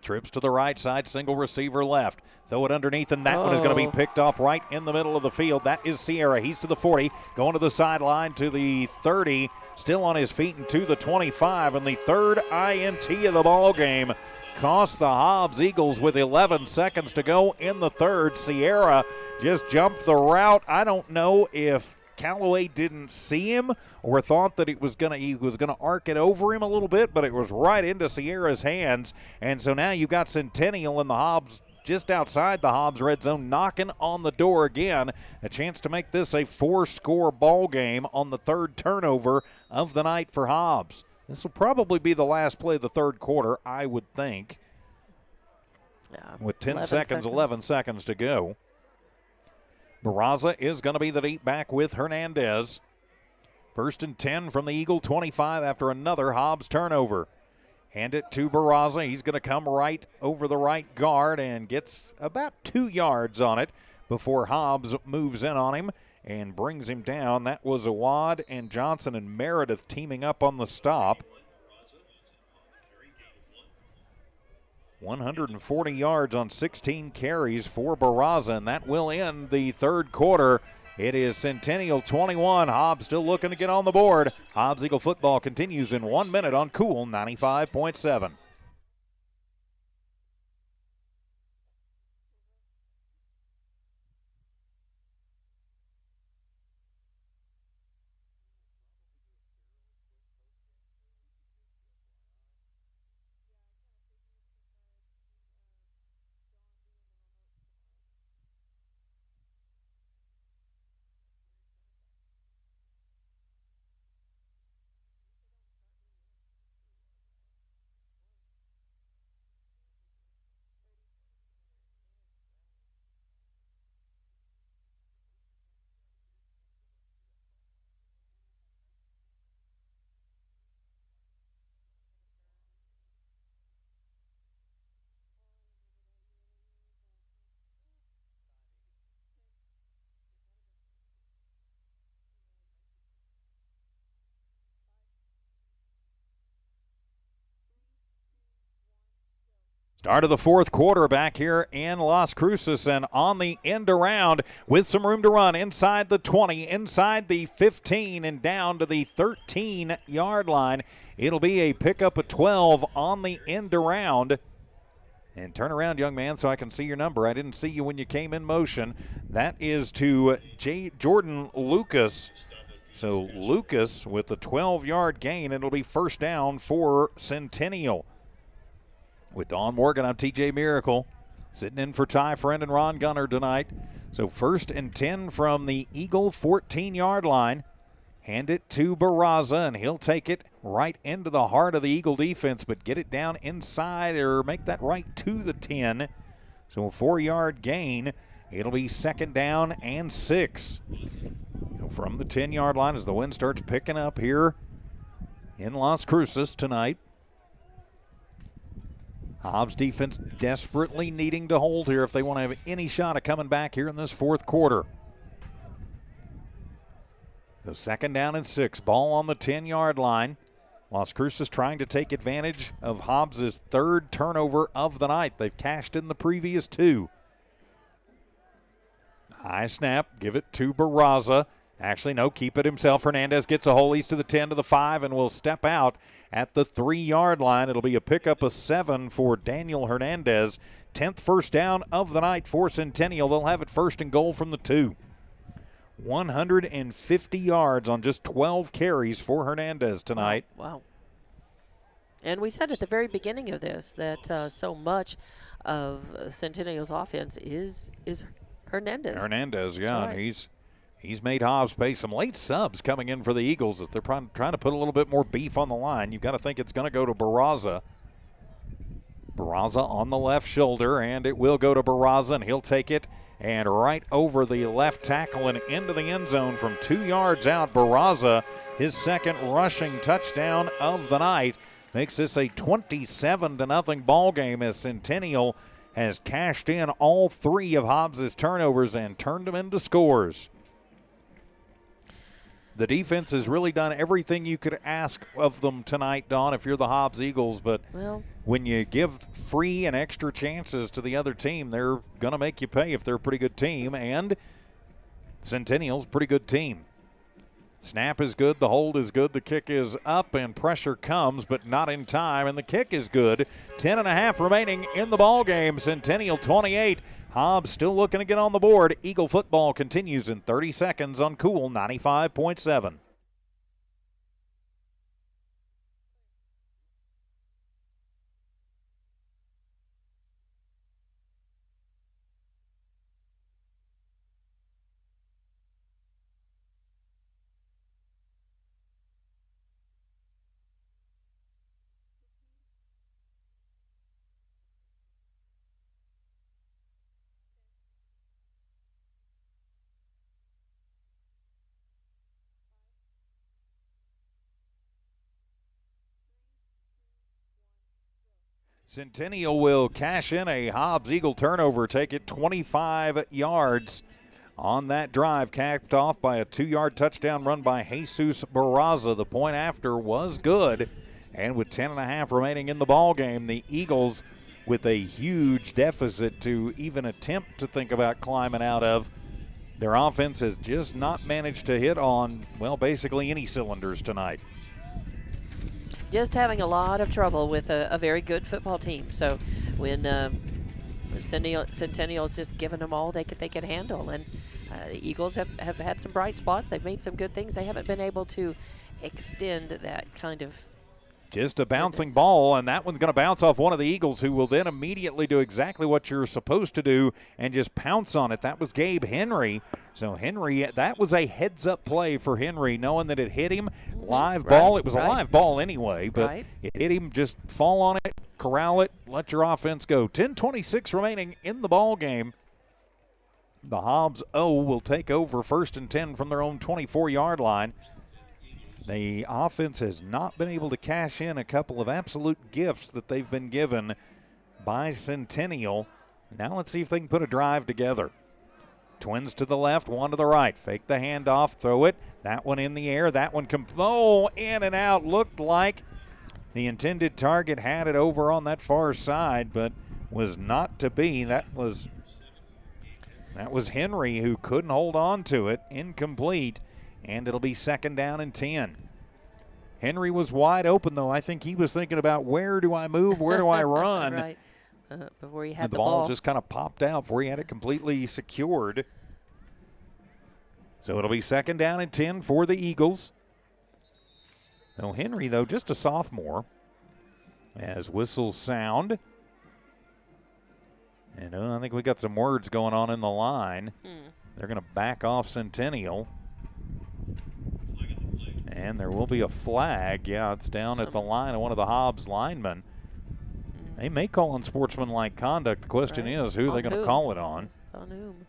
Trips to the right side, single receiver left. Throw it underneath, and that one is going to be picked off right in the middle of the field. That is Sierra. He's to the 40, going to the sideline to the 30, still on his feet and to the 25, and the third INT of the ball game cost the Hobbs Eagles with 11 seconds to go in the third. Sierra just jumped the route. I don't know if Callaway didn't see him or thought that he was gonna arc it over him a little bit, but it was right into Sierra's hands. And so now you've got Centennial and the Hobbs just outside the Hobbs red zone knocking on the door again. A chance to make this a 4-score ball game on the third turnover of the night for Hobbs. This will probably be the last play of the third quarter, I would think. Yeah, with 11 seconds to go. Barraza is going to be the deep back with Hernandez. First and 10 from the Eagle 25 after another Hobbs turnover. Hand it to Barraza. He's going to come right over the right guard and gets about 2 yards on it before Hobbs moves in on him and brings him down. That was Awad and Johnson and Meredith teaming up on the stop. 140 yards on 16 carries for Barraza, and that will end the third quarter. It is Centennial 21. Hobbs still looking to get on the board. Hobbs Eagle football continues in 1 minute on Cool 95.7. Start of the fourth quarter back here in Las Cruces, and on the end around with some room to run inside the 20, inside the 15, and down to the 13-yard line. It'll be a pickup of 12 on the end around. And turn around, young man, so I can see your number. I didn't see you when you came in motion. That is to Jordan Lucas. So Lucas with the 12-yard gain. It'll be first down for Centennial. With Dawn Morgan, I'm TJ Miracle. Sitting in for Ty Friend and Ron Gunner tonight. So 1st and 10 from the Eagle 14-yard line. Hand it to Barraza, and he'll take it right into the heart of the Eagle defense, but get it down inside or make that right to the 10. So a 4-yard gain. It'll be 2nd down and 6. So from the 10-yard line as the wind starts picking up here in Las Cruces tonight. Hobbs defense desperately needing to hold here if they want to have any shot at coming back here in this fourth quarter. So 2nd down and 6. Ball on the 10-yard line. Las Cruces trying to take advantage of Hobbs' 3rd turnover of the night. They've cashed in the previous 2. High snap. Give it to Barraza. Actually, no, keep it himself. Hernandez gets a hole. He's to the 10, to the 5, and will step out at the 3-yard line. It'll be a pickup of 7 for Daniel Hernandez. 10th first down of the night for Centennial. They'll have it 1st and goal from the 2. 150 yards on just 12 carries for Hernandez tonight. Wow. And we said at the very beginning of this that so much of Centennial's offense is Hernandez. Hernandez, yeah. Right. And he's made Hobbs pay some late subs coming in for the Eagles as they're trying to put a little bit more beef on the line. You've got to think it's going to go to Barraza. Barraza on the left shoulder, and it will go to Barraza, and he'll take it and right over the left tackle and into the end zone from 2 yards out. Barraza, his 2nd rushing touchdown of the night, makes this a 27-0 ball game as Centennial has cashed in all 3 of Hobbs' turnovers and turned them into scores. The defense has really done everything you could ask of them tonight, Dawn, if you're the Hobbs Eagles. But when you give free and extra chances to the other team, they're going to make you pay if they're a pretty good team. And Centennial's a pretty good team. Snap is good. The hold is good. The kick is up, and pressure comes, but not in time. And the kick is good. 10.5 remaining in the ball game. Centennial 28. Hobbs still looking to get on the board. Eagle football continues in 30 seconds on Cool 95.7. Centennial will cash in a Hobbs Eagle turnover, take it 25 yards on that drive, capped off by a 2-yard touchdown run by Jesus Barraza. The point after was good, and with 10.5 remaining in the ball game, the Eagles with a huge deficit to even attempt to think about climbing out of. Their offense has just not managed to hit on, well, basically any cylinders tonight. Just having a lot of trouble with a very good football team. So when Centennial's just giving them all they could handle, and the Eagles have had some bright spots. They've made some good things. They haven't been able to extend that kind of just a bouncing ball, and that one's going to bounce off one of the Eagles, who will then immediately do exactly what you're supposed to do and just pounce on it. That was Gabe Henry. So Henry, that was a heads-up play for Henry, knowing that it hit him. Live ball. It was a live ball anyway, but it hit him. Just fall on it, corral it, let your offense go. 10:26 remaining in the ball game. The Hobbs will take over 1st and 10 from their own 24-yard line. The offense has not been able to cash in a couple of absolute gifts that they've been given by Centennial. Now let's see if they can put a drive together. Twins to the left, one to the right. Fake the handoff, throw it. That one in the air. That one in and out. Looked like the intended target had it over on that far side, but was not to be. That was Henry who couldn't hold on to it. Incomplete, and it'll be 2nd down and 10. Henry was wide open, though. I think he was thinking about, where do I move, where do I run? Right. Before he had the ball. ball just kind of popped out before he had it completely secured. So it'll be 2nd down and 10 for the Eagles. Now Henry, though, just a sophomore, as whistles sound. And I think we got some words going on in the line. They're going to back off Centennial. And there will be a flag. Yeah, it's down at the line of one of the Hobbs linemen. They may call unsportsmanlike conduct. The question is, who are they going to call it on? On whom?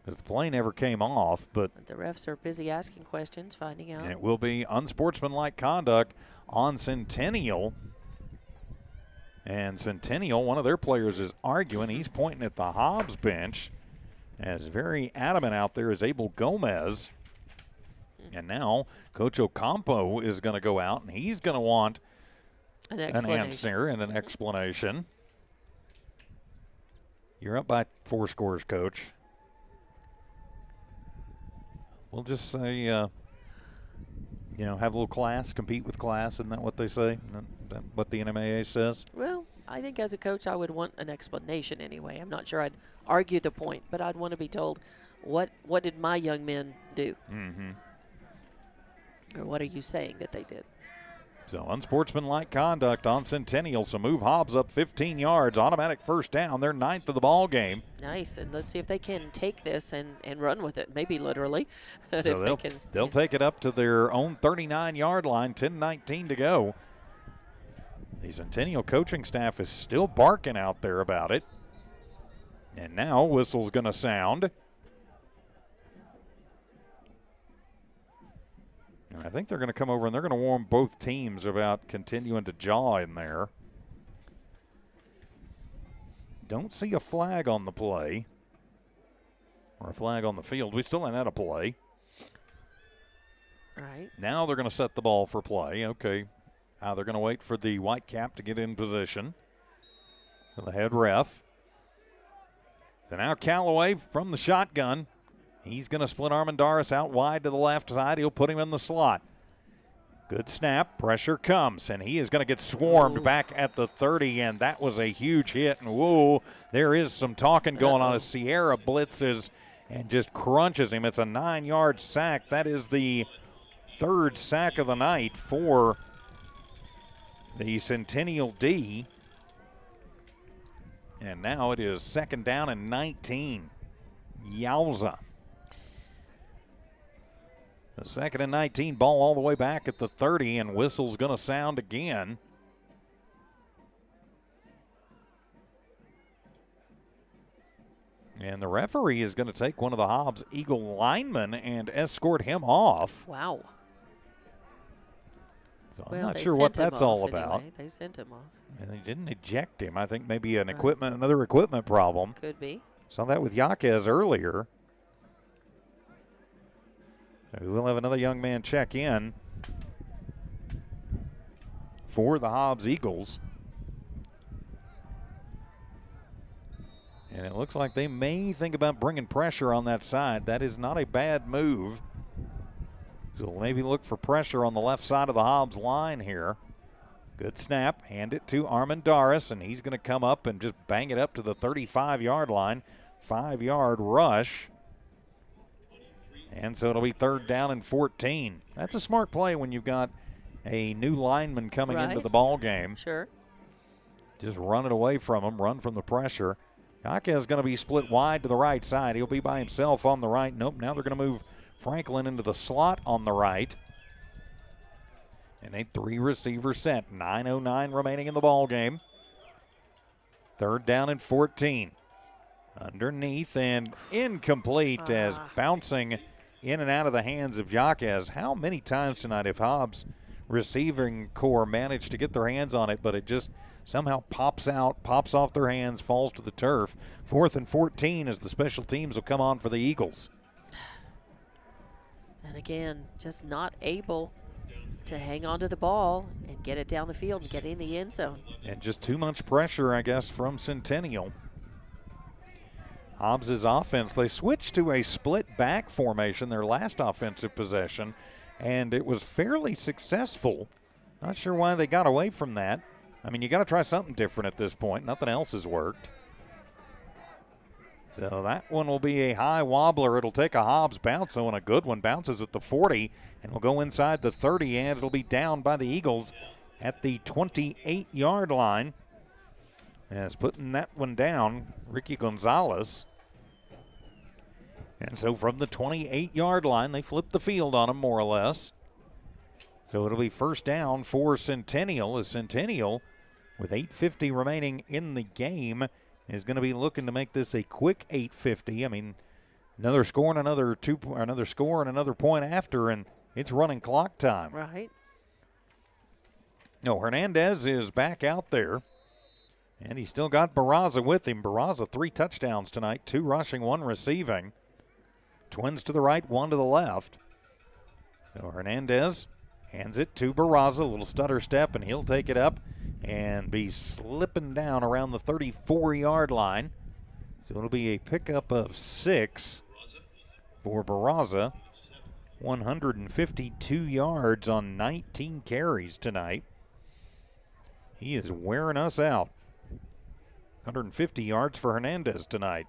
Because the play never came off, but the refs are busy asking questions, finding out. And it will be unsportsmanlike conduct on Centennial. And Centennial, one of their players is arguing. He's pointing at the Hobbs bench. As very adamant out there is Abel Gomez. And now Coach Ocampo is going to go out, and he's going to want an answer and an explanation. You're up by 4 scores, Coach. We'll just say, have a little class, compete with class. Isn't that what they say? Isn't that what the NMAA says? Well, I think as a coach, I would want an explanation anyway. I'm not sure I'd argue the point, but I'd want to be told, what did my young men do? Or what are you saying that they did? So unsportsmanlike conduct on Centennial. So move Hobbs up 15 yards. Automatic 1st down. They're 9th of the ball game. Nice. And let's see if they can take this and run with it, maybe literally. So they'll take it up to their own 39-yard line, 10:19 to go. The Centennial coaching staff is still barking out there about it. And now whistle's going to sound. And I think they're going to come over and they're going to warn both teams about continuing to jaw in there. Don't see a flag on the play. Or a flag on the field. We still ain't had a play. All right. Now they're going to set the ball for play. Okay. They're going to wait for the white cap to get in position. For the head ref. So now Callaway from the shotgun. He's going to split Armendariz out wide to the left side. He'll put him in the slot. Good snap. Pressure comes, and he is going to get swarmed back at the 30, and that was a huge hit. And, whoa, there is some talking going on as Sierra blitzes and just crunches him. It's a 9-yard sack. That is the 3rd sack of the night for the Centennial D. And now it is 2nd down and 19. Yowza. The 2nd and 19, ball all the way back at the 30, and whistle's going to sound again. And the referee is going to take one of the Hobbs Eagle linemen and escort him off. Wow. So I'm not sure what that's all about. Anyway. They sent him off. And they didn't eject him. I think maybe another equipment problem. Could be. Saw that with Yaquez earlier. So we'll have another young man check in for the Hobbs Eagles. And it looks like they may think about bringing pressure on that side. That is not a bad move. So maybe look for pressure on the left side of the Hobbs line here. Good snap. Hand it to Armendariz, and he's going to come up and just bang it up to the 35-yard line. 5-yard rush. And so it'll be 3rd down and 14. That's a smart play when you've got a new lineman coming into the ball game. Sure. Just run it away from him, run from the pressure. Yaquez is going to be split wide to the right side. He'll be by himself on the right. Nope, now they're going to move Franklin into the slot on the right. And a 3-receiver set. 9:09 remaining in the ball game. 3rd down and 14. Underneath and incomplete as bouncing in and out of the hands of Yaquez. How many times tonight have Hobbs receiving corps managed to get their hands on it, but it just somehow pops out, pops off their hands, falls to the turf. 4th and 14 as the special teams will come on for the Eagles. And again, just not able to hang on to the ball and get it down the field and get in the end zone. And just too much pressure, I guess, from Centennial. Hobbs' offense, they switched to a split back formation their last offensive possession, and it was fairly successful. Not sure why they got away from that. I mean, you got to try something different at this point. Nothing else has worked. So that one will be a high wobbler. It'll take a Hobbs bounce, though, and a good one. Bounces at the 40 and will go inside the 30, and it'll be down by the Eagles at the 28-yard line. As putting that one down, Ricky Gonzalez. And so from the 28-yard line, they flip the field on him more or less. So it'll be first down for Centennial, as Centennial, with 8:50 remaining in the game, is going to be looking to make this a quick 8:50. I mean, another score and another point after, and it's running clock time. Right. No, Hernandez is back out there, and he's still got Barraza with him. Barraza 3 touchdowns tonight, 2 rushing, 1 receiving. Twins to the right, 1 to the left. So Hernandez hands it to Barraza, a little stutter step, and he'll take it up and be slipping down around the 34-yard line. So it'll be a pickup of 6 for Barraza. 152 yards on 19 carries tonight. He is wearing us out. 150 yards for Hernandez tonight.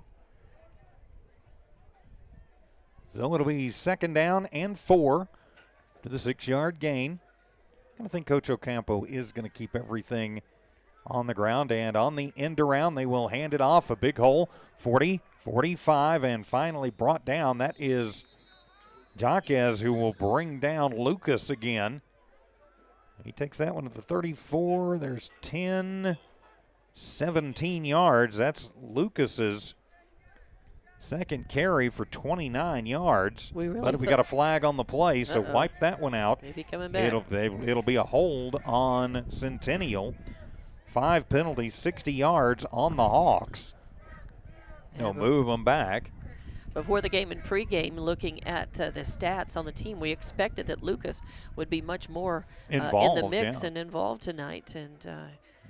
So it'll be second down and 4 to the 6-yard gain. I think Coach Ocampo is going to keep everything on the ground, and on the end around, they will hand it off. A big hole, 40, 45, and finally brought down. That is Jaquez, who will bring down Lucas again. He takes that one to the 34. There's 10, 17 yards. That's Lucas's second carry for 29 yards. We got a flag on the play, so wipe that one out. Maybe coming back. It'll be a hold on Centennial. 5 penalties, 60 yards on the Hawks. They'll move them back. Before the game and pregame, looking at the stats on the team, we expected that Lucas would be much more involved, in the mix and involved tonight. And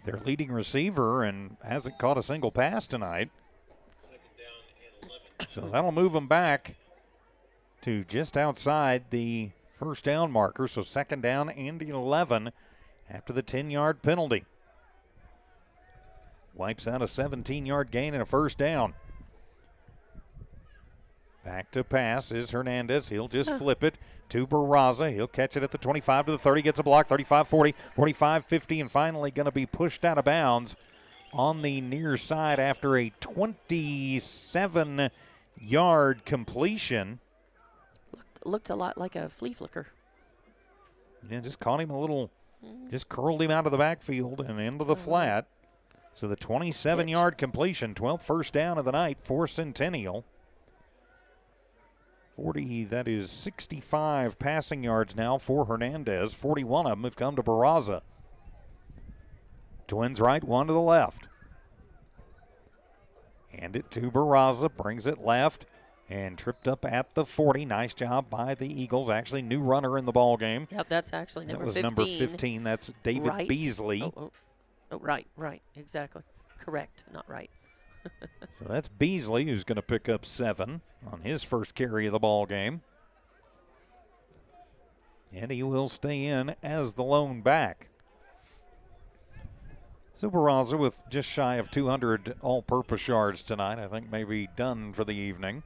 their leading receiver and hasn't caught a single pass tonight. So that'll move them back to just outside the first down marker. So second down and 11 after the 10-yard penalty. Wipes out a 17-yard gain and a first down. Back to pass is Hernandez. He'll just flip it to Barraza. He'll catch it at the 25 to the 30, gets a block, 35, 40, 45, 50, and finally going to be pushed out of bounds on the near side after a 27-yard completion. Looked a lot like a flea flicker. Yeah, just caught him a little, just curled him out of the backfield and into the flat. So the 27-yard completion, 12th first down of the night for Centennial. 40, that is 65 passing yards now for Hernandez. 41 of them have come to Barraza. Twins right, 1 to the left. Hand it to Barraza, brings it left, and tripped up at the 40. Nice job by the Eagles. Actually, new runner in the ball game. Yep, that's actually number 15. That was number 15. That's David Beasley. Oh, right, exactly. Correct, not right. So that's Beasley, who's going to pick up 7 on his first carry of the ball game. And he will stay in as the lone back. So Barraza with just shy of 200 all-purpose yards tonight. I think maybe done for the evening.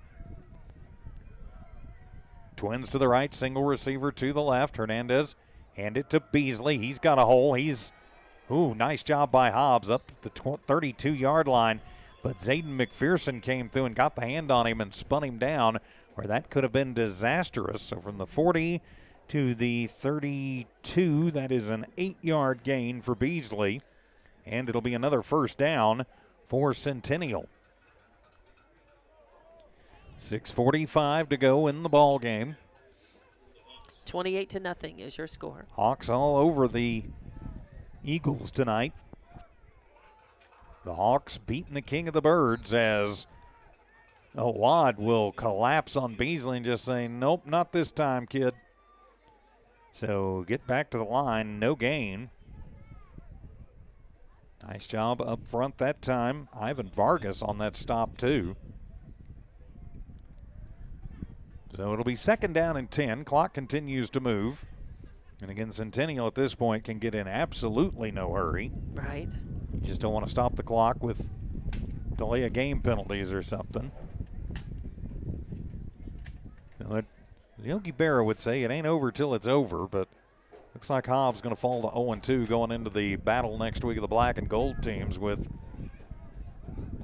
Twins to the right, single receiver to the left. Hernandez hand it to Beasley. He's got a hole. Nice job by Hobbs up at the 32-yard line. But Zayden McPherson came through and got the hand on him and spun him down where that could have been disastrous. So from the 40 to the 32, that is an 8-yard gain for Beasley. And it'll be another first down for Centennial. 6:45 to go in the ball game. 28-0 is your score. Hawks all over the Eagles tonight. The Hawks beating the king of the birds as Awad will collapse on Beasley and just say, nope, not this time, kid. So get back to the line, no gain. Nice job up front that time. Ivan Vargas on that stop too. So it'll be 2nd down and 10. Clock continues to move. And again, Centennial at this point can get in absolutely no hurry. Right. You just don't want to stop the clock with delay of game penalties or something. Yogi Berra would say it ain't over till it's over, but looks like Hobbs going to fall to 0-2 going into the battle next week of the black and gold teams with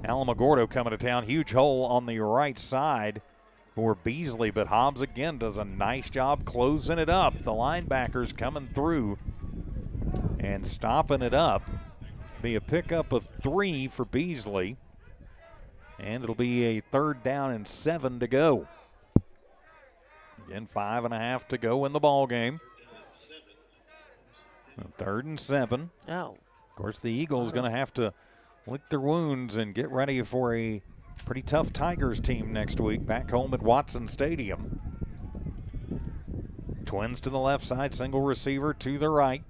Alamogordo coming to town. Huge hole on the right side for Beasley, but Hobbs again does a nice job closing it up. The linebackers coming through and stopping it up. Be a pickup of 3 for Beasley, and it'll be a 3rd down and 7 to go. Again, 5.5 to go in the ball game. 3rd and 7. Oh. Of course, the Eagles going to have to lick their wounds and get ready for a pretty tough Tigers team next week back home at Watson Stadium. Twins to the left side, single receiver to the right.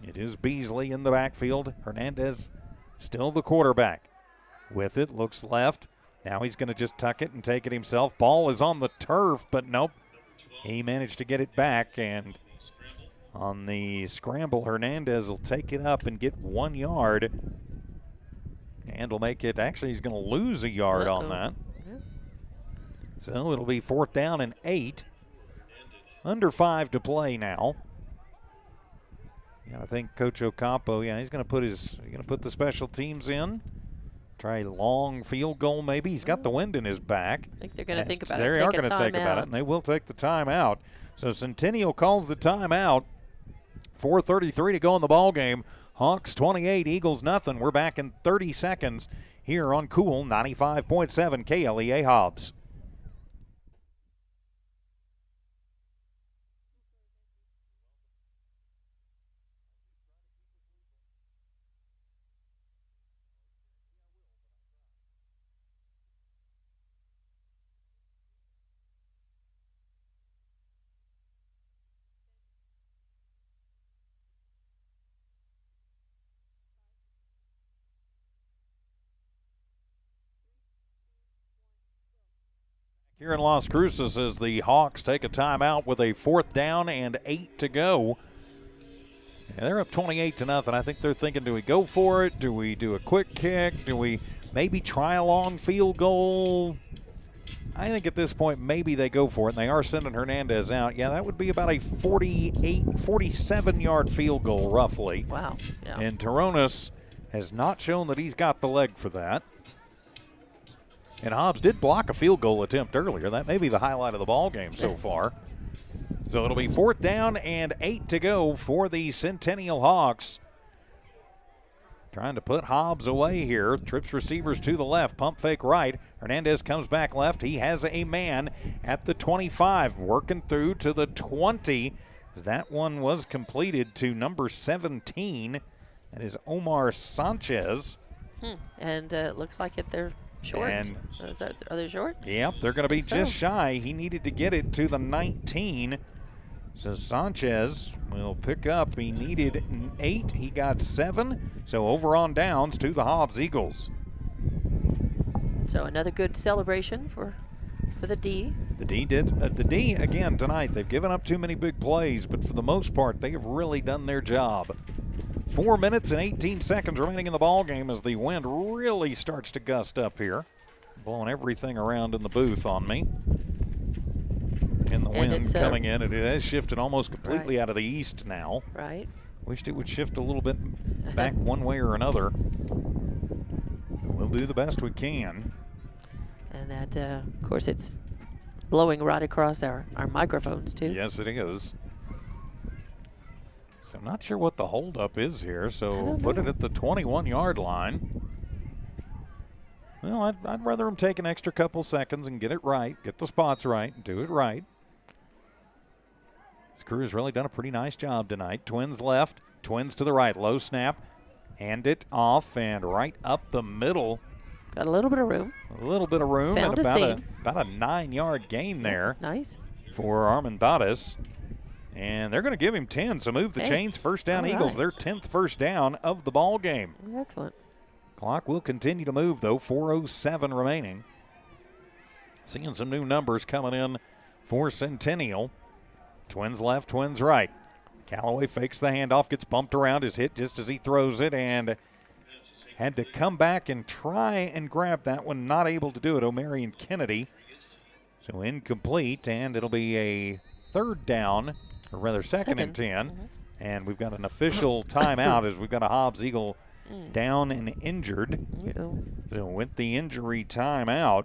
It is Beasley in the backfield. Hernandez still the quarterback. With it, looks left. Now he's going to just tuck it and take it himself. Ball is on the turf, but nope. He managed to get it back, and on the scramble, Hernandez will take it up and get 1 yard. And will make it, actually he's going to lose a yard on that. Yeah. So it'll be 4th down and 8. Under 5 to play now. Yeah, I think Coach Ocampo, he's going to put the special teams in. Try a long field goal maybe. He's got the wind in his back. I think they're going to think about it. They are going to take about it, and they will take the timeout. So Centennial calls the timeout. 4:33 to go in the ball game. Hawks 28, Eagles nothing. We're back in 30 seconds here on Cool 95.7 KLEA Hobbs. Here in Las Cruces as the Hawks take a timeout with a 4th down and 8 to go. Yeah, they're up 28-0. I think they're thinking, do we go for it? Do we do a quick kick? Do we maybe try a long field goal? I think at this point maybe they go for it, and they are sending Hernandez out. Yeah, that would be about a 47-yard field goal roughly. Wow. Yeah. And Toronis has not shown that he's got the leg for that. And Hobbs did block a field goal attempt earlier. That may be the highlight of the ball game so far. So it'll be 4th down and 8 to go for the Centennial Hawks. Trying to put Hobbs away here. Trips receivers to the left, pump fake right. Hernandez comes back left. He has a man at the 25, working through to the 20. That one was completed to number 17. That is Omar Sanchez. And it looks like they're short. And are they short? Yep, they're going to be just shy. He needed to get it to the 19. So Sanchez will pick up. He needed 8. He got 7. So over on downs to the Hobbs Eagles. So another good celebration for the D. The D again tonight. They've given up too many big plays, but for the most part, they have really done their job. 4 minutes and 18 seconds remaining in the ball game as the wind really starts to gust up here, blowing everything around in the booth on me. And the wind coming in, it has shifted almost completely out of the east now. Right. Wished it would shift a little bit back one way or another. We'll do the best we can. And that, of course, it's blowing right across our microphones too. Yes, it is. So I'm not sure what the holdup is here, so put it at the 21-yard line. Well, I'd rather them take an extra couple seconds and get it right, get the spots right, and do it right. This crew has really done a pretty nice job tonight. Twins left, Twins to the right. Low snap, hand it off and right up the middle. Got a little bit of room. A little bit of room. Found and about a 9-yard gain there. Nice. For Armendariz. And they're going to give him 10, so move the chains. First down, Eagles. Their 10th first down of the ball game. Excellent. Clock will continue to move, though. 4:07 remaining. Seeing some new numbers coming in for Centennial. Twins left, twins right. Callaway fakes the handoff, gets bumped around, is hit just as he throws it, and had to come back and try and grab that one. Not able to do it. O'Marion Kennedy. So incomplete, and it'll be a third down, or rather second and 10. And we've got an official timeout as we've got a Hobbs Eagle down and injured. So with the injury timeout,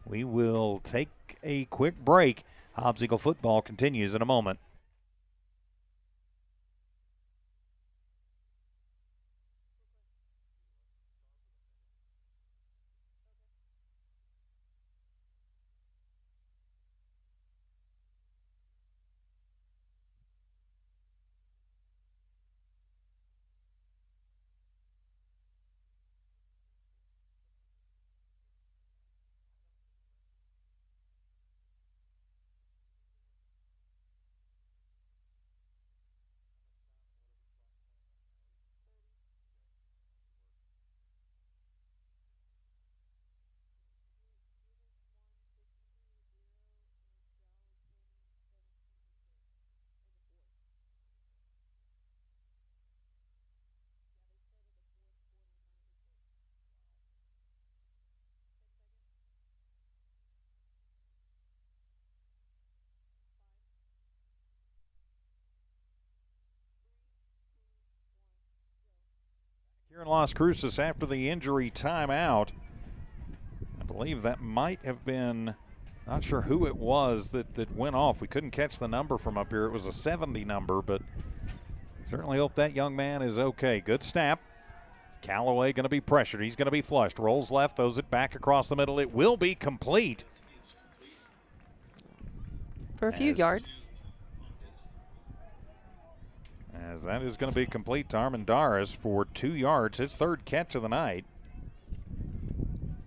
we will take a quick break. Hobbs Eagle football continues in a moment. Here in Las Cruces after the injury timeout. I believe that might have been, not sure who it was that went off. We couldn't catch the number from up here. It was a 70 number, but certainly hope that young man is okay. Good snap. Callaway going to be pressured. He's going to be flushed. Rolls left, throws it back across the middle. It will be complete. For a few yards. As that is going to be complete to Armendariz for 2 yards, his third catch of the night.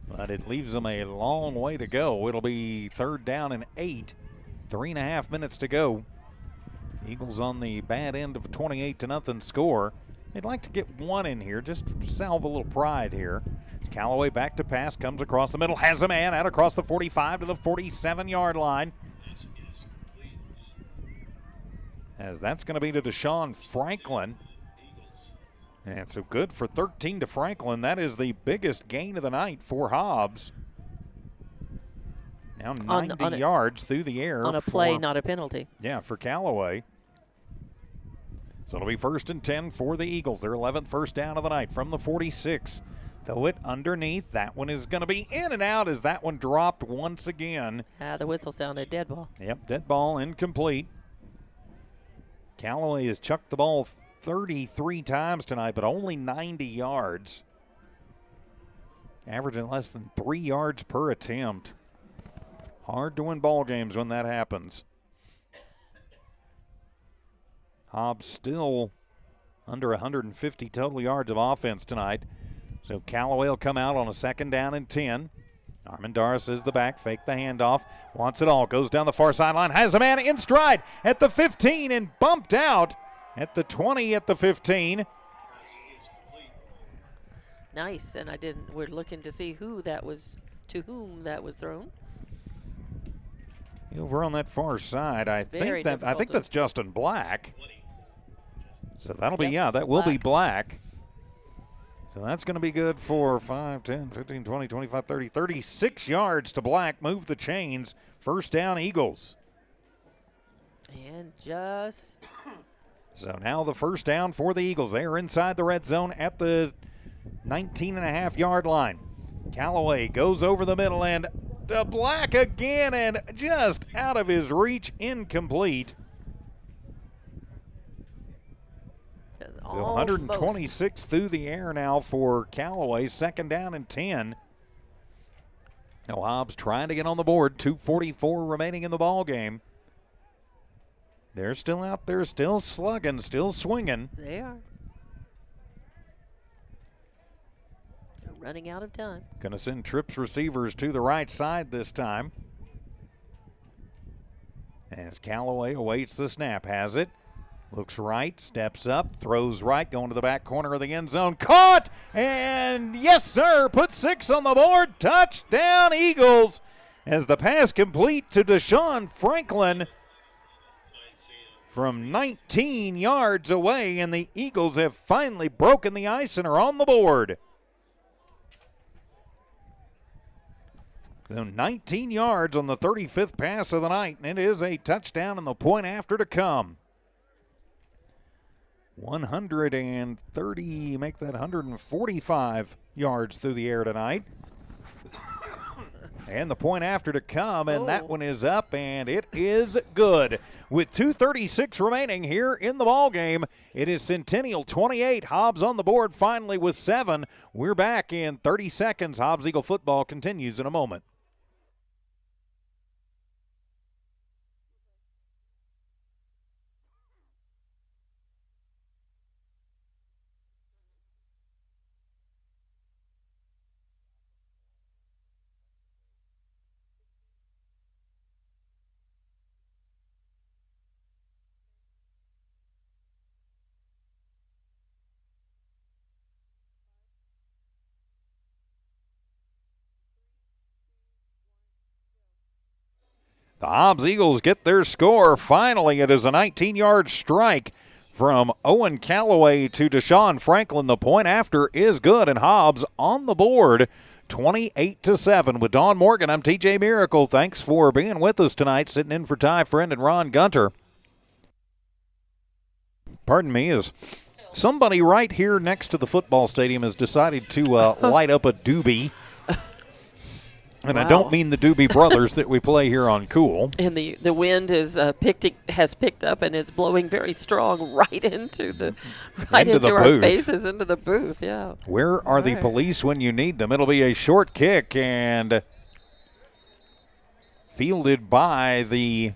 But it leaves him a long way to go. It'll be third down and 8. 3.5 minutes to go. Eagles on the bad end of a 28-0 score. They'd like to get one in here, just salve a little pride here. Callaway back to pass, comes across the middle, has a man out across the 45 to the 47-yard line. As that's going to be to Deshaun Franklin. And so good for 13 to Franklin. That is the biggest gain of the night for Hobbs. Now 90 yards through the air. On a play, not a penalty. Yeah, for Callaway. So it'll be first and 10 for the Eagles. Their 11th first down of the night from the 46. Throw it underneath. That one is going to be in and out as that one dropped once again. The whistle sounded dead ball. Yep, dead ball, incomplete. Callaway has chucked the ball 33 times tonight, but only 90 yards. Averaging less than 3 yards per attempt. Hard to win ball games when that happens. Hobbs still under 150 total yards of offense tonight. So Callaway will come out on a second down and 10. Armendariz is the back, fake the handoff, wants it all, goes down the far sideline, has a man in stride at the 15 and bumped out at the 20 at the 15. Nice, and we're looking to see to whom that was thrown. Over on that far side, I think that's Justin Black. So that'll be, that will be Black. So that's going to be good for 5, 10, 15, 20, 25, 30, 36 yards to Black. Move the chains. First down, Eagles. And just. So now the first down for the Eagles. They are inside the red zone at the 19.5-yard line. Callaway goes over the middle and to Black again and just out of his reach, incomplete. So 126 through the air now for Callaway. Second down and 10. Now Hobbs trying to get on the board. 2:44 remaining in the ball game. They're still out there, still slugging, still swinging. They are. They're running out of time. Going to send trips receivers to the right side this time. As Callaway awaits the snap, has it. Looks right, steps up, throws right, going to the back corner of the end zone. Caught! And yes, sir, put 6 on the board. Touchdown, Eagles. As the pass complete to Deshaun Franklin from 19 yards away, and the Eagles have finally broken the ice and are on the board. So 19 yards on the 35th pass of the night, and it is a touchdown and the point after to come. 130, make that 145 yards through the air tonight. And the point after to come, and that one is up, and it is good. With 2:36 remaining here in the ball game, it is Centennial 28, Hobbs on the board finally with 7. We're back in 30 seconds. Hobbs Eagle football continues in a moment. The Hobbs Eagles get their score. Finally, it is a 19-yard strike from Owen Callaway to Deshaun Franklin. The point after is good, and Hobbs on the board, 28-7. With Dawn Morgan, I'm TJ Miracle. Thanks for being with us tonight, sitting in for Ty Friend and Ron Gunter. Pardon me, is somebody right here next to the football stadium has decided to light up a doobie. And wow. I don't mean the Doobie Brothers that we play here on Cool. And the wind is has picked up and it's blowing very strong right into our faces, into the booth. Yeah. Where are the police when you need them? It'll be a short kick and fielded by the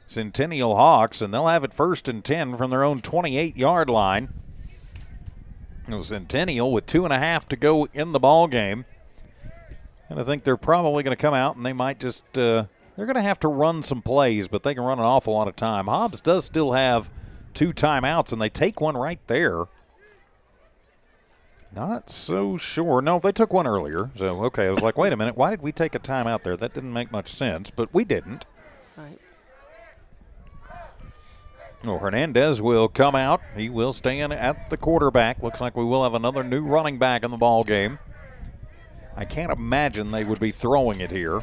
Centennial Hawks, and they'll have it 1st and 10 from their own 28-yard line. Centennial with 2.5 to go in the ball game. And I think they're probably going to come out and they might just they're going to have to run some plays, but they can run an awful lot of time. Hobbs does still have 2 timeouts, and they take one right there. Not so sure. No, they took one earlier. So, okay, I was like, wait a minute, why did we take a timeout there? That didn't make much sense, but we didn't. Right. Well, Hernandez will come out. He will stand at the quarterback. Looks like we will have another new running back in the ball game. I can't imagine they would be throwing it here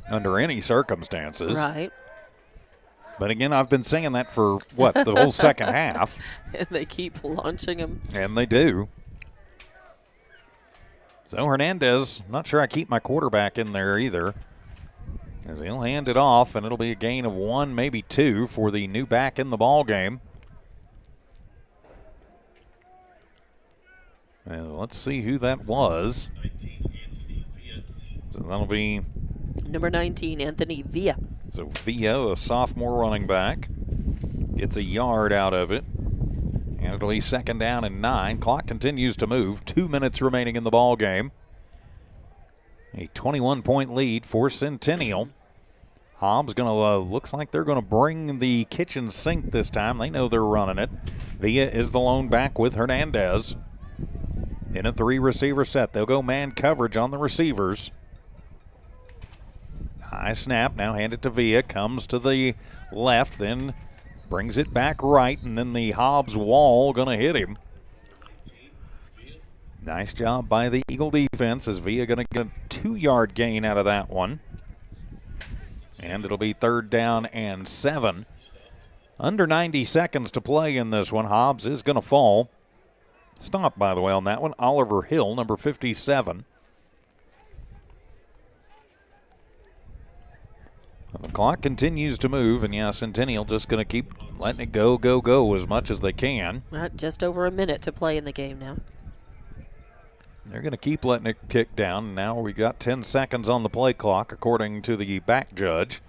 under any circumstances. Right. But again, I've been saying that for, the whole second half. And they keep launching them. And they do. So Hernandez, not sure I keep my quarterback in there either, as he'll hand it off, and it'll be a gain of 1, maybe 2 for the new back in the ball game. And let's see who that was. So that'll be number 19, Anthony Villa. So Villa, a sophomore running back, gets a yard out of it. And it'll be 2nd down and 9. Clock continues to move. 2 minutes remaining in the ball game. A 21-point lead for Centennial. Hobbs looks like they're going to bring the kitchen sink this time. They know they're running it. Villa is the lone back with Hernandez. In a 3-receiver set, they'll go man coverage on the receivers. High snap, now hand it to Villa, comes to the left, then brings it back right, and then the Hobbs wall going to hit him. Nice job by the Eagle defense, as Villa going to get a 2-yard gain out of that one. And it'll be 3rd down and 7. Under 90 seconds to play in this one. Hobbs is going to fall. Stop, by the way, on that one. Oliver Hill, number 57. And the clock continues to move, and Centennial just going to keep letting it go as much as they can. Just over a minute to play in the game now. They're going to keep letting it kick down. Now we got 10 seconds on the play clock, according to the back judge.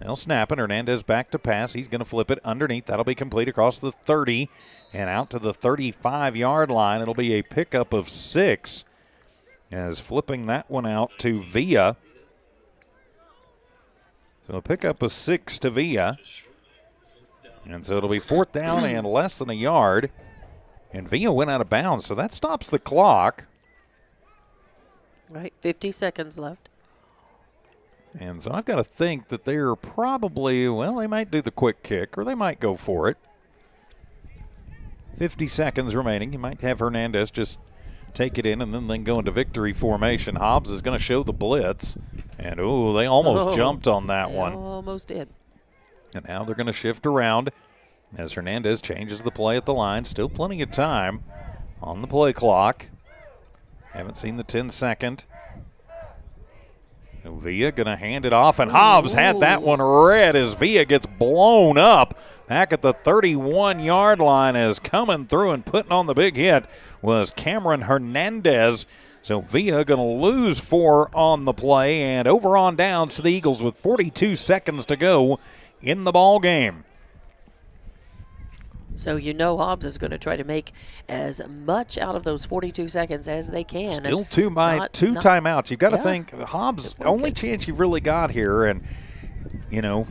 They'll snap it. Hernandez back to pass. He's going to flip it underneath. That'll be complete across the 30 and out to the 35-yard line. It'll be a pickup of 6, as flipping that one out to Villa. So a pickup of 6 to Villa. And so it'll be 4th down and less than a yard. And Villa went out of bounds, so that stops the clock. Right, 50 seconds left. And so I've got to think that they're probably, well, they might do the quick kick or they might go for it. 50 seconds remaining. You might have Hernandez just take it in and then go into victory formation. Hobbs is going to show the blitz. And, oh, they almost jumped on that one. Almost did. And now they're going to shift around as Hernandez changes the play at the line. Still plenty of time on the play clock. Haven't seen the 10-second. Villa going to hand it off, and Hobbs had that one read as Villa gets blown up back at the 31-yard line. As coming through and putting on the big hit was Cameron Hernandez. So Villa going to lose 4 on the play, and over on downs to the Eagles with 42 seconds to go in the ball game. So Hobbs is going to try to make as much out of those 42 seconds as they can. Still two timeouts. You've got to think Hobbs' only chance you've really got here. And,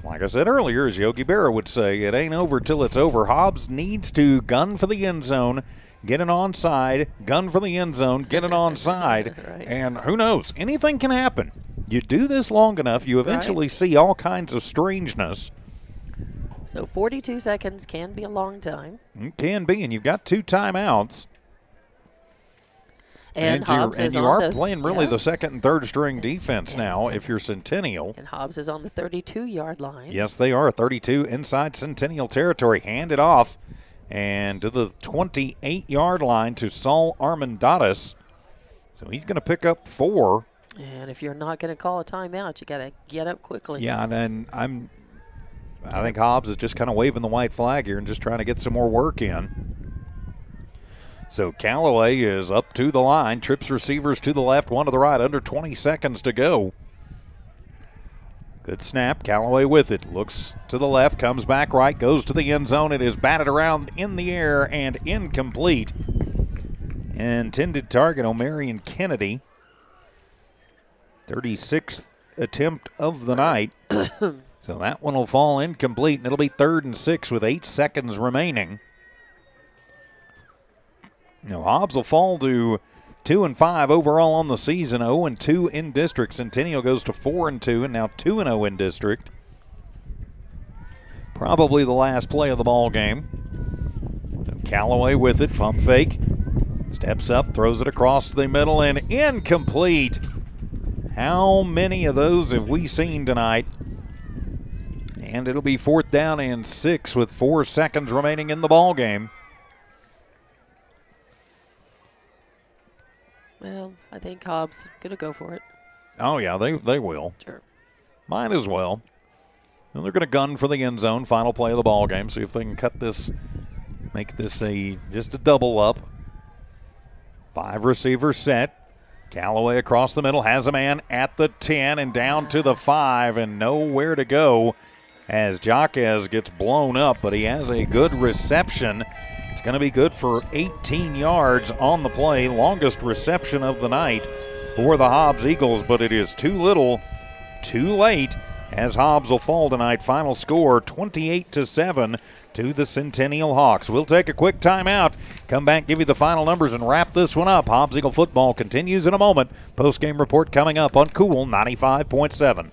like I said earlier, as Yogi Berra would say, it ain't over till it's over. Hobbs needs to gun for the end zone, get an onside, gun for the end zone, get an onside. Right. And who knows? Anything can happen. You do this long enough, you eventually see all kinds of strangeness. So 42 seconds can be a long time. It can be, and you've got 2 timeouts. And Hobbs is you are playing really the second and third string defense now if you're Centennial. And Hobbs is on the 32-yard line. Yes, they are. 32 inside Centennial territory. Hand it off and to the 28-yard line to Saul Armandatis. So he's going to pick up 4. And if you're not going to call a timeout, you got to get up quickly. Yeah, and then I think Hobbs is just kind of waving the white flag here and just trying to get some more work in. So Callaway is up to the line, trips receivers to the left, one to the right, under 20 seconds to go. Good snap, Callaway with it, looks to the left, comes back right, goes to the end zone. It is batted around in the air and incomplete. Intended target, O'Marion Kennedy. 36th attempt of the night. So that one will fall incomplete, and it'll be 3rd and 6 with 8 seconds remaining. Now Hobbs will fall to 2-5 overall on the season, 0-2 in district. Centennial goes to 4-2 and now 2-0 in district. Probably the last play of the ball game. So Callaway with it, pump fake, steps up, throws it across the middle, and incomplete. How many of those have we seen tonight? And it'll be 4th down and 6 with 4 seconds remaining in the ball game. Well, I think Hobbs going to go for it. Oh, yeah, they will. Sure. Might as well. And they're going to gun for the end zone, final play of the ball game. See if they can cut this, make this just a double up. 5 receivers set. Callaway across the middle, has a man at the 10 and down to the 5 and nowhere to go as Jaquez gets blown up, but he has a good reception. It's going to be good for 18 yards on the play, longest reception of the night for the Hobbs Eagles, but it is too little, too late, as Hobbs will fall tonight. Final score 28-7 to the Centennial Hawks. We'll take a quick timeout, come back, give you the final numbers, and wrap this one up. Hobbs Eagle football continues in a moment. Post-game report coming up on Cool 95.7.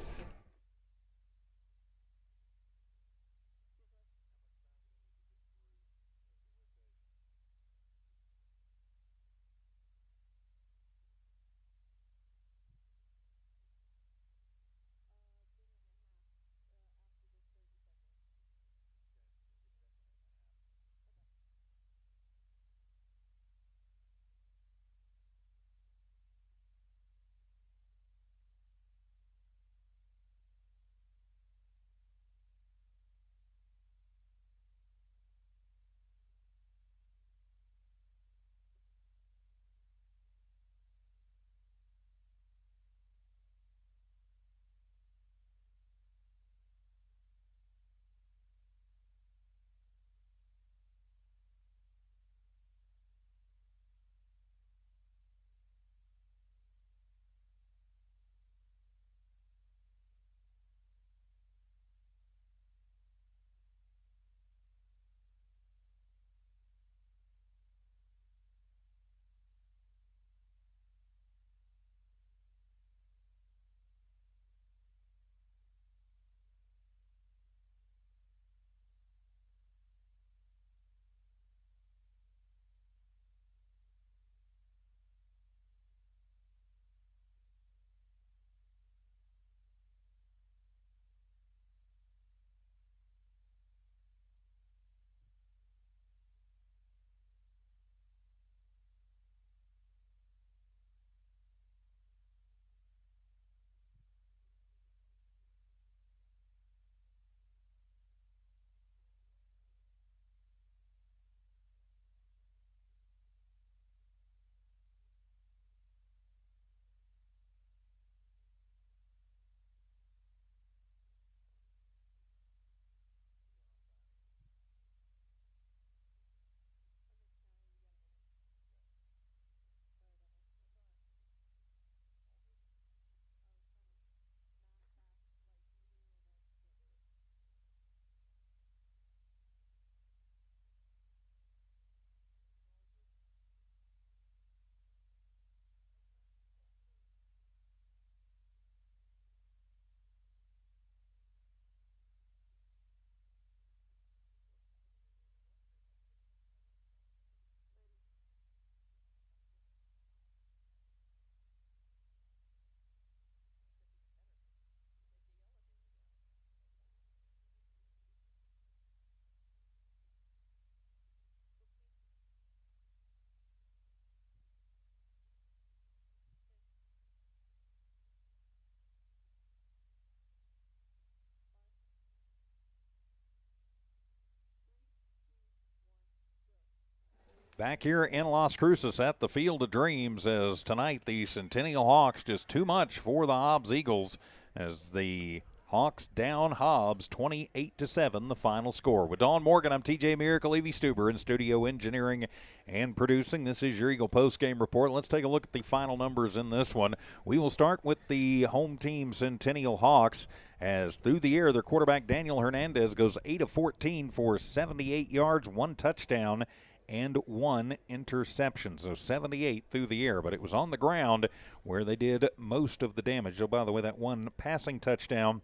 Back here in Las Cruces at the Field of Dreams, as tonight the Centennial Hawks just too much for the Hobbs Eagles, as the Hawks down Hobbs 28-7, the final score. With Dawn Morgan, I'm TJ Miracle, Evie Stuber in studio engineering and producing. This is your Eagle postgame report. Let's take a look at the final numbers in this one. We will start with the home team Centennial Hawks, as through the air their quarterback Daniel Hernandez goes 8 of 14 for 78 yards, 1 touchdown, and 1 interception. So 78 through the air, but it was on the ground where they did most of the damage. Oh, by the way, that 1 passing touchdown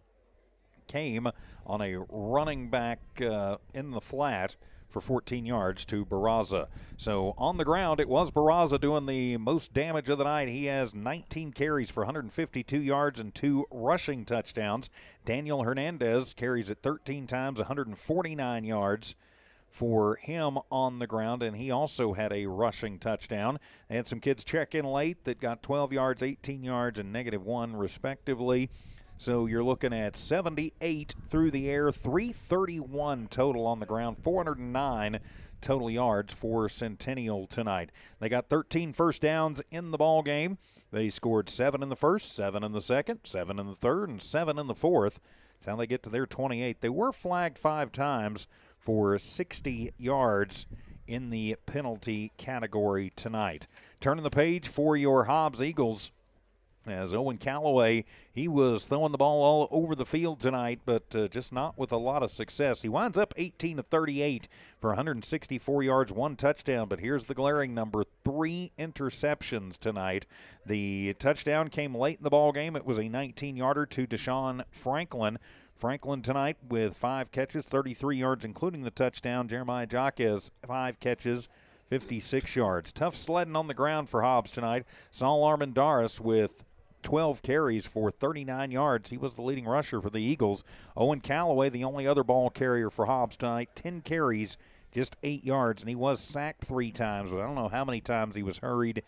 came on a running back in the flat for 14 yards to Barraza. So on the ground, it was Barraza doing the most damage of the night. He has 19 carries for 152 yards and 2 rushing touchdowns. Daniel Hernandez carries it 13 times, 149 yards for him on the ground, and he also had a rushing touchdown. They had some kids check in late that got 12 yards, 18 yards, and -1 respectively. So you're looking at 78 through the air, 331 total on the ground, 409 total yards for Centennial tonight. They got 13 first downs in the ball game. They scored 7 in the first, 7 in the second, 7 in the third, and 7 in the fourth. That's how they get to their 28. They were flagged 5 times for 60 yards in the penalty category tonight. Turning the page for your Hobbs Eagles, as Owen Callaway, he was throwing the ball all over the field tonight, but just not with a lot of success. He winds up 18 of 38 for 164 yards, 1 touchdown, but here's the glaring number, 3 interceptions tonight. The touchdown came late in the ball game. It was a 19-yarder to Deshaun Franklin. Franklin tonight with 5 catches, 33 yards, including the touchdown. Jeremiah Jaquez, 5 catches, 56 yards. Tough sledding on the ground for Hobbs tonight. Saul Armandaris with 12 carries for 39 yards. He was the leading rusher for the Eagles. Owen Callaway, the only other ball carrier for Hobbs tonight, 10 carries, just 8 yards, and he was sacked 3 times, but I don't know how many times he was hurried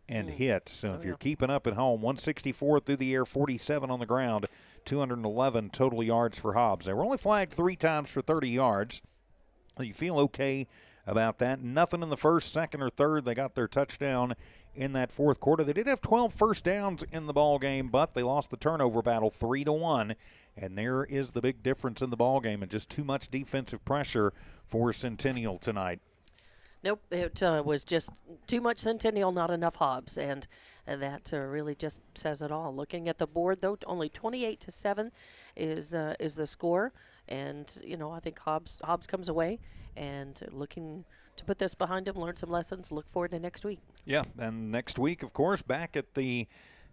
and hit. So if you're keeping up at home, 164 through the air, 47 on the ground, 211 total yards for Hobbs. They were only flagged 3 times for 30 yards. You feel okay about that. Nothing in the first, second, or third. They got their touchdown in that fourth quarter. They did have 12 first downs in the ball game, but they lost the turnover battle 3-1. And there is the big difference in the ball game, and just too much defensive pressure for Centennial tonight. Nope, it was just too much Centennial, not enough Hobbs, and that really just says it all. Looking at the board, though, only 28-7 is the score, and I think Hobbs comes away and looking to put this behind him, learn some lessons, look forward to next week. Yeah, and next week, of course, back at the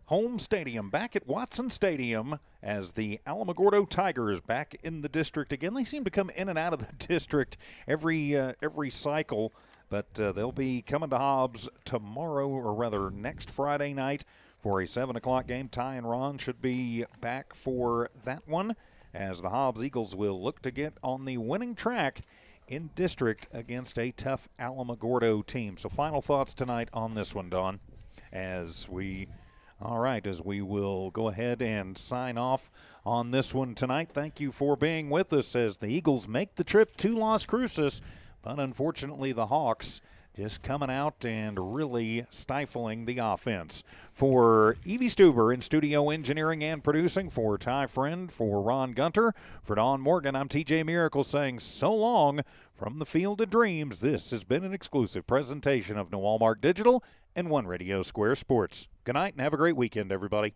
home stadium, back at Watson Stadium, as the Alamogordo Tigers back in the district again. They seem to come in and out of the district every cycle. But they'll be coming to Hobbs tomorrow, or rather next Friday night, for a 7 o'clock game. Ty and Ron should be back for that one, as the Hobbs Eagles will look to get on the winning track in district against a tough Alamogordo team. So final thoughts tonight on this one, Dawn, as we will go ahead and sign off on this one tonight. Thank you for being with us as the Eagles make the trip to Las Cruces. But unfortunately, the Hawks just coming out and really stifling the offense. For Evie Stuber in studio engineering and producing, for Ty Friend, for Ron Gunter, for Dawn Morgan, I'm TJ Miracle saying so long from the Field of Dreams. This has been an exclusive presentation of Walmart Digital and One Radio Square Sports. Good night and have a great weekend, everybody.